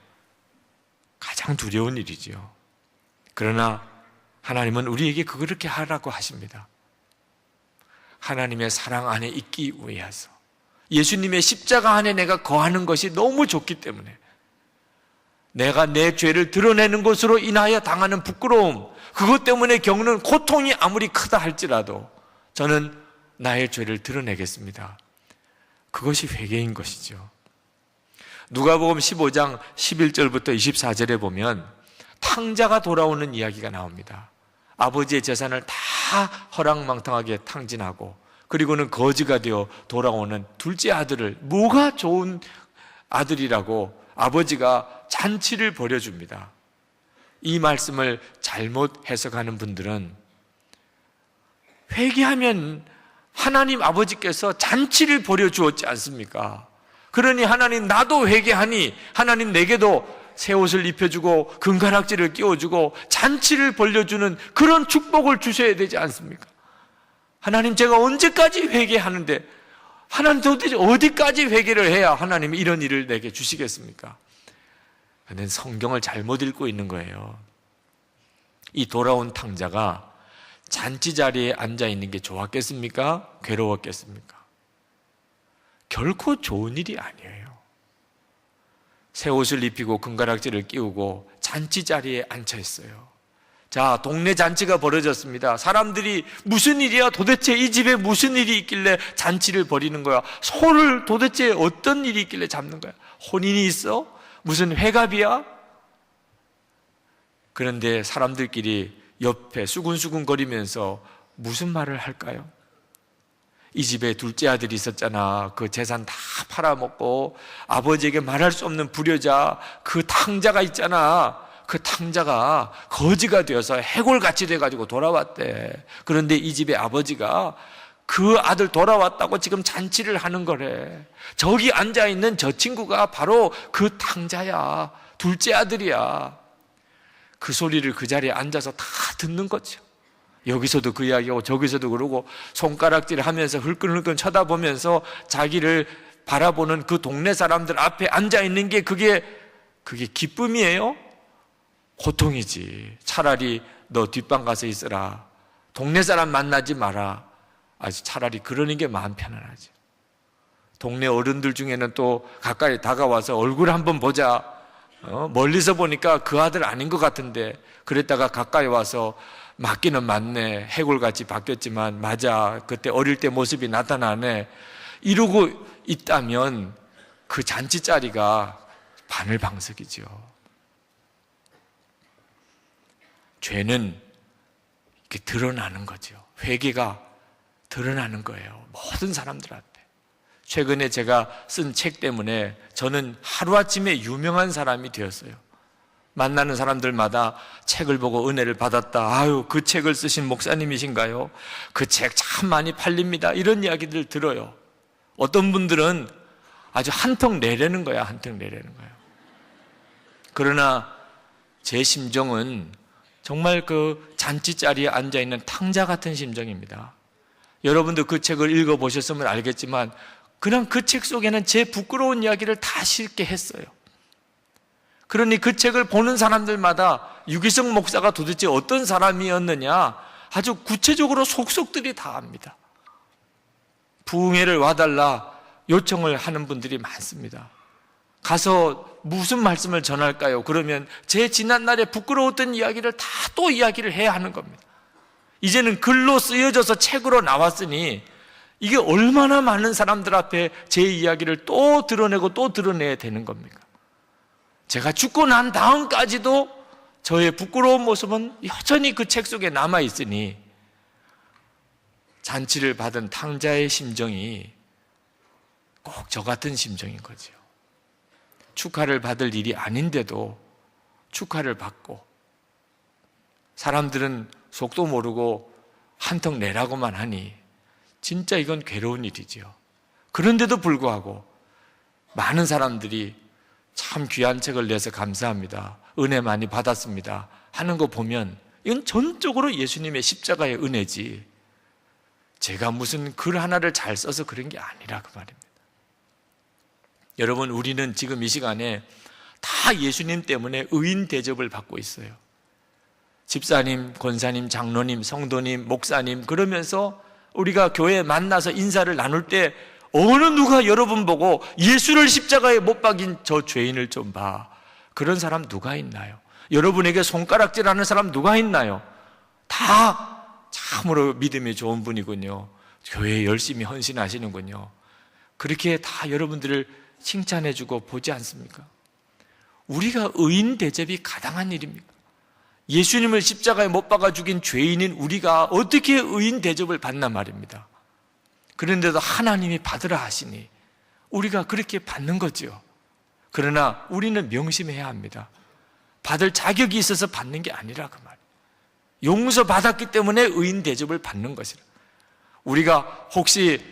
가장 두려운 일이지요. 그러나 하나님은 우리에게 그렇게 하라고 하십니다. 하나님의 사랑 안에 있기 위해서, 예수님의 십자가 안에 내가 거하는 것이 너무 좋기 때문에, 내가 내 죄를 드러내는 것으로 인하여 당하는 부끄러움, 그것 때문에 겪는 고통이 아무리 크다 할지라도 저는 나의 죄를 드러내겠습니다. 그것이 회개인 것이죠. 누가복음 15장 11절부터 24절에 보면 탕자가 돌아오는 이야기가 나옵니다. 아버지의 재산을 다 허랑망탕하게 탕진하고, 그리고는 거지가 되어 돌아오는 둘째 아들을, 뭐가 좋은 아들이라고 아버지가 잔치를 벌여줍니다. 이 말씀을 잘못 해석하는 분들은 회개하면 하나님 아버지께서 잔치를 벌여주었지 않습니까? 그러니 하나님 나도 회개하니 하나님 내게도 새 옷을 입혀주고 금가락지를 끼워주고 잔치를 벌려주는 그런 축복을 주셔야 되지 않습니까? 하나님 제가 언제까지 회개하는데 하나님 도대체 어디까지 회개를 해야 하나님이 이런 일을 내게 주시겠습니까? 그는 성경을 잘못 읽고 있는 거예요. 이 돌아온 탕자가 잔치 자리에 앉아 있는 게 좋았겠습니까? 괴로웠겠습니까? 결코 좋은 일이 아니에요. 새 옷을 입히고 금가락지를 끼우고 잔치 자리에 앉혀 있어요. 자, 동네 잔치가 벌어졌습니다. 사람들이 무슨 일이야? 도대체 이 집에 무슨 일이 있길래 잔치를 벌이는 거야? 소를 도대체 어떤 일이 있길래 잡는 거야? 혼인이 있어? 무슨 회갑이야? 그런데 사람들끼리 옆에 수군수군 거리면서 무슨 말을 할까요? 이 집에 둘째 아들이 있었잖아. 그 재산 다 팔아먹고 아버지에게 말할 수 없는 불효자 그 탕자가 있잖아. 그 탕자가 거지가 되어서 해골같이 돼가지고 돌아왔대. 그런데 이 집의 아버지가 그 아들 돌아왔다고 지금 잔치를 하는 거래. 저기 앉아있는 저 친구가 바로 그 탕자야. 둘째 아들이야. 그 소리를 그 자리에 앉아서 다 듣는 거죠. 여기서도 그 이야기하고 저기서도 그러고 손가락질 하면서 흘끈흘끈 쳐다보면서 자기를 바라보는 그 동네 사람들 앞에 앉아있는 게 그게 기쁨이에요? 고통이지. 차라리 너 뒷방 가서 있어라. 동네 사람 만나지 마라. 차라리 그러는 게 마음 편안하지. 동네 어른들 중에는 또 가까이 다가와서 얼굴 한번 보자. 멀리서 보니까 그 아들 아닌 것 같은데 그랬다가 가까이 와서 맞기는 맞네. 해골같이 바뀌었지만 맞아. 그때 어릴 때 모습이 나타나네. 이러고 있다면 그 잔치 자리가 바늘방석이죠. 죄는 이렇게 드러나는 거죠. 회개가 드러나는 거예요. 모든 사람들한테. 최근에 제가 쓴 책 때문에 저는 하루아침에 유명한 사람이 되었어요. 만나는 사람들마다 책을 보고 은혜를 받았다. 아유, 그 책을 쓰신 목사님이신가요? 그 책 참 많이 팔립니다. 이런 이야기들 들어요. 어떤 분들은 아주 한턱 내려는 거야, 한턱 내려는 거야. 그러나 제 심정은 정말 그 잔치 자리에 앉아있는 탕자 같은 심정입니다. 여러분도 그 책을 읽어보셨으면 알겠지만 그냥 그 책 속에는 제 부끄러운 이야기를 다 실게 했어요. 그러니 그 책을 보는 사람들마다 유기성 목사가 도대체 어떤 사람이었느냐 아주 구체적으로 속속들이 다 압니다. 부흥회를 와달라 요청을 하는 분들이 많습니다. 가서 무슨 말씀을 전할까요? 그러면 제 지난날에 부끄러웠던 이야기를 다 또 이야기를 해야 하는 겁니다. 이제는 글로 쓰여져서 책으로 나왔으니 이게 얼마나 많은 사람들 앞에 제 이야기를 또 드러내고 또 드러내야 되는 겁니까? 제가 죽고 난 다음까지도 저의 부끄러운 모습은 여전히 그 책 속에 남아있으니 잔치를 받은 탕자의 심정이 꼭 저 같은 심정인 거죠. 축하를 받을 일이 아닌데도 축하를 받고 사람들은 속도 모르고 한턱 내라고만 하니 진짜 이건 괴로운 일이죠. 그런데도 불구하고 많은 사람들이 참 귀한 책을 내서 감사합니다. 은혜 많이 받았습니다. 하는 거 보면 이건 전적으로 예수님의 십자가의 은혜지 제가 무슨 글 하나를 잘 써서 그런 게 아니라 그 말입니다. 여러분, 우리는 지금 이 시간에 다 예수님 때문에 의인 대접을 받고 있어요. 집사님, 권사님, 장로님, 성도님, 목사님 그러면서 우리가 교회에 만나서 인사를 나눌 때 어느 누가 여러분 보고 예수를 십자가에 못 박인 저 죄인을 좀 봐. 그런 사람 누가 있나요? 여러분에게 손가락질하는 사람 누가 있나요? 다 참으로 믿음이 좋은 분이군요. 교회에 열심히 헌신하시는군요. 그렇게 다 여러분들을 칭찬해주고 보지 않습니까? 우리가 의인 대접이 가당한 일입니까? 예수님을 십자가에 못 박아 죽인 죄인인 우리가 어떻게 의인 대접을 받나 말입니다. 그런데도 하나님이 받으라 하시니 우리가 그렇게 받는 거죠. 그러나 우리는 명심해야 합니다. 받을 자격이 있어서 받는 게 아니라 그 말이에요. 용서 받았기 때문에 의인 대접을 받는 것이라. 우리가 혹시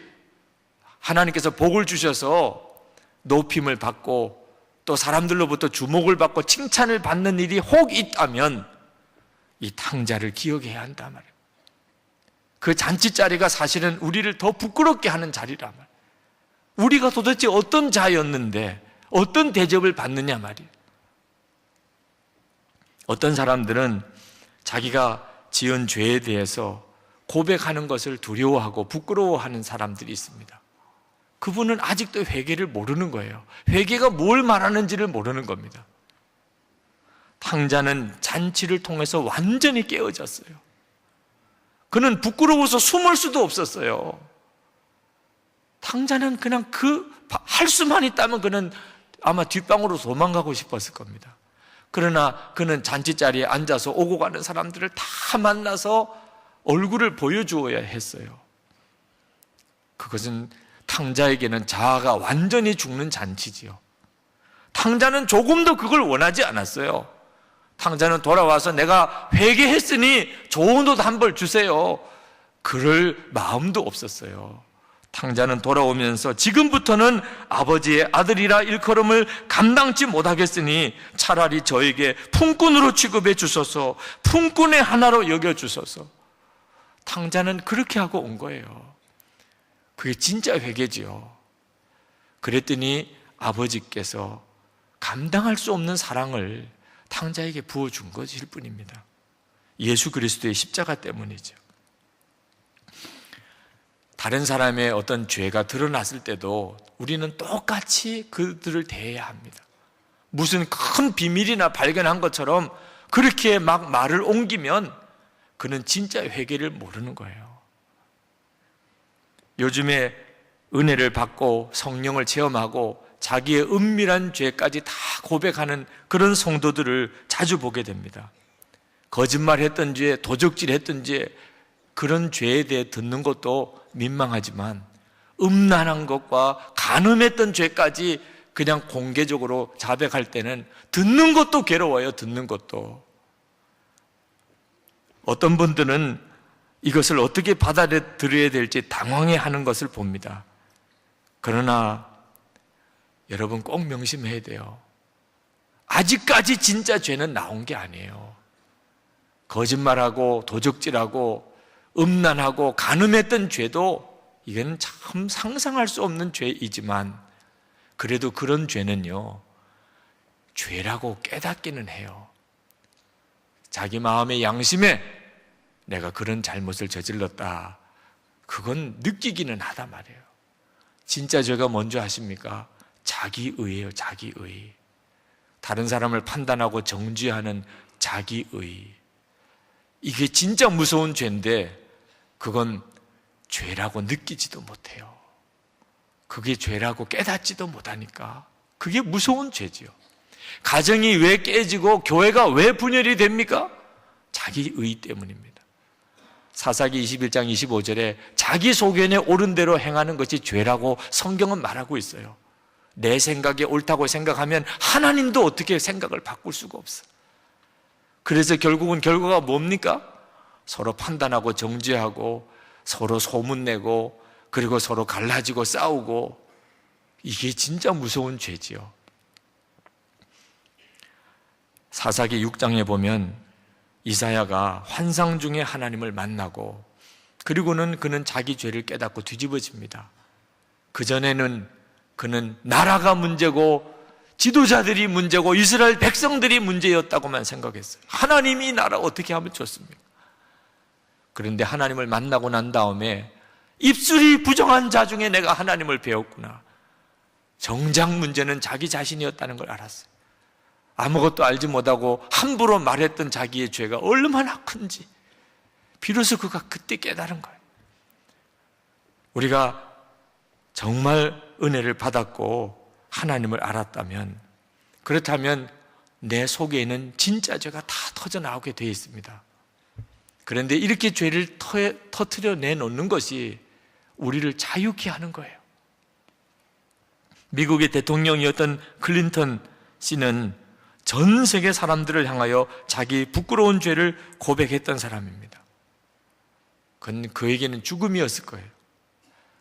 하나님께서 복을 주셔서 높임을 받고 또 사람들로부터 주목을 받고 칭찬을 받는 일이 혹 있다면 이 탕자를 기억해야 한단 말이에요. 그 잔치 자리가 사실은 우리를 더 부끄럽게 하는 자리란 말이에요. 우리가 도대체 어떤 자였는데 어떤 대접을 받느냐 말이에요. 어떤 사람들은 자기가 지은 죄에 대해서 고백하는 것을 두려워하고 부끄러워하는 사람들이 있습니다. 그분은 아직도 회개를 모르는 거예요. 회개가 뭘 말하는지를 모르는 겁니다. 탕자는 잔치를 통해서 완전히 깨어졌어요. 그는 부끄러워서 숨을 수도 없었어요. 탕자는 그냥 할 수만 있다면 그는 아마 뒷방으로 도망가고 싶었을 겁니다. 그러나 그는 잔치자리에 앉아서 오고 가는 사람들을 다 만나서 얼굴을 보여주어야 했어요. 그것은 탕자에게는 자아가 완전히 죽는 잔치지요. 탕자는 조금도 그걸 원하지 않았어요. 탕자는 돌아와서 내가 회개했으니 좋은 옷 한 벌 주세요. 그럴 마음도 없었어요. 탕자는 돌아오면서 지금부터는 아버지의 아들이라 일컬음을 감당치 못하겠으니 차라리 저에게 품꾼으로 취급해 주소서, 품꾼의 하나로 여겨주소서. 탕자는 그렇게 하고 온 거예요. 그게 진짜 회개지요. 그랬더니 아버지께서 감당할 수 없는 사랑을 탕자에게 부어준 것일 뿐입니다. 예수 그리스도의 십자가 때문이죠. 다른 사람의 어떤 죄가 드러났을 때도 우리는 똑같이 그들을 대해야 합니다. 무슨 큰 비밀이나 발견한 것처럼 그렇게 막 말을 옮기면 그는 진짜 회개를 모르는 거예요. 요즘에 은혜를 받고 성령을 체험하고 자기의 은밀한 죄까지 다 고백하는 그런 성도들을 자주 보게 됩니다. 거짓말했던 죄, 도적질했던 죄, 그런 죄에 대해 듣는 것도 민망하지만 음란한 것과 간음했던 죄까지 그냥 공개적으로 자백할 때는 듣는 것도 괴로워요. 듣는 것도. 어떤 분들은 이것을 어떻게 받아들여야 될지 당황해하는 것을 봅니다. 그러나 여러분 꼭 명심해야 돼요. 아직까지 진짜 죄는 나온 게 아니에요. 거짓말하고 도적질하고 음란하고 간음했던 죄도 이건 참 상상할 수 없는 죄이지만 그래도 그런 죄는요, 죄라고 깨닫기는 해요. 자기 마음의 양심에 내가 그런 잘못을 저질렀다, 그건 느끼기는 하단 말이에요. 진짜 죄가 뭔지 아십니까? 자기의예요. 자기의. 다른 사람을 판단하고 정죄하는 자기의. 이게 진짜 무서운 죄인데 그건 죄라고 느끼지도 못해요. 그게 죄라고 깨닫지도 못하니까 그게 무서운 죄지요. 가정이 왜 깨지고 교회가 왜 분열이 됩니까? 자기의 때문입니다. 사사기 21장 25절에 자기 소견에 옳은 대로 행하는 것이 죄라고 성경은 말하고 있어요. 내 생각에 옳다고 생각하면 하나님도 어떻게 생각을 바꿀 수가 없어. 그래서 결국은 결과가 뭡니까? 서로 판단하고 정죄하고 서로 소문내고 그리고 서로 갈라지고 싸우고, 이게 진짜 무서운 죄지요. 사사기 6장에 보면 이사야가 환상 중에 하나님을 만나고 그리고는 그는 자기 죄를 깨닫고 뒤집어집니다. 그전에는 그는 나라가 문제고 지도자들이 문제고 이스라엘 백성들이 문제였다고만 생각했어요. 하나님이 나라 어떻게 하면 좋습니까? 그런데 하나님을 만나고 난 다음에 입술이 부정한 자 중에 내가 하나님을 배웠구나. 정작 문제는 자기 자신이었다는 걸 알았어요. 아무것도 알지 못하고 함부로 말했던 자기의 죄가 얼마나 큰지 비로소 그가 그때 깨달은 거예요. 우리가 정말 은혜를 받았고 하나님을 알았다면, 그렇다면 내 속에는 진짜 죄가 다 터져나오게 되어 있습니다. 그런데 이렇게 죄를 터뜨려 내놓는 것이 우리를 자유케 하는 거예요. 미국의 대통령이었던 클린턴 씨는 전 세계 사람들을 향하여 자기 부끄러운 죄를 고백했던 사람입니다. 그건 그에게는 죽음이었을 거예요.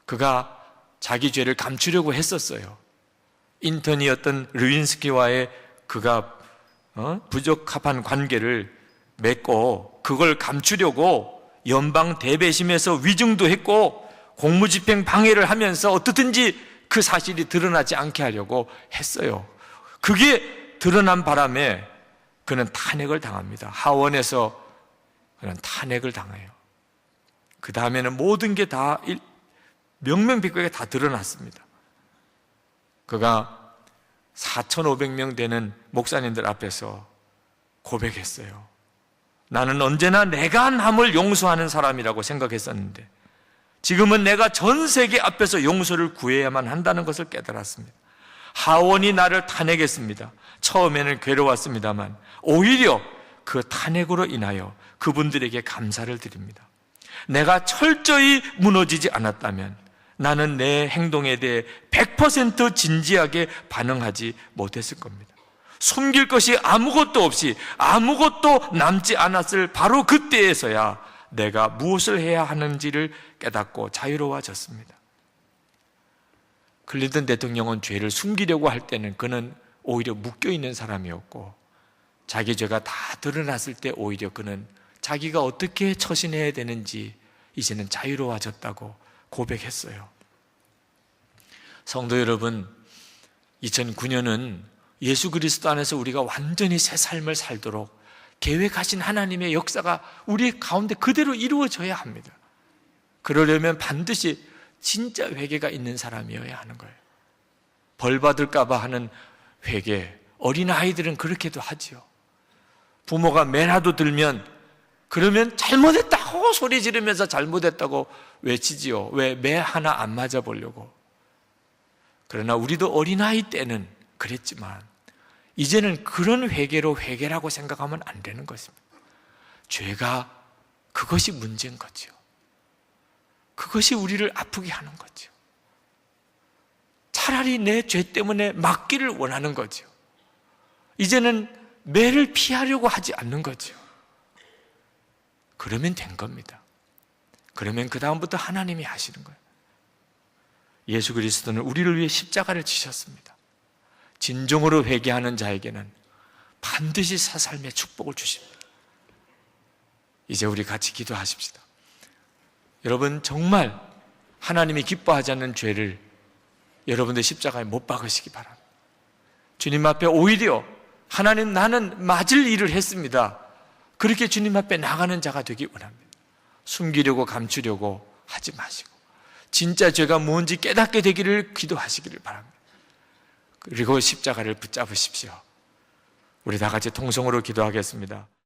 그가 자기 죄를 감추려고 했었어요. 인턴이었던 르윈스키와의 그가 부적합한 관계를 맺고 그걸 감추려고 연방 대배심에서 위증도 했고 공무집행 방해를 하면서 어떻든지 그 사실이 드러나지 않게 하려고 했어요. 그게 드러난 바람에 그는 탄핵을 당합니다. 하원에서 그는 탄핵을 당해요. 그 다음에는 모든 게 다 명명백백하게 다 드러났습니다. 그가 4,500명 되는 목사님들 앞에서 고백했어요. 나는 언제나 내가 한 함을 용서하는 사람이라고 생각했었는데 지금은 내가 전 세계 앞에서 용서를 구해야만 한다는 것을 깨달았습니다. 하원이 나를 탄핵했습니다. 처음에는 괴로웠습니다만 오히려 그 탄핵으로 인하여 그분들에게 감사를 드립니다. 내가 철저히 무너지지 않았다면 나는 내 행동에 대해 100% 진지하게 반응하지 못했을 겁니다. 숨길 것이 아무것도 없이 아무것도 남지 않았을 바로 그때에서야 내가 무엇을 해야 하는지를 깨닫고 자유로워졌습니다. 클린턴 대통령은 죄를 숨기려고 할 때는 그는 오히려 묶여있는 사람이었고 자기 죄가 다 드러났을 때 오히려 그는 자기가 어떻게 처신해야 되는지 이제는 자유로워졌다고 고백했어요. 성도 여러분, 2009년은 예수 그리스도 안에서 우리가 완전히 새 삶을 살도록 계획하신 하나님의 역사가 우리 가운데 그대로 이루어져야 합니다. 그러려면 반드시 진짜 회개가 있는 사람이어야 하는 거예요. 벌 받을까 봐 하는 회개, 어린아이들은 그렇게도 하지요. 부모가 매라도 들면 그러면 잘못했다고 소리 지르면서 잘못했다고 외치지요. 왜 매 하나 안 맞아 보려고. 그러나 우리도 어린아이 때는 그랬지만 이제는 그런 회개로 회개라고 생각하면 안 되는 것입니다. 죄가 그것이 문제인 거죠. 그것이 우리를 아프게 하는 거죠. 차라리 내 죄 때문에 맞기를 원하는 거죠. 이제는 매를 피하려고 하지 않는 거죠. 그러면 된 겁니다. 그러면 그 다음부터 하나님이 하시는 거예요. 예수 그리스도는 우리를 위해 십자가를 지셨습니다. 진정으로 회개하는 자에게는 반드시 새 삶의 축복을 주십니다. 이제 우리 같이 기도하십시다. 여러분 정말 하나님이 기뻐하지 않는 죄를 여러분들 십자가에 못 박으시기 바랍니다. 주님 앞에 오히려 하나님 나는 맞을 일을 했습니다. 그렇게 주님 앞에 나가는 자가 되기 원합니다. 숨기려고 감추려고 하지 마시고 진짜 죄가 뭔지 깨닫게 되기를 기도하시기를 바랍니다. 그리고 십자가를 붙잡으십시오. 우리 다 같이 통성으로 기도하겠습니다.